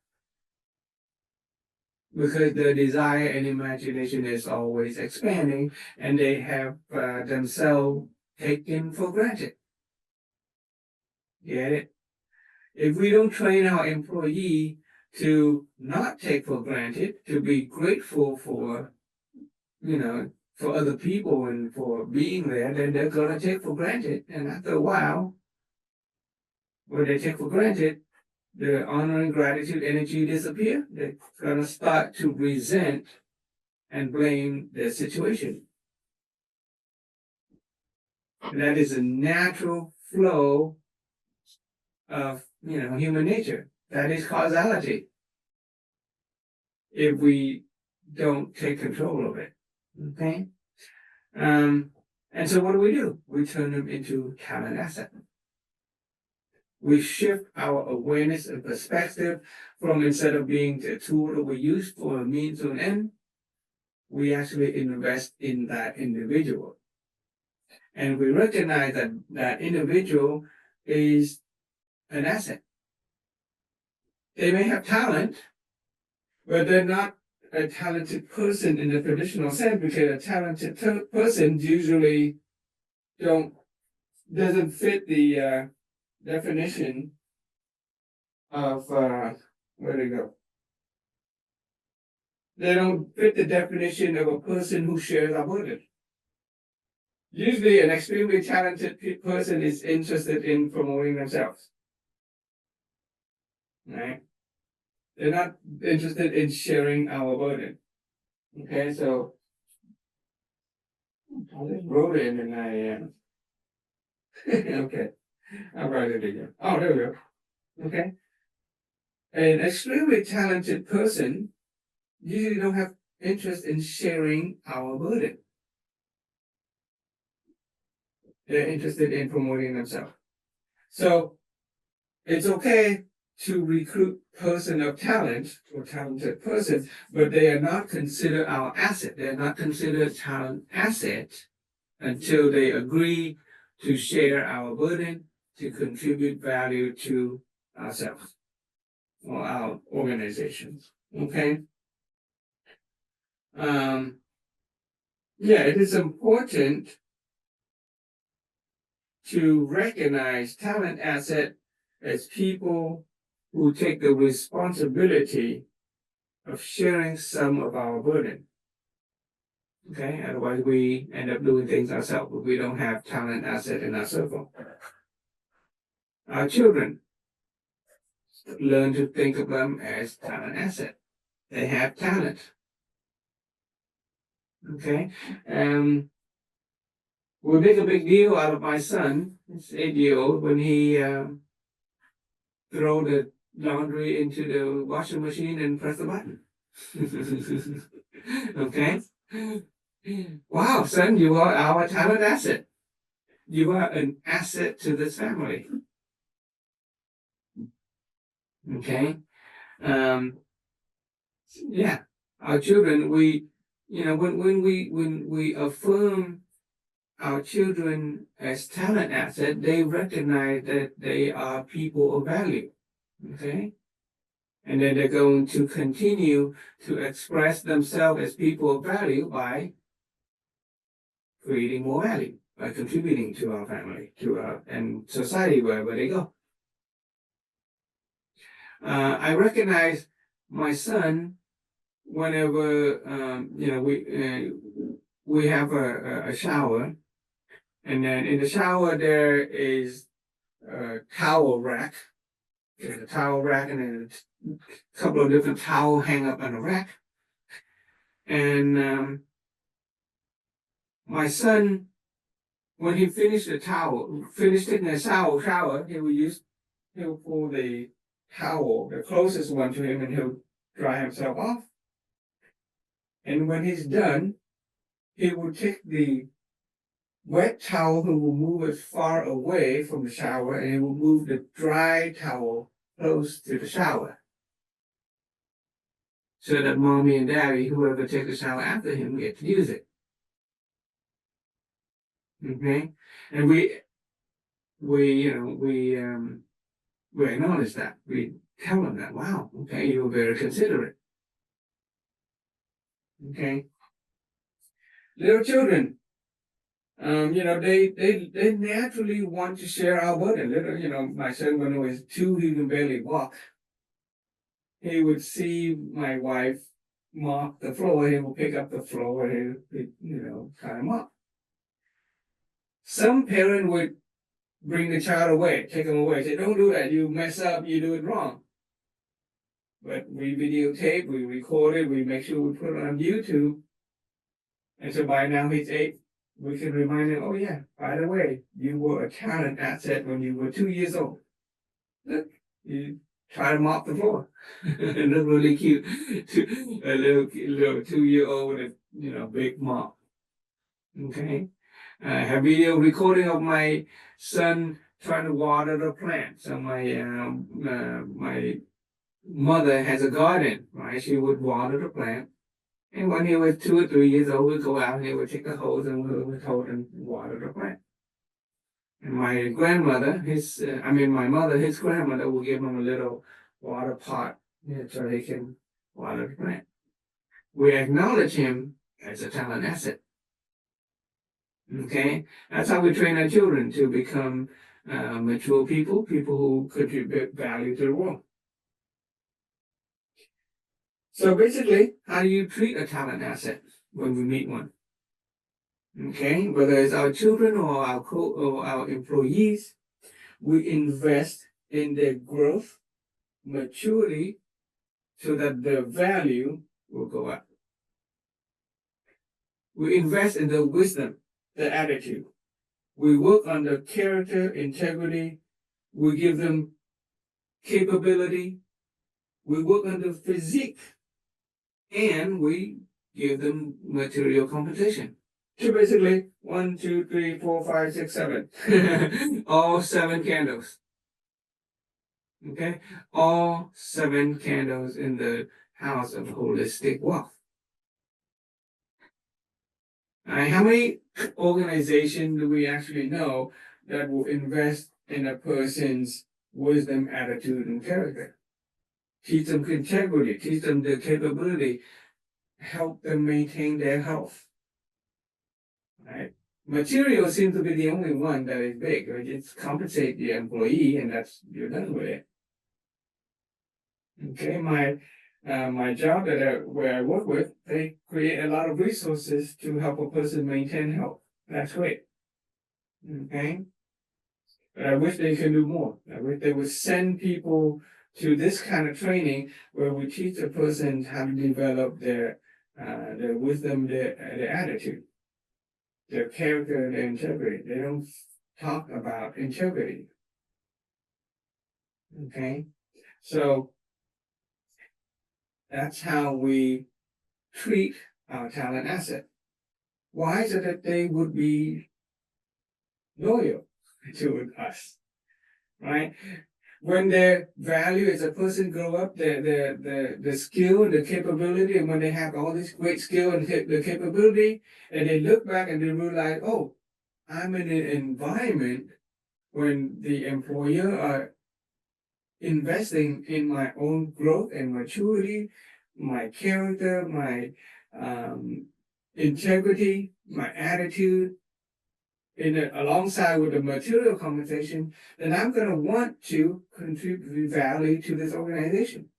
Because their desire and imagination is always expanding, and they have themselves taken for granted. Get it? If we don't train our employee to not take for granted, to be grateful for, for other people and for being there, then they're gonna take for granted. And after a while, when they take for granted, the honor and gratitude energy disappear. They're gonna start to resent and blame their situation. And that is a natural flow of human nature. That is causality. If we don't take control of it. Okay? And so what do? We turn them into talent asset. We shift our awareness and perspective from, instead of being the tool that we use for a means to an end, we actually invest in that individual. And we recognize that that individual is an asset. They may have talent, but they're not a talented person in the traditional sense, because a talented person usually doesn't fit the definition of where to go. They don't fit the definition of a person who shares our burden. Usually, an extremely talented person is interested in promoting themselves. Right? They're not interested in sharing our burden. Okay, so I just wrote it and I okay, I'll write it again. Oh, there we go. Okay. An extremely talented person usually don't have interest in sharing our burden. They're interested in promoting themselves. So it's okay to recruit person of talent or talented person, but they are not considered our asset. They're not considered talent asset until they agree to share our burden, to contribute value to ourselves or our organizations. Okay? It is important to recognize talent asset as people who take the responsibility of sharing some of our burden. Okay, otherwise we end up doing things ourselves, but we don't have talent asset in our circle. Our children learn to think of them as talent asset. They have talent. Okay. We make a big deal out of my son. He's 8 years old when he throw the laundry into the washing machine and press the button. Okay. Wow, son, you are our talent asset. You are an asset to this family. Okay. Yeah, our children, when we affirm our children as talent asset, they recognize that they are people of value. Okay. And then they're going to continue to express themselves as people of value by creating more value, by contributing to our family, to our and society wherever they go. I recognize my son whenever we have a shower, and then in the shower there is a towel rack. There's a towel rack, and then a couple of different towels hang up on a rack. And my son, when he finished taking a shower, he'll pull the towel, the closest one to him, and he'll dry himself off. And when he's done, he will take the wet towel, he will move it far away from the shower, and he will move the dry towel close to the shower. So that mommy and daddy, whoever takes a shower after him, get to use it. Okay? And we acknowledge that. We tell them that, wow, okay, you're very considerate. Okay? Little children, they naturally want to share our burden. My son, when he was 2, he can barely walk. He would see my wife mop the floor, he would pick up the floor, and he'd kind of mop. Some parent would bring the child away, take him away, say, don't do that, you mess up, you do it wrong. But we videotape, we record it, we make sure we put it on YouTube. And so by now he's 8, we can remind him, oh yeah, by the way, you were a talent asset when you were 2 years old. Look, you try to mop the floor. It looked really cute. A little 2-year-old with a big mop. Okay. I have video recording of my son trying to water the plant. So my mother has a garden, right? She would water the plant. And when he was 2 or 3 years old, we'd go out and he would take the hose and we would hold and water the plant. And my grandmother, my mother, his grandmother would give him a little water pot so he can water the plant. We acknowledge him as a talent asset. Okay? That's how we train our children to become mature people who contribute value to the world. So basically, how do you treat a talent asset when we meet one? Okay, whether it's our children or our employees, we invest in their growth, maturity, so that their value will go up. We invest in their wisdom, their attitude. We work on their character, integrity. We give them capability. We work on their physique. And we give them material compensation. So basically, 1, 2, 3, 4, 5, 6, 7. All 7 candles. Okay? All 7 candles in the house of holistic wealth. How many organizations do we actually know that will invest in a person's wisdom, attitude, and character? Teach them integrity, teach them the capability, help them maintain their health. Right? Material seems to be the only one that is big. Right? Just compensate the employee, and you're done with it. Okay, my job where I work with, they create a lot of resources to help a person maintain health. That's great. Okay. But I wish they could do more. I wish they would send people to this kind of training where we teach a person how to develop their wisdom, their attitude, their character, and their integrity. They don't talk about integrity. Okay, so that's how we treat our talent asset. Why? So that they would be loyal to us, right? When their value as a person grow up, the skill, the capability, and when they have all this great skill and the capability, and they look back and they realize, oh, I'm in an environment when the employer are investing in my own growth and maturity, my character, my integrity, my attitude, alongside with the material compensation, then I'm going to want to contribute value to this organization.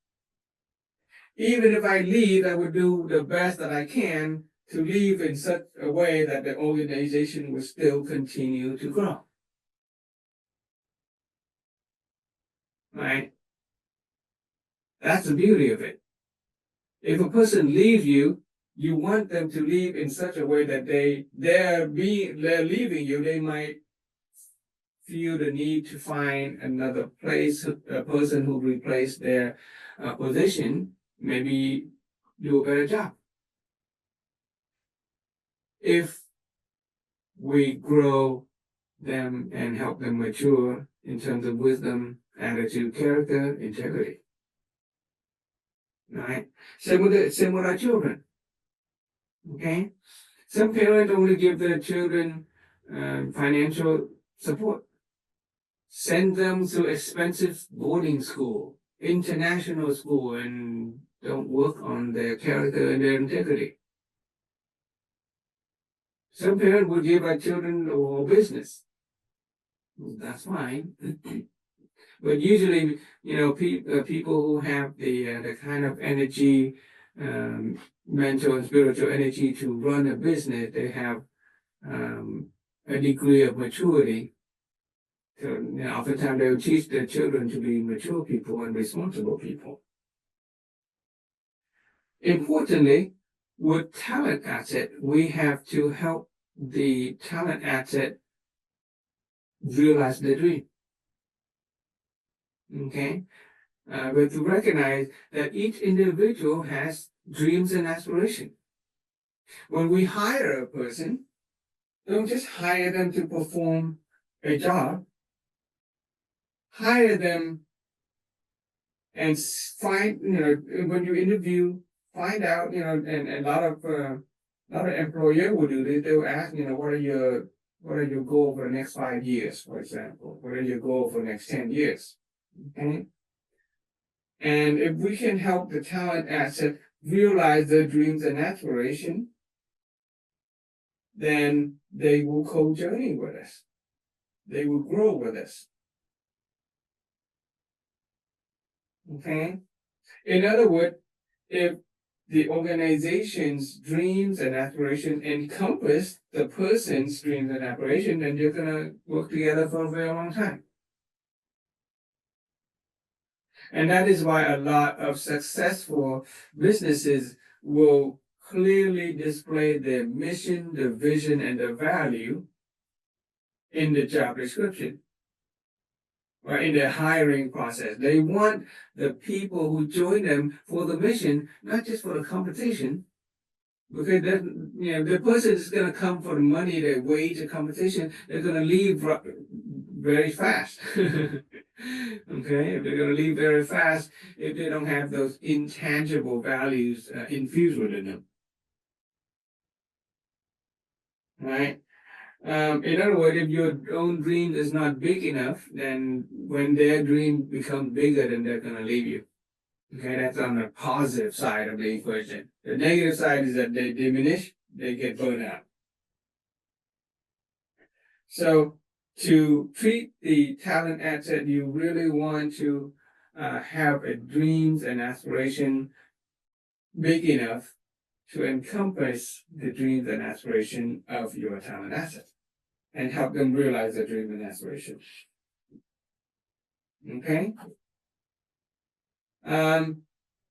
Even if I leave, I would do the best that I can to leave in such a way that the organization will still continue to grow. Right? That's the beauty of it. If a person leaves you, you want them to leave in such a way that they're leaving you, they might feel the need to find another place, a person who replace their position, maybe do a better job. If we grow them and help them mature in terms of wisdom, attitude, character, integrity. Right? Same with our children. Okay? Some parents only give their children financial support. Send them to expensive boarding school, international school, and don't work on their character and their integrity. Some parents would give our children a whole business. That's fine. But usually, people who have the kind of energy, mental and spiritual energy to run a business, they have a degree of maturity. So, oftentimes they will teach their children to be mature people and responsible people. Importantly, with talent asset, we have to help the talent asset realize their dream. Okay? We have to recognize that each individual has dreams and aspirations. When we hire a person, don't just hire them to perform a job. Hire them and find, when you interview, find out, and a lot of employer will do this. They will ask, what are your goals for the next 5 years, for example? What are your goals for the next 10 years? Okay. And if we can help the talent asset realize their dreams and aspiration, then they will co-journey with us. They will grow with us. Okay? In other words, if the organization's dreams and aspirations encompass the person's dreams and aspirations, then you're going to work together for a very long time. And that is why a lot of successful businesses will clearly display their mission, the vision, and the value in the job description or in their hiring process. They want the people who join them for the mission, not just for the compensation, because the person is going to come for the money, the wage, the compensation. They're going to leave very fast. Okay, if they're going to leave very fast, if they don't have those intangible values infused within them, right? In other words, if your own dream is not big enough, then when their dream becomes bigger, then they're going to leave you. Okay, that's on the positive side of the equation. The negative side is that they diminish, they get burned out. So to treat the talent asset, you really want to have a dreams and aspiration big enough to encompass the dreams and aspiration of your talent asset and help them realize their dream and aspiration. Okay.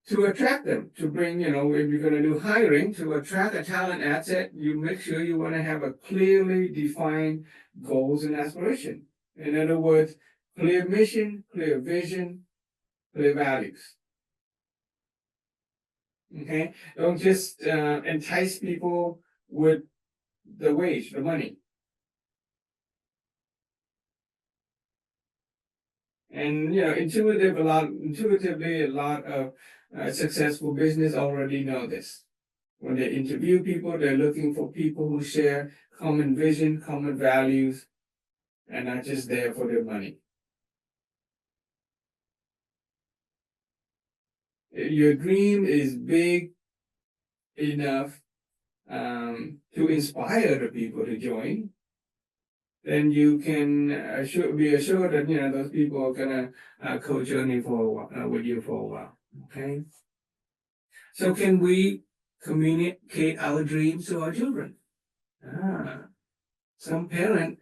To attract them, to bring, if you're going to do hiring, to attract a talent asset, you make sure you want to have a clearly defined goals and aspiration. In other words, clear mission, clear vision, clear values. Okay, don't just entice people with the wage, the money. And intuitively, a lot of successful business already know this. When they interview people, they're looking for people who share common vision, common values, and not just there for their money. If your dream is big enough to inspire the people to join, then you can be assured that those people are gonna co-journey for a while, with you for a while. Okay. So can we communicate our dreams to our children? Some parents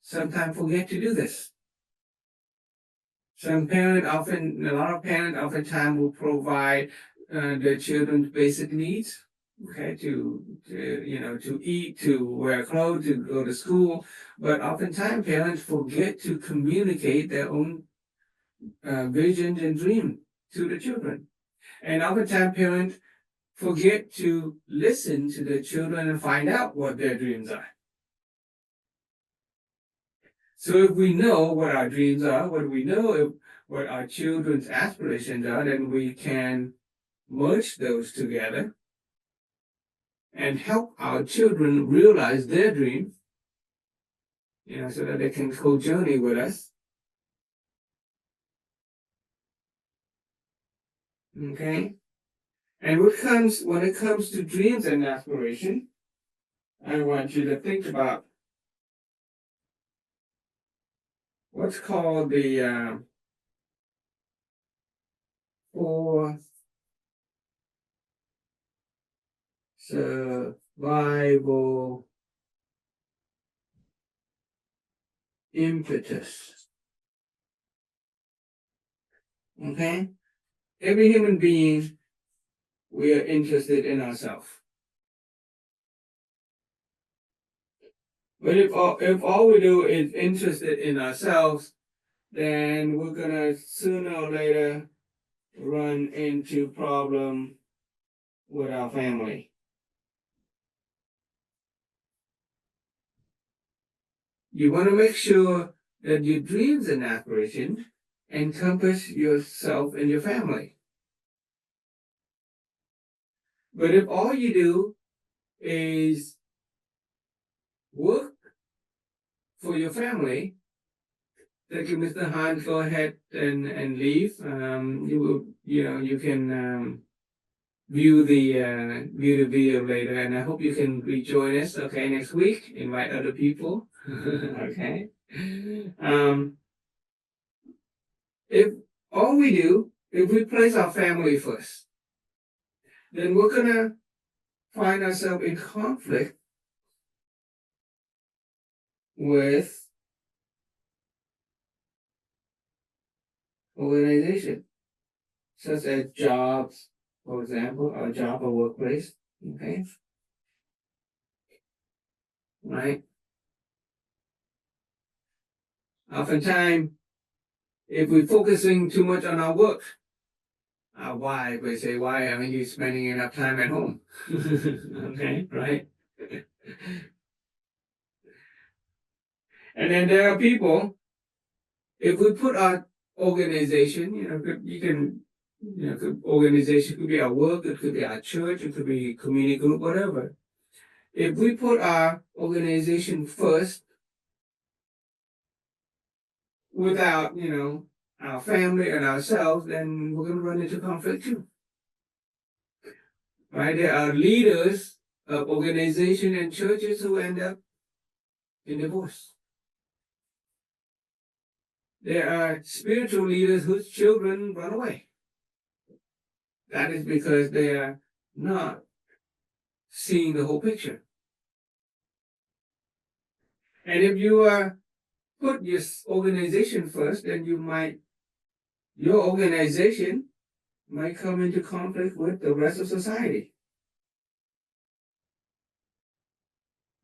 sometimes forget to do this. A lot of parents oftentimes will provide their children's basic needs, okay, to eat, to wear clothes, to go to school. But oftentimes parents forget to communicate their own visions and dreams to the children. And oftentimes parents forget to listen to their children and find out what their dreams are. So if we know what our dreams are, what our children's aspirations are, then we can merge those together and help our children realize their dreams, so that they can co-journey with us. Okay? And when it comes to dreams and aspiration, I want you to think about what's called the 4 survival impetus. Okay? Every human being, we are interested in ourselves. But if all we do is interested in ourselves, then we're gonna sooner or later run into problem with our family. You want to make sure that your dreams and aspirations encompass yourself and your family. But if all you do is work for your family, thank you, Mr. Hahn. Go ahead and leave. You can view the video later, and I hope you can rejoin us. Okay, next week. Invite other people. Okay. If all we do, if we place our family first, then we're gonna find ourselves in conflict with organization, such as jobs, for example, a job or workplace. Okay. Right. Oftentimes, if we're focusing too much on our work, our wife will say, "Why aren't you spending enough time at home?" Okay, right? And then there are people, if we put our organization, organization could be our work, it could be our church, it could be community group, whatever. If we put our organization first without, our family and ourselves, then we're going to run into conflict too. Right? There are leaders of organizations and churches who end up in divorce. There are spiritual leaders whose children run away. That is because they are not seeing the whole picture. And if you put your organization first, then you might your organization might come into conflict with the rest of society.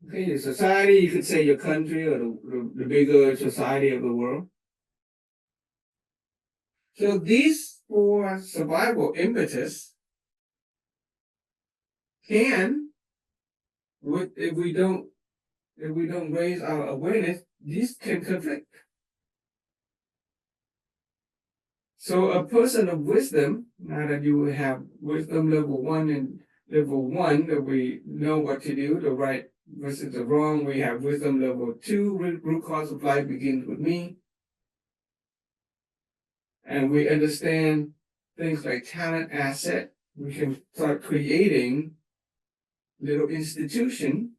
Okay, your society, you could say your country or the bigger society of the world. So these four survival impetus can, if we don't raise our awareness, these can conflict. So a person of wisdom, now that you have wisdom level 1 and level 1, that we know what to do, the right versus the wrong, we have wisdom level 2, root cause of life begins with me. And we understand things like talent asset. We can start creating little institution,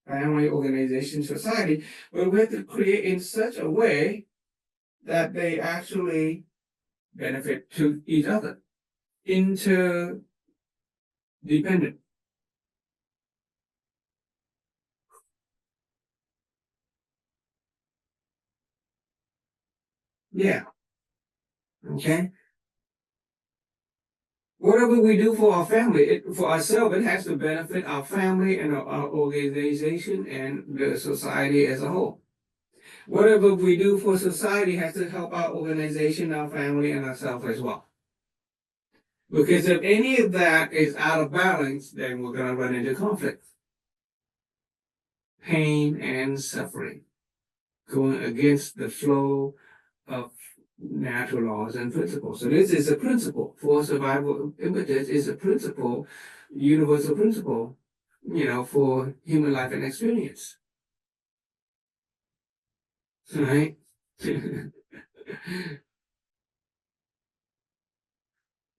family, organization, society, but we have to create in such a way that they actually benefit to each other, interdependent. Yeah. Okay. Whatever we do for our family, for ourselves, it has to benefit our family and our organization and the society as a whole. Whatever we do for society has to help our organization, our family, and ourselves as well. Because if any of that is out of balance, then we're going to run into conflict, pain, and suffering, going against the flow of natural laws and principles. So this is a principle for survival impetus, is a principle, universal principle, for human life and experience. Right?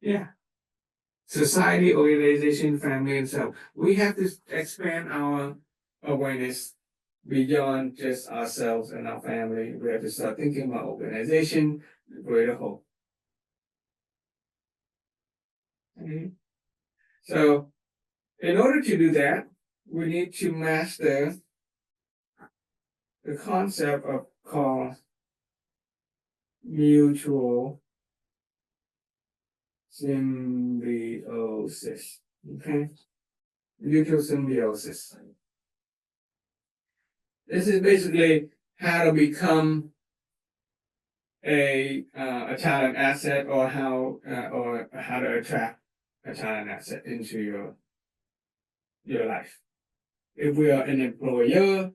Yeah. Society, organization, family, and self. We have to expand our awareness beyond just ourselves and our family. We have to start thinking about organization, the greater whole. Okay? So, in order to do that, we need to master the concept of called mutual symbiosis. Okay? Mutual symbiosis. This is basically how to become a talent asset, or how to attract a talent asset into your life. If we are an employer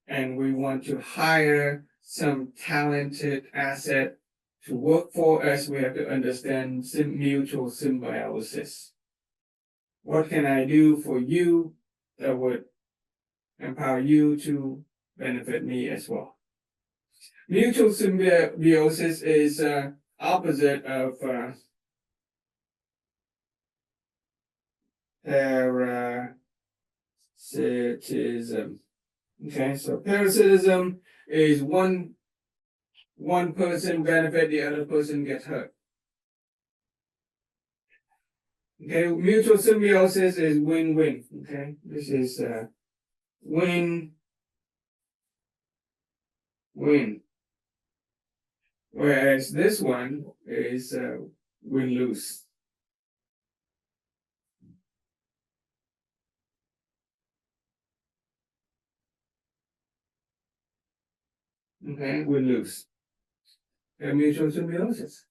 and we want to hire some talented asset to work for us, we have to understand mutual symbiosis. What can I do for you that would empower you to benefit me as well? Mutual symbiosis is opposite of parasitism. Okay, so parasitism is one person benefit, the other person gets hurt. Okay, mutual symbiosis is win-win. Okay, this is win-win. Whereas this one is win-lose. Okay, win-lose. A mutual symbiosis.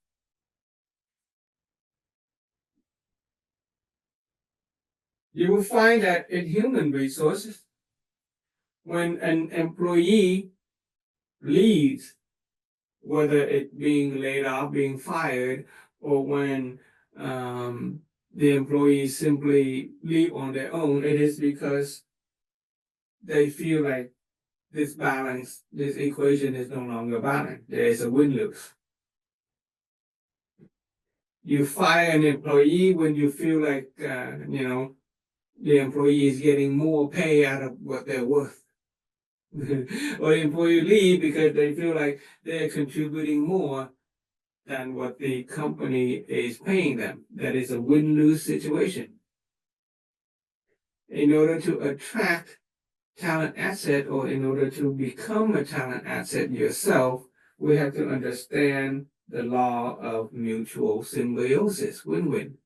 You will find that in human resources, when an employee leaves, whether it being laid off, being fired, or when the employees simply leave on their own, it is because they feel like this equation is no longer balanced. There is a win-lose. You fire an employee when you feel like, the employee is getting more pay out of what they're worth. Or the employee leave because they feel like they're contributing more than what the company is paying them. That is a win-lose situation. In order to attract talent asset, or in order to become a talent asset yourself, we have to understand the law of mutual symbiosis, win-win.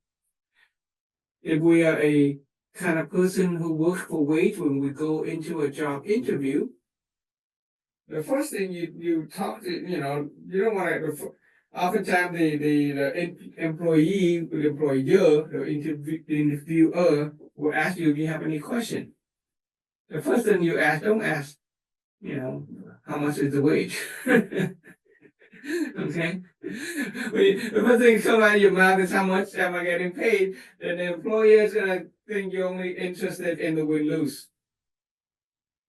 If we are a kind of person who works for wage when we go into a job interview, the first thing you talk to, you don't want to. Oftentimes, the employee, the employer, the interviewer will ask you if you have any question. The first thing you ask, don't ask, how much is the wage? Okay. The first thing that comes out of your mouth is how much am I getting paid? Then the employer is gonna think you're only interested in the win-lose.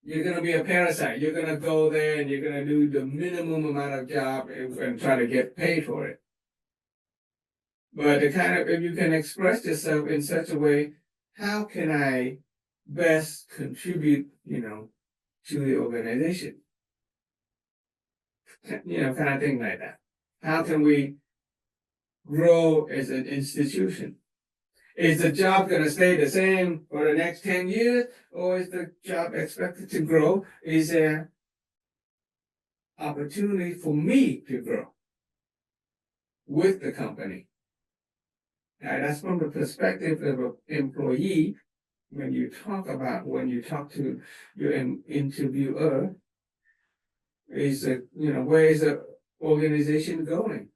You're gonna be a parasite. You're gonna go there and you're gonna do the minimum amount of job and try to get paid for it. But if you can express yourself in such a way, how can I best contribute, to the organization? Kind of thing like that. How can we grow as an institution? Is the job going to stay the same for the next 10 years, or is the job expected to grow? Is there opportunity for me to grow with the company? Now, that's from the perspective of an employee. When you talk to your interviewer, where is the organization going?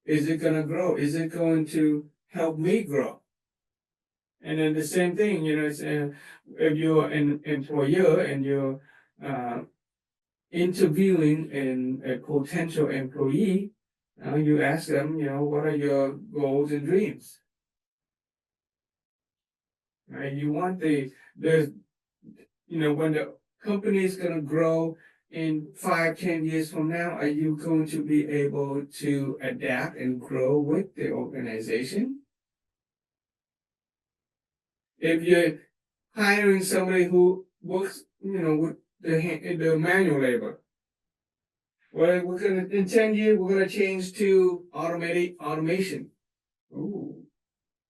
Is it going to grow? Is it going to help me grow? And then the same thing, if you're an employer and you're interviewing a potential employee, you ask them, what are your goals and dreams? Right? You want when the company is going to grow in 5-10 years from now, are you going to be able to adapt and grow with the organization? If you're hiring somebody who works, with the manual labor, well, in 10 years, we're gonna change to automation. Ooh,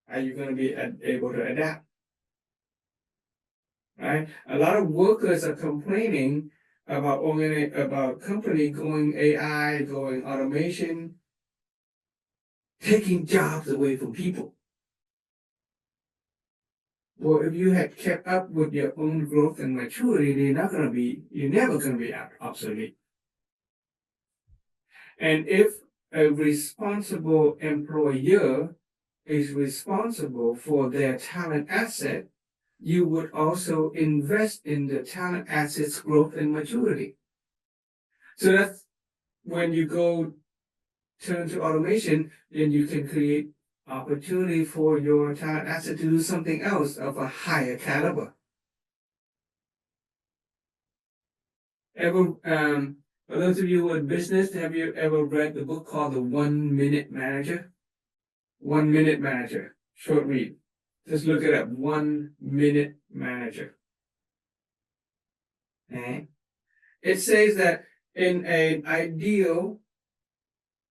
are you gonna be able to adapt? Right? A lot of workers are complaining about company going AI, going automation, taking jobs away from people. Well, if you had kept up with your own growth and maturity, you're never gonna be obsolete. And if a responsible employer is responsible for their talent asset, you would also invest in the talent asset's growth and maturity. So that's when you turn to automation, then you can create opportunity for your talent asset to do something else of a higher caliber. For those of you who are in business, have you ever read the book called The 1 Minute Manager? 1 Minute Manager, short read. Just look it up, 1 Minute Manager. Okay. It says that in an ideal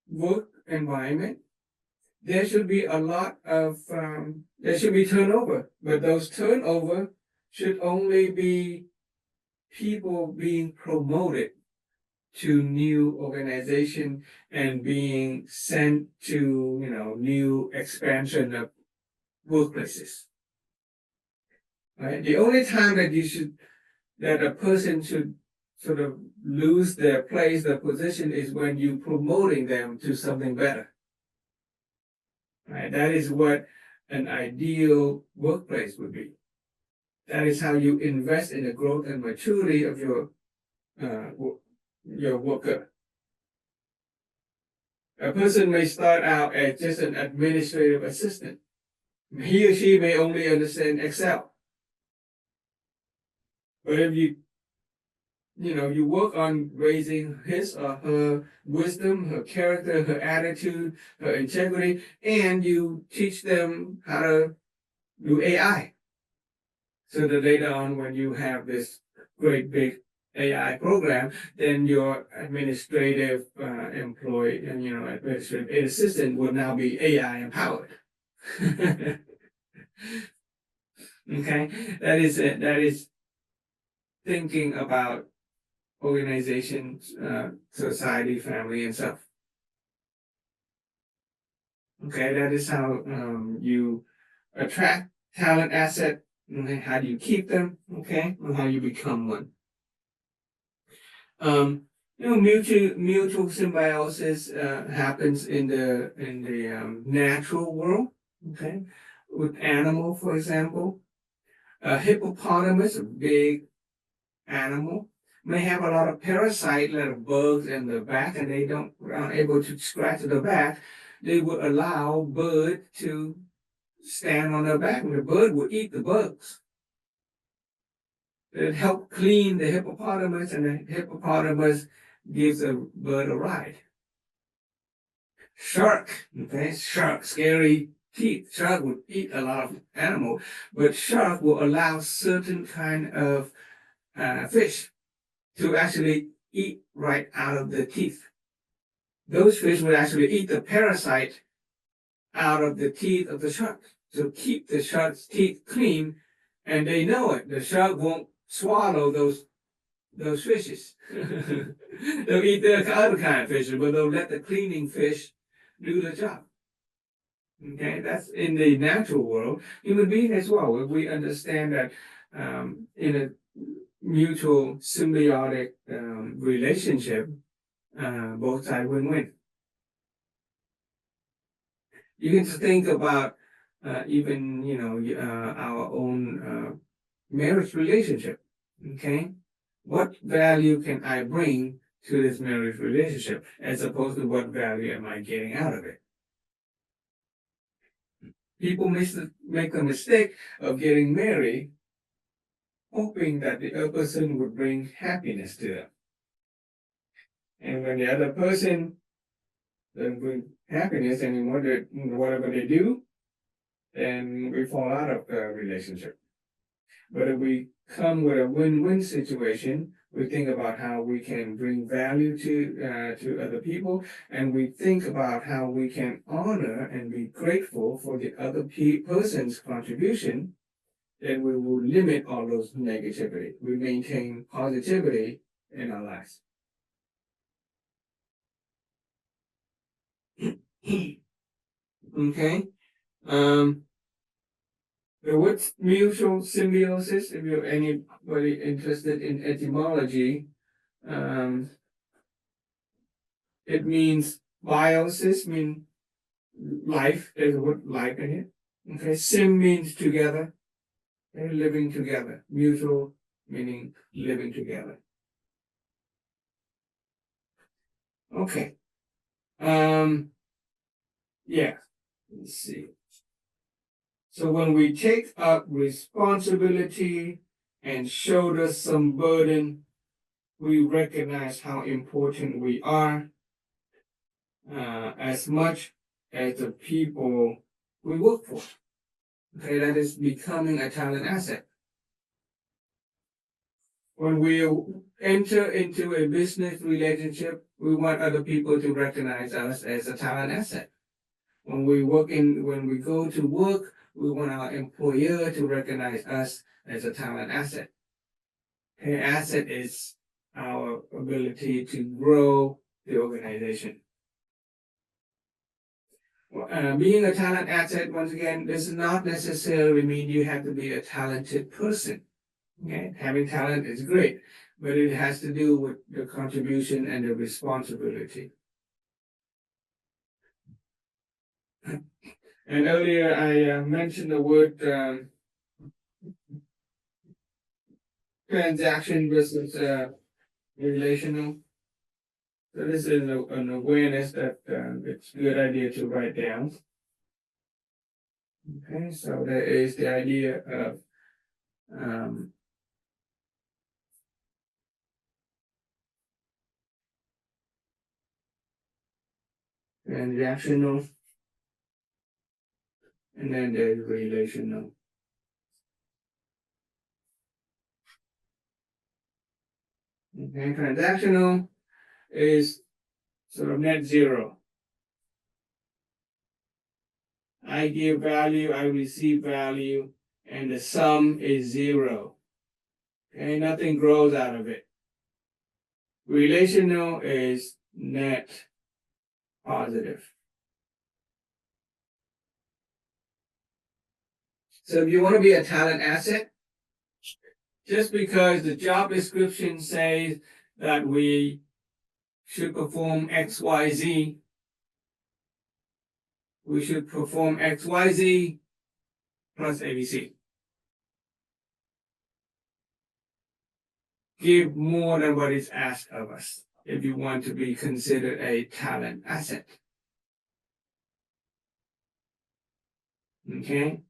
work environment, there should be turnover, but those turnover should only be people being promoted to new organization and being sent to, new expansion of workplaces. Right? The only time that a person should sort of lose their place, their position, is when you're promoting them to something better. Right? That is what an ideal workplace would be. That is how you invest in the growth and maturity of your worker. A person may start out as just an administrative assistant. He or she may only understand Excel. But if you work on raising his or her wisdom, her character, her attitude, her integrity, and you teach them how to do AI. So that later on, when you have this great big AI program, then your administrative employee and administrative assistant will now be AI empowered. Okay, that is thinking about organizations, society, family, and self. Okay, that is how you attract talent asset. Okay, how do you keep them? Okay, and how you become one. Mutual symbiosis happens in the natural world. Okay, with animal, for example, a hippopotamus, a big animal, may have a lot of parasite, like bugs in the back, and they aren't able to scratch the back. They would allow bird to stand on their back, and the bird would eat the bugs. It helped clean the hippopotamus, and the hippopotamus gives a bird a ride. Shark, okay, shark, scary teeth. Shark would eat a lot of animal, but shark will allow certain kind of fish to actually eat right out of the teeth. Those fish would actually eat the parasite out of the teeth of the shark to keep the shark's teeth clean, and they know it. The shark won't swallow those fishes. They'll eat the other kind of fish, but they'll let the cleaning fish do the job. Okay, that's in the natural world. Human being as well. If we understand that in a mutual symbiotic relationship, both sides win-win. You can just think about even our own marriage relationship. Okay, what value can I bring to this marriage relationship as opposed to what value am I getting out of it? People make the mistake of getting married, hoping that the other person would bring happiness to them. And when the other person doesn't bring happiness anymore, whatever they do, then we fall out of the relationship. But if we come with a win-win situation, we think about how we can bring value to other people, and we think about how we can honor and be grateful for the other person's contribution. Then we will limit all those negativity. We maintain positivity in our lives. Okay. What's mutual symbiosis? If you're anybody interested in etymology, it means biosis, means life. There's a word life in it. Okay. Sim means together. Okay, living together. Mutual meaning living together. Okay. Yeah. Let's see. So when we take up responsibility and shoulder some burden, we recognize how important we are as much as the people we work for. Okay, that is becoming a talent asset. When we enter into a business relationship, we want other people to recognize us as a talent asset. When we go to work, we want our employer to recognize us as a talent asset. An asset is our ability to grow the organization. Being a talent asset, once again, does not necessarily mean you have to be a talented person. Okay? Having talent is great, but it has to do with the contribution and the responsibility. And earlier I mentioned the word transaction versus relational. So this is an awareness that it's a good idea to write down. Okay, so there is the idea of transactional, and then there's relational. Okay, transactional is sort of net zero. I give value, I receive value, and the sum is zero. Okay, nothing grows out of it. Relational is net positive. So if you want to be a talent asset, just because the job description says that we should perform XYZ, we should perform XYZ plus ABC. Give more than what is asked of us if you want to be considered a talent asset. Okay?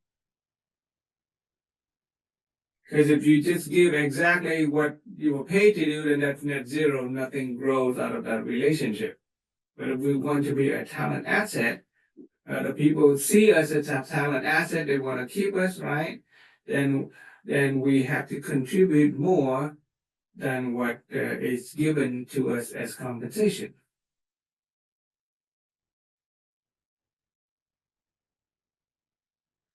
Because if you just give exactly what you were paid to do, then that's net zero. Nothing grows out of that relationship. But if we want to be a talent asset, the people see us as a talent asset, they want to keep us, right? Then we have to contribute more than what is given to us as compensation.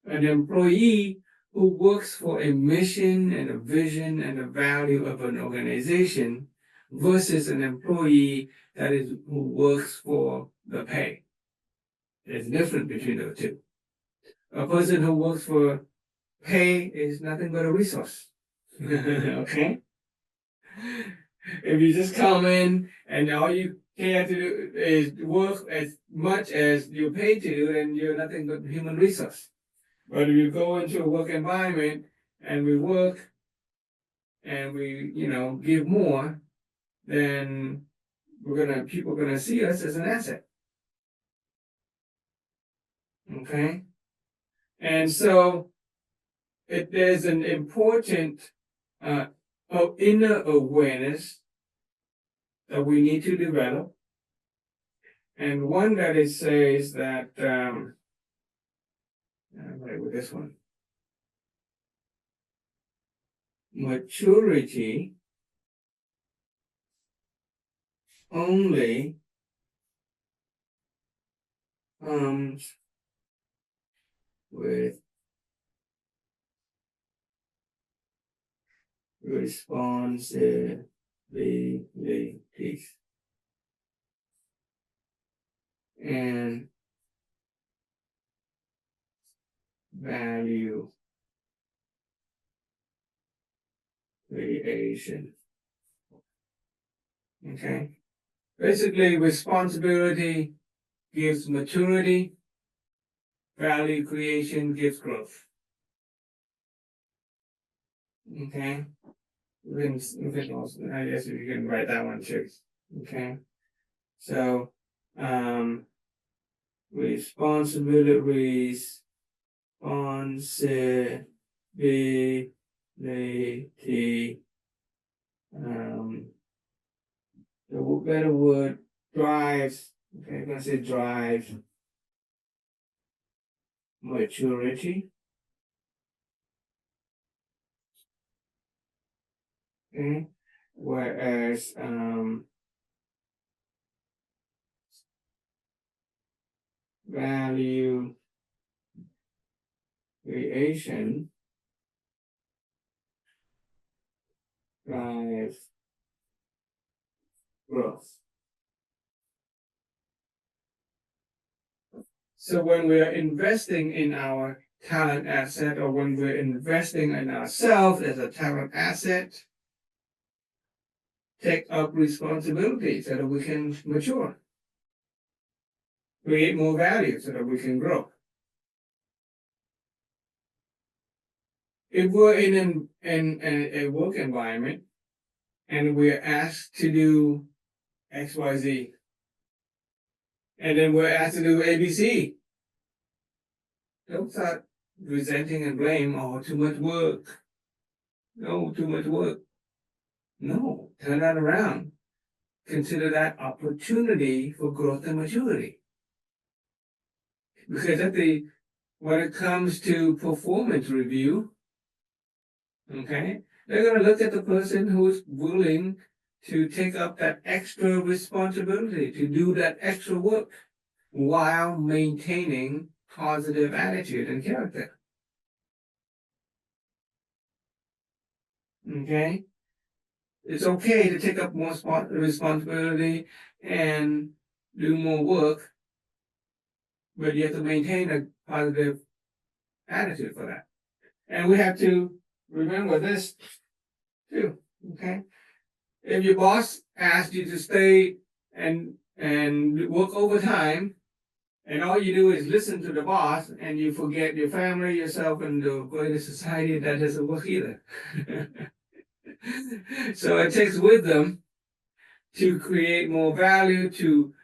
An employee who works for a mission and a vision and a value of an organization versus an employee who works for the pay. There's a difference between the two. A person who works for pay is nothing but a resource. Okay? If you just come in and all you care to do is work as much as you're paid to do, then you're nothing but human resource. But if you go into a work environment and we work and we, give more, then people are gonna see us as an asset. Okay? And so there's an important inner awareness that we need to develop. And one that it says that with this one. Maturity only comes with responsibilities and value creation. Okay. Basically, responsibility gives maturity, value creation gives growth. Okay. We can also, I guess you can write that one too. Okay. So, responsibilities, the better word, drives, okay, I'm gonna say drives maturity. Okay, whereas value creation drives growth. So when we are investing in our talent asset, or when we're investing in ourselves as a talent asset, take up responsibility so that we can mature, create more value so that we can grow. If we're in a work environment and we're asked to do XYZ, and then we're asked to do ABC, don't start resenting and blame, oh, too much work. No, too much work. No, turn that around. Consider that opportunity for growth and maturity. Because when it comes to performance review, okay, they're going to look at the person who's willing to take up that extra responsibility, to do that extra work while maintaining positive attitude and character. Okay? It's okay to take up more responsibility and do more work, but you have to maintain a positive attitude for that. And we have to remember this too. Okay. If your boss asks you to stay and work overtime, and all you do is listen to the boss, and you forget your family, yourself, and the greater society, that doesn't work either. So it takes wisdom to create more value, to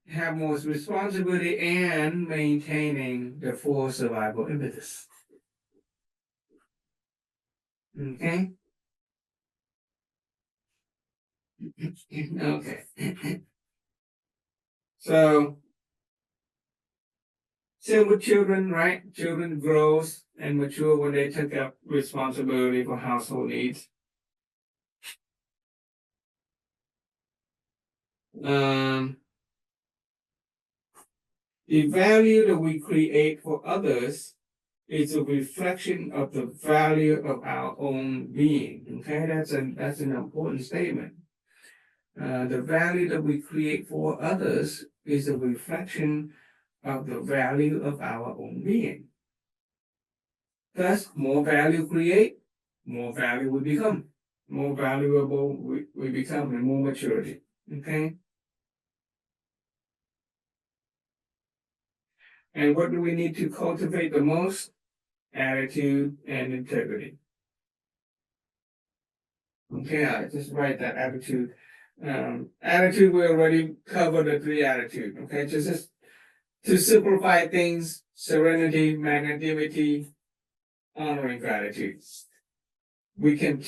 have more responsibility, and maintaining the full survival impetus. Okay? Okay. So, same with children, right? Children grows and mature when they take up responsibility for household needs. Um, the value that we create for others is a reflection of the value of our own being. Okay, that's an important statement. The value that we create for others is a reflection of the value of our own being. Thus, more value create, more value we become, more valuable we become, and more maturity. Okay. And what do we need to cultivate the most? Attitude and integrity. Okay, I just write that attitude. Attitude, we already covered the three attitudes. Okay, just to simplify things: serenity, magnanimity, honoring gratitude. We can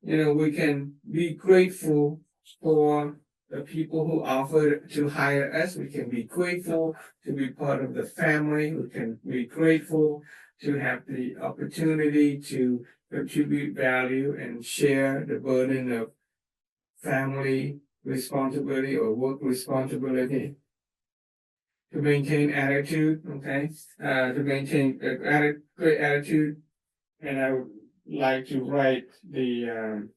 we can be grateful for the people who offered to hire us. We can be grateful to be part of the family. We can be grateful to have the opportunity to contribute value and share the burden of family responsibility or work responsibility. To maintain attitude, okay, to maintain a great attitude, and I would like to write the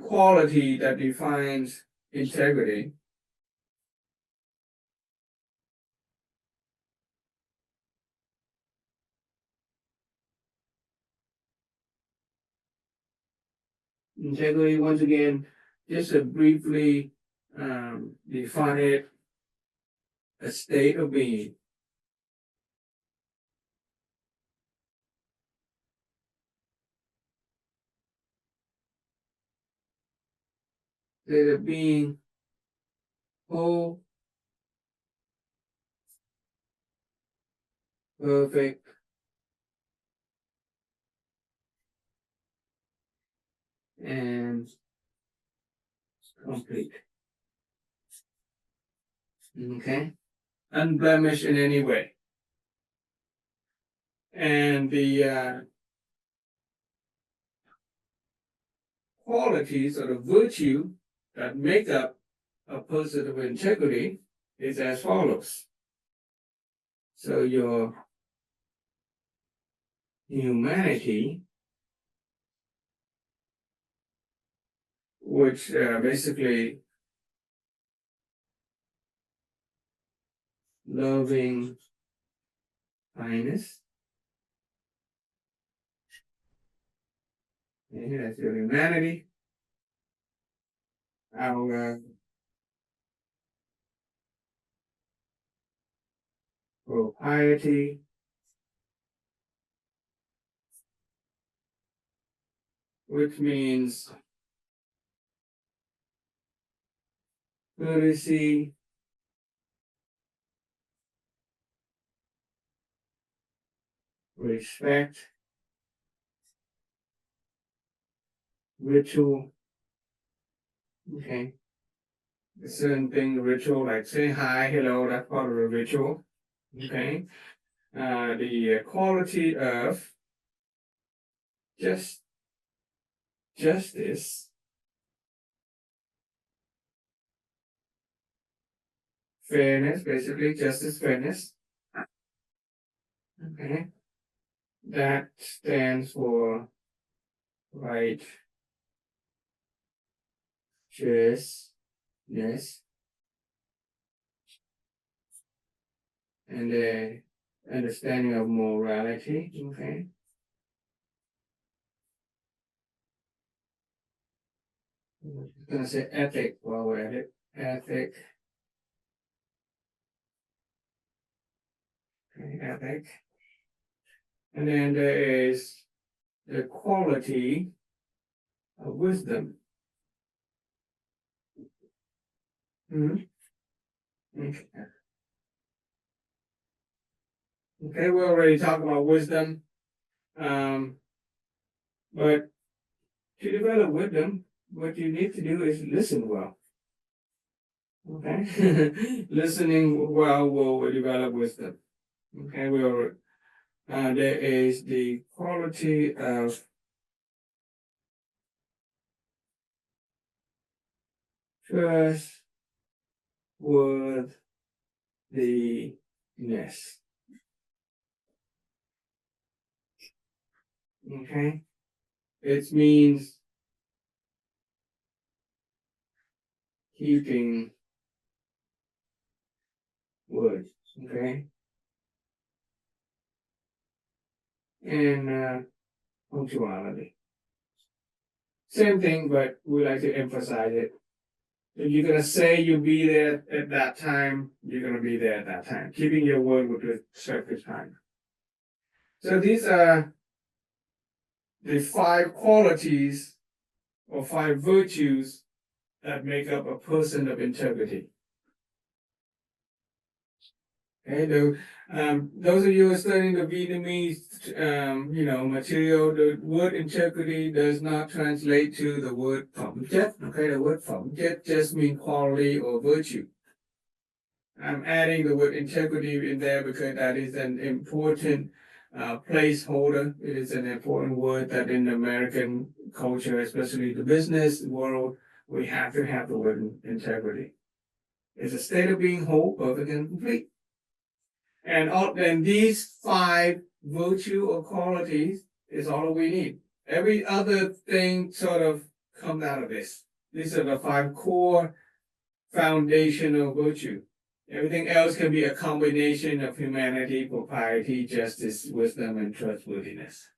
quality that defines integrity. Integrity, once again, just to briefly define it, a state of being. State of being whole, perfect, and complete. Okay? Unblemished in any way. And the qualities or the virtue that make up a person of integrity is as follows. So your humanity, which basically loving kindness, and that's your humanity. Our propriety, which means courtesy, respect, ritual. Okay. A certain thing, ritual, like say hi, hello, that's part of a ritual. Okay. The quality of justice, fairness, basically justice, fairness. Okay. That stands for right, yes, and understanding of morality. Okay. I'm gonna say ethic while we're at it. Ethic. Okay, ethic. And then there is the quality of wisdom. Okay. Okay, we already talked about wisdom. But to develop wisdom, what you need to do is listen well. Okay, listening well will develop wisdom. Okay, there is the quality of trustworthiness. Okay, it means keeping word. Okay, and punctuality. Same thing, but we like to emphasize it. If you're gonna say you'll be there at that time, you're gonna be there at that time. Keeping your word with respect to time. So these are the 5 qualities or 5 virtues that make up a person of integrity. Okay, those of you who are studying the Vietnamese, material, the word integrity does not translate to the word phẩm chất. Okay, the word phẩm chất just means quality or virtue. I'm adding the word integrity in there because that is an important placeholder. It is an important word that in the American culture, especially the business world, we have to have the word integrity. It's a state of being whole, perfect, and complete. And these 5 virtue or qualities is all we need. Every other thing sort of comes out of this. These are the 5 core foundational virtue. Everything else can be a combination of humanity, propriety, justice, wisdom, and trustworthiness.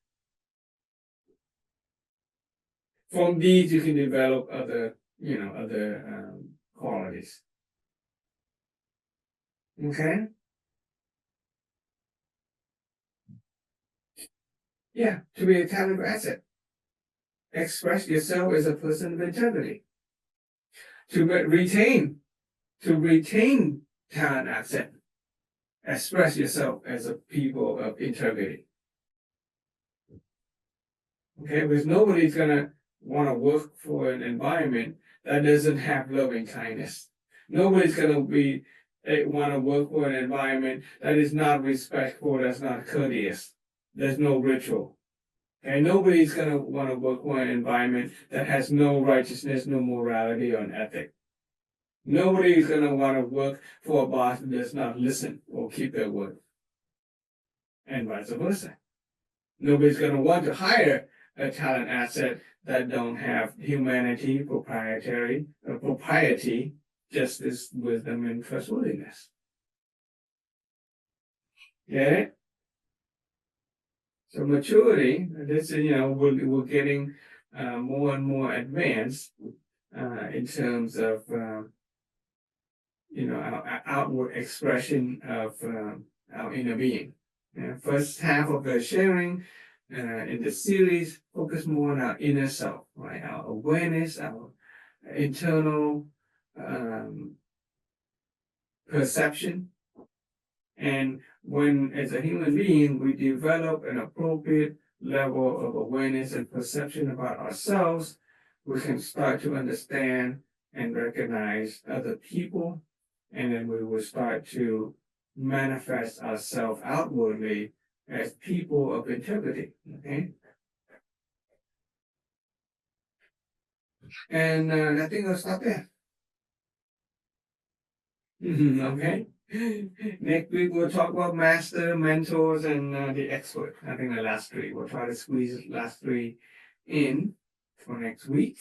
From these, you can develop other qualities. Okay? Yeah, to be a talent asset. Express yourself as a person of integrity. To retain talent asset. Express yourself as a people of integrity. Okay, because nobody's gonna want to work for an environment that doesn't have loving kindness. Nobody's gonna want to work for an environment that is not respectful, that's not courteous. There's no ritual. And nobody's gonna want to work for an environment that has no righteousness, no morality, or an ethic. Nobody's gonna want to work for a boss that does not listen or keep their word, and vice versa. Nobody's gonna want to hire a talent asset that don't have humanity, propriety, justice, wisdom, and trustworthiness. Get it? So maturity, this is, we're getting more and more advanced in terms of, our outward expression of our inner being. First half of the sharing in the series focus more on our inner self, right? Our awareness, our internal perception. And when, as a human being, we develop an appropriate level of awareness and perception about ourselves, we can start to understand and recognize other people, and then we will start to manifest ourselves outwardly as people of integrity. Okay. And I think I'll stop there. Okay. Next week we'll talk about master, mentors, and the expert. I think the last 3. We'll try to squeeze the last 3 in for next week.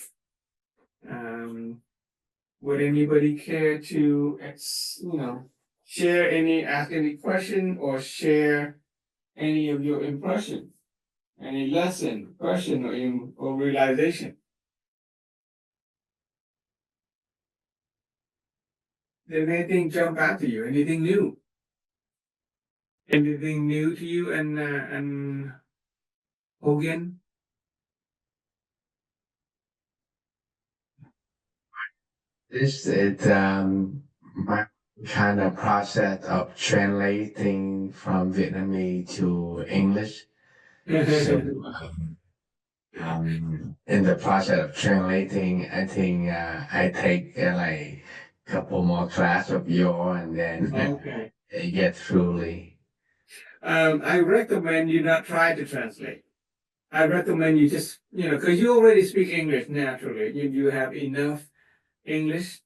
Would anybody care to, ask any question or share any of your impressions, any lesson, question, or realization. Did anything jump out to you? Anything new? Anything new to you and Hogan? This is my kind of process of translating from Vietnamese to English. So in the process of translating, I think I take like couple more class of yours and then Okay. I get throughly. I recommend you not try to translate. I recommend you just, because you already speak English naturally. You have enough English.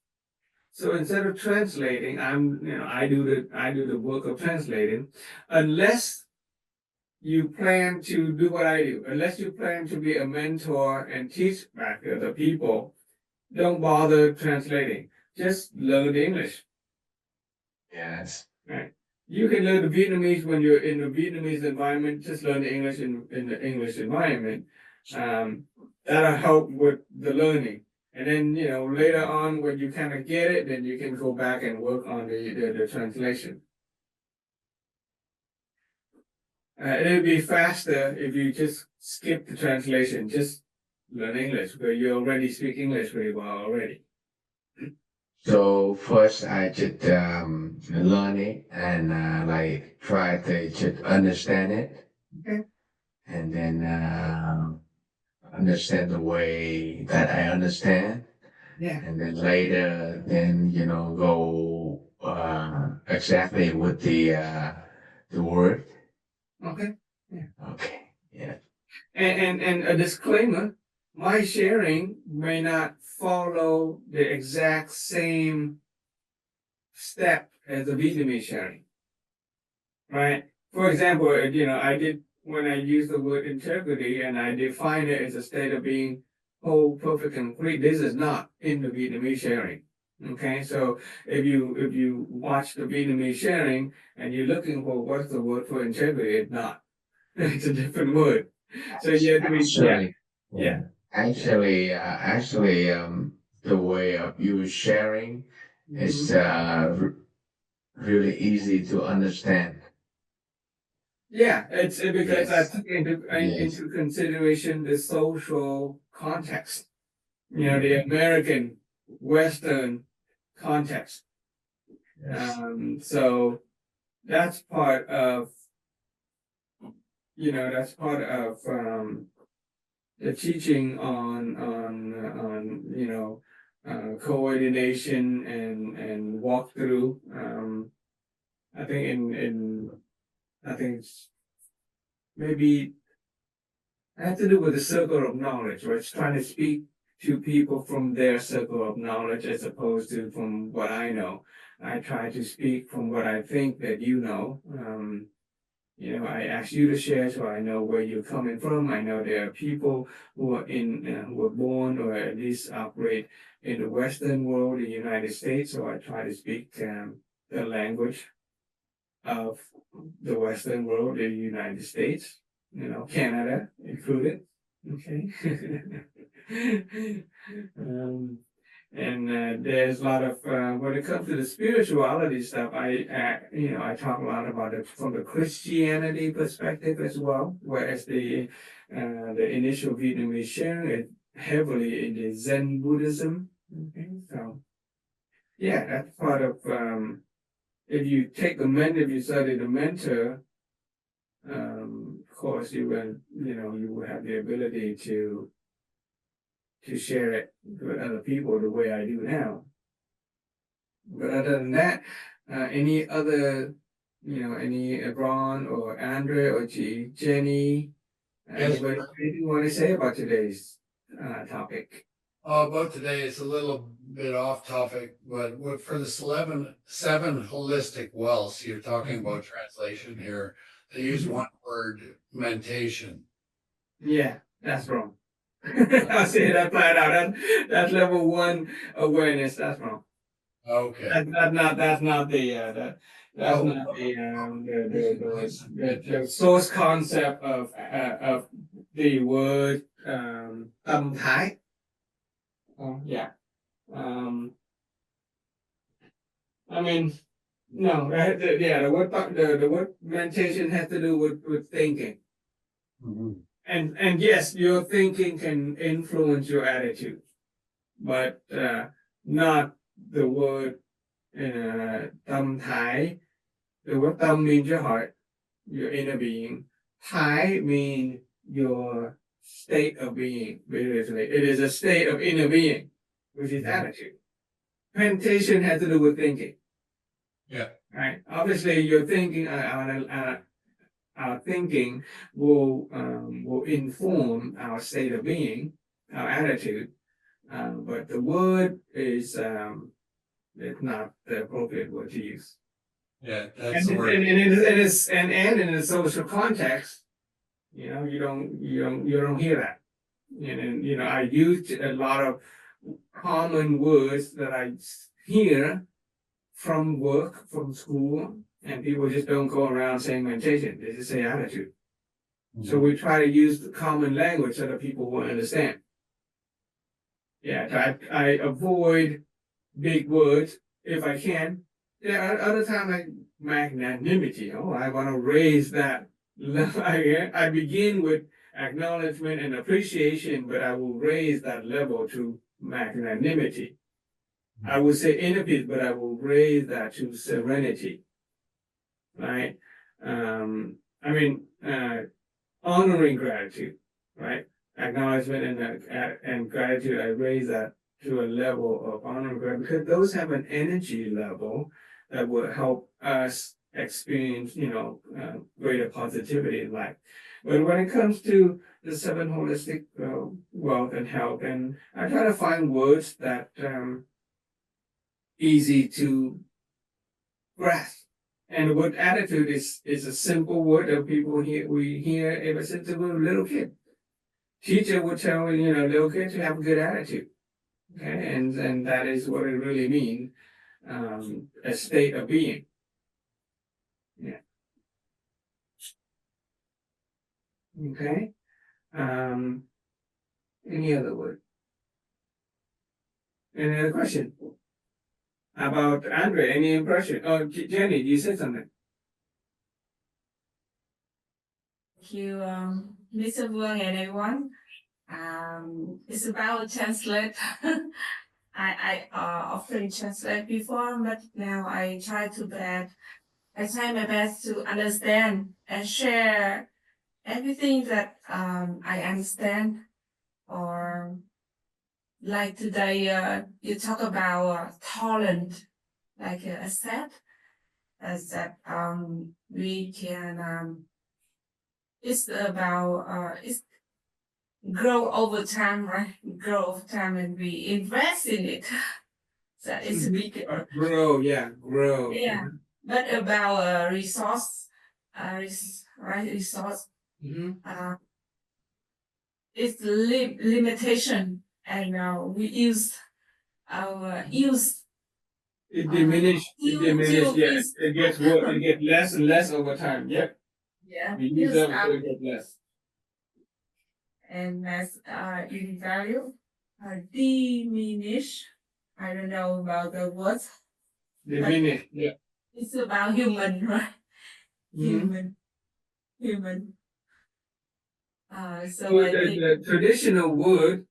So instead of translating, I do the work of translating, unless you plan to do what I do, unless you plan to be a mentor and teach back to other people, don't bother translating. Just learn the English. Yes. Right. You can learn the Vietnamese when you're in the Vietnamese environment. Just learn the English in the English environment. That'll help with the learning. And then, later on when you kind of get it, then you can go back and work on the translation. It'll be faster if you just skip the translation, just learn English, because you already speak English very well already. So first I just learn it and like try to just understand it. Okay. And then understand the way that I understand. Yeah. And then later, then go exactly with the word. Okay. Yeah. Okay. Yeah. And a disclaimer, my sharing may not follow the exact same step as the Vietnamese sharing. Right? For example, when I use the word integrity and I define it as a state of being whole, perfect, and complete, this is not in the Vietnamese sharing. Okay, so if you watch the Vietnamese sharing and you're looking for what's the word for integrity, it's not. It's a different word. So you have to be, yeah. Actually, the way of you sharing is really easy to understand. Yeah, it's because I Yes. took into Yes. into consideration the social context. The American Western context. Yes. So that's part of the teaching on coordination and walkthrough. I think I think it's maybe it has to do with the circle of knowledge, where it's trying to speak to people from their circle of knowledge as opposed to from what I know. I try to speak from what I think that you know. I ask you to share so I know where you're coming from. I know there are people who are who were born or at least operate in the Western world, the United States. So I try to speak the language of the Western world, the United States, Canada included. Okay. um, and there's a lot of when it comes to the spirituality stuff, I talk a lot about it from the Christianity perspective as well, whereas the initial Vietnamese sharing it heavily in the Zen Buddhism. Okay, so yeah, that's part of if you study the mentor course, you will have the ability to share it with other people the way I do now. But other than that, any other, any Ron or Andre or Jenny, Yes. anything you want to say about today's topic? About today, it's a little bit off topic, but for the seven holistic wells, you're talking about translation here. They use one word, mentation. Yeah, that's wrong. I'll say that flat out. That's level 1 awareness. That's wrong. Okay. That's not the that's Oh, not the source concept of the word tâm thái. Yeah. I mean, no, yeah, the word meditation has to do with thinking. Mhm. And yes, your thinking can influence your attitude, but not the word tâm thái. The word tâm means your heart, your inner being. Thái means your state of being. Basically, it is a state of inner being, which is attitude. Meditation has to do with thinking. Yeah. Right. Obviously, your thinking, our thinking will inform our state of being, our attitude. But the word is it's not the appropriate word to use. Yeah, that's And the word. and in a social context, you know, you don't hear that. And you know, I use a lot of common words that I hear from work, from school, and people just don't go around saying meditation. They just say attitude. So we try to use the common language so that people will understand. Yeah, I avoid big words if I can. Yeah, other time like magnanimity. Oh, I want to raise that. I begin with acknowledgement and appreciation, but I will raise that level to magnanimity. I would say inner peace, but I will raise that to serenity. Right? I mean, honoring gratitude, right? Acknowledgement and gratitude. I raise that to a level of honor and gratitude because those have an energy level that will help us experience, you know, greater positivity in life. But when it comes to the seven holistic wealth and health, and I try to find words that easy to grasp. And the word attitude is a simple word that we hear ever since we were a little kid. Teacher would tell you know little kids to have a good attitude, okay, and that is what it really means, a state of being. Yeah. Okay. Any other word? Any other question about Andre? Any impression? Oh, Jenny, you said something. Thank you, Mr. Vương and everyone. It's about translate. I often translate before, but now I try my best to understand and share everything that I understand. Or like today, you talk about tolerant, like accept, as that we can. It's about it's grow over time, right? Grow over time, and we invest in it. So it's big. Grow, yeah, grow. Yeah, but about resource, right? Resource. Mm-hmm. It's limitation, and we use our use. It diminished. It diminished. Yeah, Use, it gets worse. It gets less and less over time. Yep. yeah, You use use up, so it gets less. and as in value, diminish. I don't know about the words. Diminish. Yeah. It's about human, right? Mm-hmm. Human. So So I think the traditional word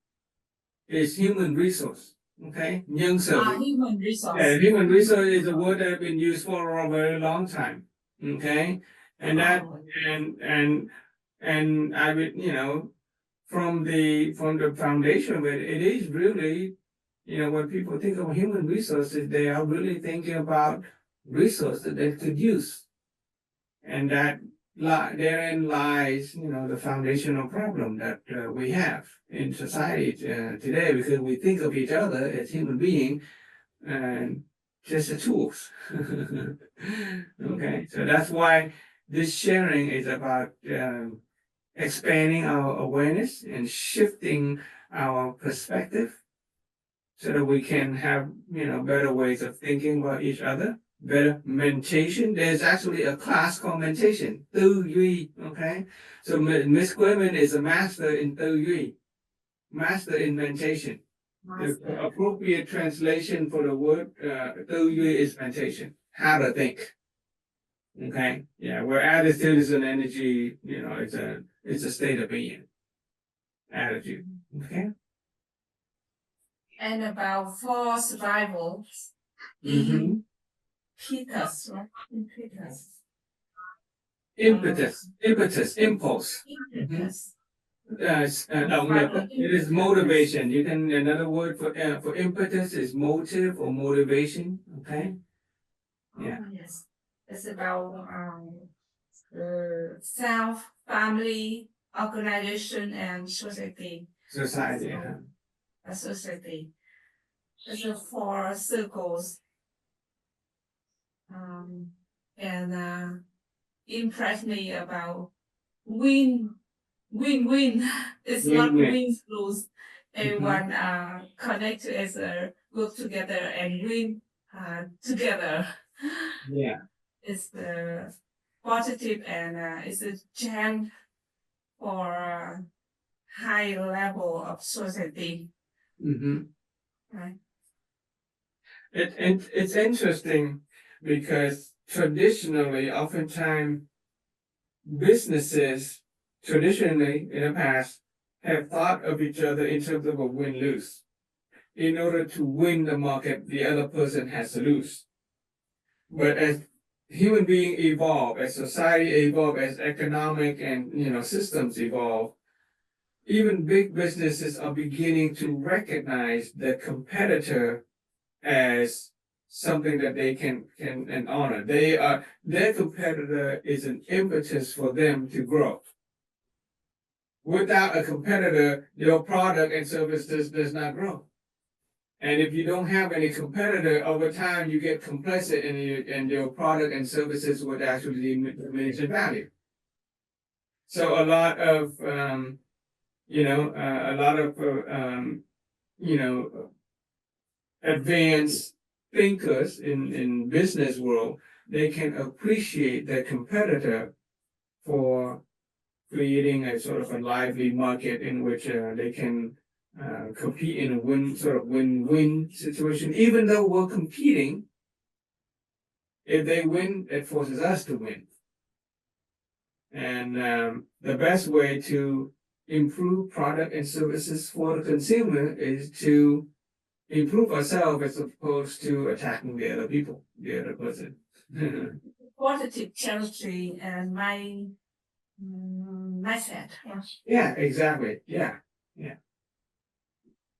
is human resource. Okay, nhân sự. human resource. Yeah, human resource is a word that has been used for a very long time. Okay, and that and I would you know from the foundation of it, it is really you know when people think of human resources, they are really thinking about resources that they could use, and that therein lies you know the foundational problem that we have in society today because we think of each other as human beings and just the tools. Okay, so that's why this sharing is about expanding our awareness and shifting our perspective so that we can have, better ways of thinking about each other, better mentation. There's actually a class called mentation, tư duy, okay? So Miss Quimmen is a master in tư duy, master in mentation. The appropriate translation for the word tư duy is mentation, how to think. Okay, yeah, where attitude is an energy, it's a state of being. Attitude, okay. And about for survival, Mm-hmm. impetus, right? Impetus, impulse. Impetus. It is motivation. You can another word for impetus is motive or motivation. Okay. Yeah. Oh, yes. It's about self, family, organization, and society. Society. So, a society. It's a four circles. And impressed me about win. It's not Win-win. win lose. Everyone connect together, work together, and win together. Yeah. It's the positive and it's a chance for high level of society. Mm-hmm. Right. It's interesting because traditionally, oftentimes, businesses traditionally in the past have thought of each other in terms of a win-lose. In order to win the market, the other person has to lose. But as human beings evolve, as society evolve, as economic and systems evolve, even big businesses are beginning to recognize the competitor as something that they can and honor. Their competitor is an impetus for them to grow. Without a competitor, your product and service does not grow. And if you don't have any competitor, over time you get complacent and your product and services would actually diminish in value. So a lot of advanced thinkers in business world, they can appreciate their competitor for creating a sort of a lively market in which they can compete in a win-win situation. Even though we're competing, if they win, it forces us to win. And the best way to improve product and services for the consumer is to improve ourselves as opposed to attacking the other people, the other person. Positive chemistry and my mindset. Yeah, exactly. Yeah.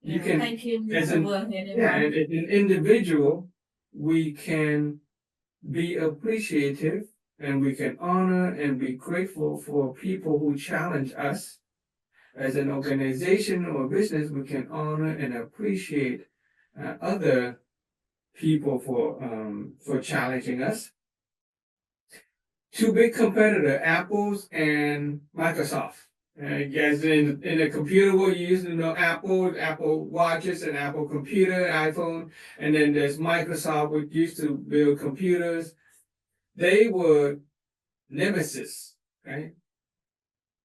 You can, thank you, as Mr. an, Wang, yeah, everyone. as an individual, we can be appreciative and we can honor and be grateful for people who challenge us. As an organization or business, we can honor and appreciate other people for challenging us. Two big competitors, Apple's and Microsoft. As in the computer world, you used to know Apple watches, and Apple computer, iPhone, and then there's Microsoft, which used to build computers. They were nemesis, right?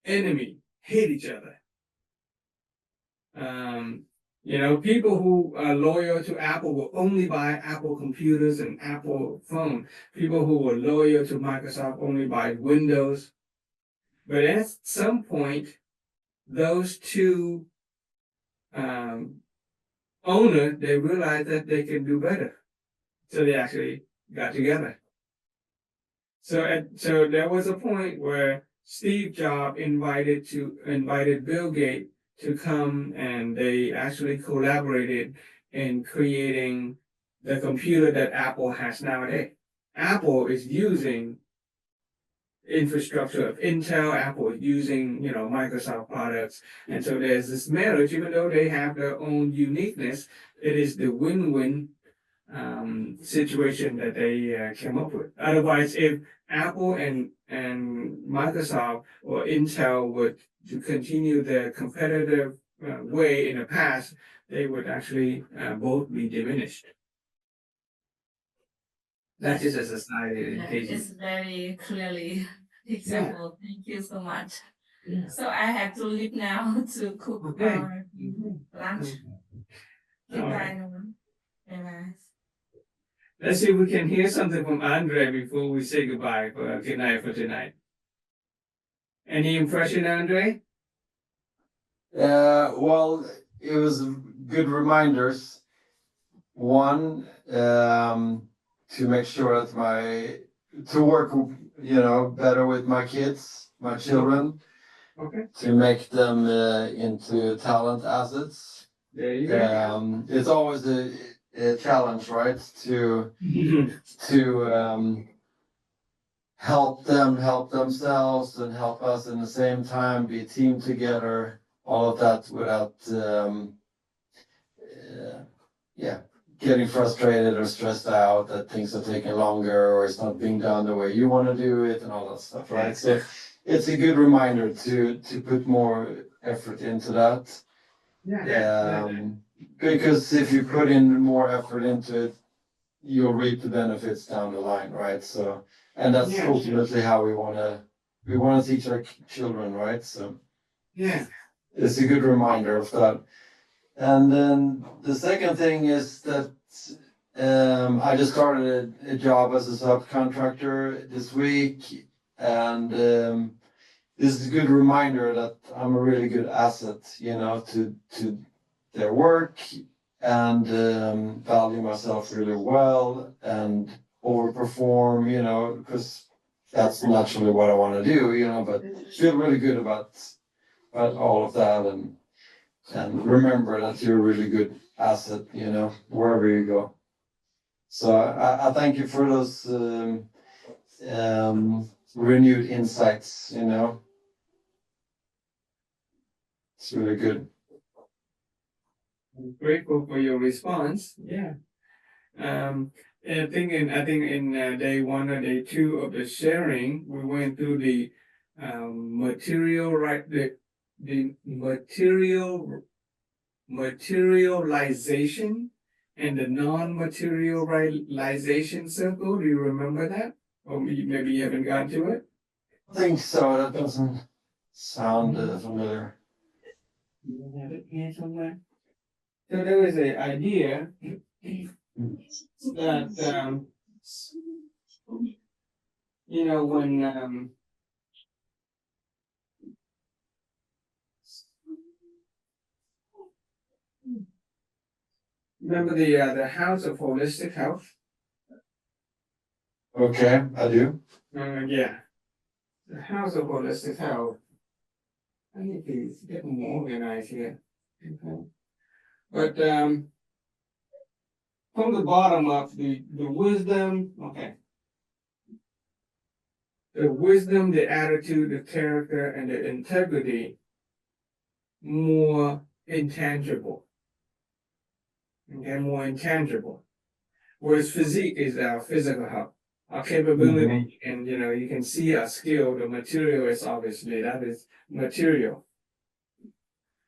Enemy, hate each other. People who are loyal to Apple will only buy Apple computers and Apple phone. People who were loyal to Microsoft only buy Windows. But at some point, those two owners, they realized that they can do better. So they actually got together. So there was a point where Steve Jobs invited Bill Gates to come, and they actually collaborated in creating the computer that Apple has nowadays. Apple is using infrastructure of Intel, Apple is using, Microsoft products. And so there's this marriage, even though they have their own uniqueness, it is the win-win situation that they came up with. Otherwise, if Apple and Microsoft or Intel would to continue their competitive way in the past, they would actually both be diminished. That is a society Yeah, education. it's very clearly example. Thank you so much. Yeah. So I have to leave now to cook Okay. our lunch. All Goodbye, right. Norman. Bye-bye. Let's see if we can hear something from Andre before we say goodbye for good night for tonight. Any impression, Andre? Well, it was good reminders. One, to make sure that to work, better with my kids, my children, Okay. to make them into talent assets. There you go. It's always a challenge, right? To help them help themselves and help us in the same time, be a team together, all of that without getting frustrated or stressed out that things are taking longer or it's not being done the way you want to do it and all that stuff, right? So it's a good reminder to put more effort into that. Because if you put in more effort into it, you'll reap the benefits down the line, right? So, and that's ultimately how we want to teach our children, right? So Yeah. it's a good reminder of that. And then the second thing is that I just started a job as a subcontractor this week, and this is a good reminder that I'm a really good asset, to their work, and value myself really well and overperform, because that's naturally what I want to do, but feel really good about all of that, and remember that you're a really good asset, wherever you go. So I thank you for those renewed insights, It's really good. I'm grateful for your response. Yeah. I think in day one or day two of the sharing, we went through the material right the materialization and the non-materialization circle. Do you remember that? Or maybe you haven't gone to it? I think so. That doesn't sound familiar. You have it here somewhere. So there was an idea that when remember the House of Holistic Health? Okay, I do. Yeah, the House of Holistic Health. I need to get more organized here. Okay. But from the bottom up, the wisdom, okay. The wisdom, the attitude, the character, and the integrity, more intangible. Okay, more intangible. Whereas physique is our physical health. Our capability, and you can see our skill, the material is obviously that is material.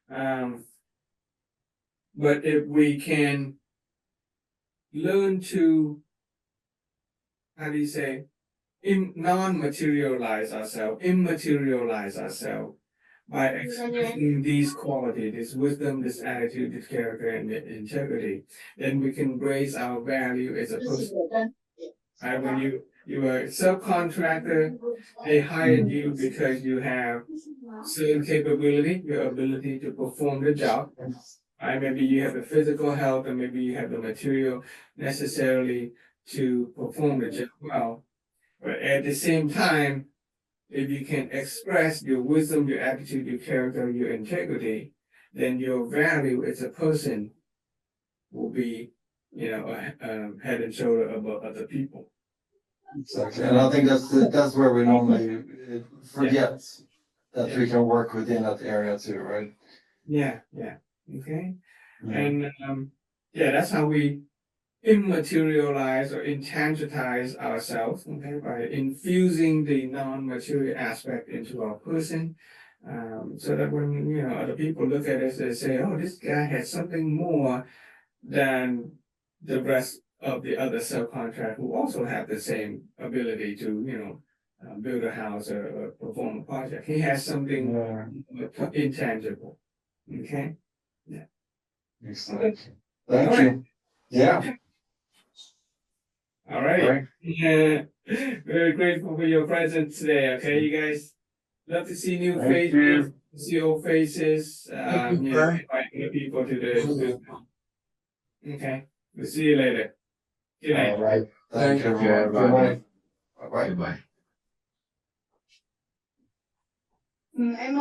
But if we can learn to, how do you say, immaterialize ourselves by expressing these qualities, this wisdom, this attitude, this character, and the integrity, then we can raise our value as a person. Right? When you are a subcontractor, they hired you because you have certain capability, your ability to perform the job. Right? Maybe you have the physical health, or maybe you have the material necessarily to perform the job well. But at the same time, if you can express your wisdom, your attitude, your character, your integrity, then your value as a person will be, head and shoulder above other people. Exactly, and I think that's where we normally forget that we can work within that area too, right? Yeah. Okay. And that's how we immaterialize or intangibilize ourselves, okay, by infusing the non-material aspect into our person, So that when, you know, other people look at us, they say, oh, this guy has something more than the rest of the other subcontract who also have the same ability to, you know, build a house or perform a project. He has something intangible. Okay. Excellent. Thank you. Yeah. All right. Right. Yeah. Very grateful for your presence today. Okay, you guys. Love to see new Thank faces, you. see old faces. You know, invite new people to the. Okay. We'll see you later. Good night. All right. Thank you, Thank you, everyone. Good everybody. night. Bye-bye. Goodbye. Em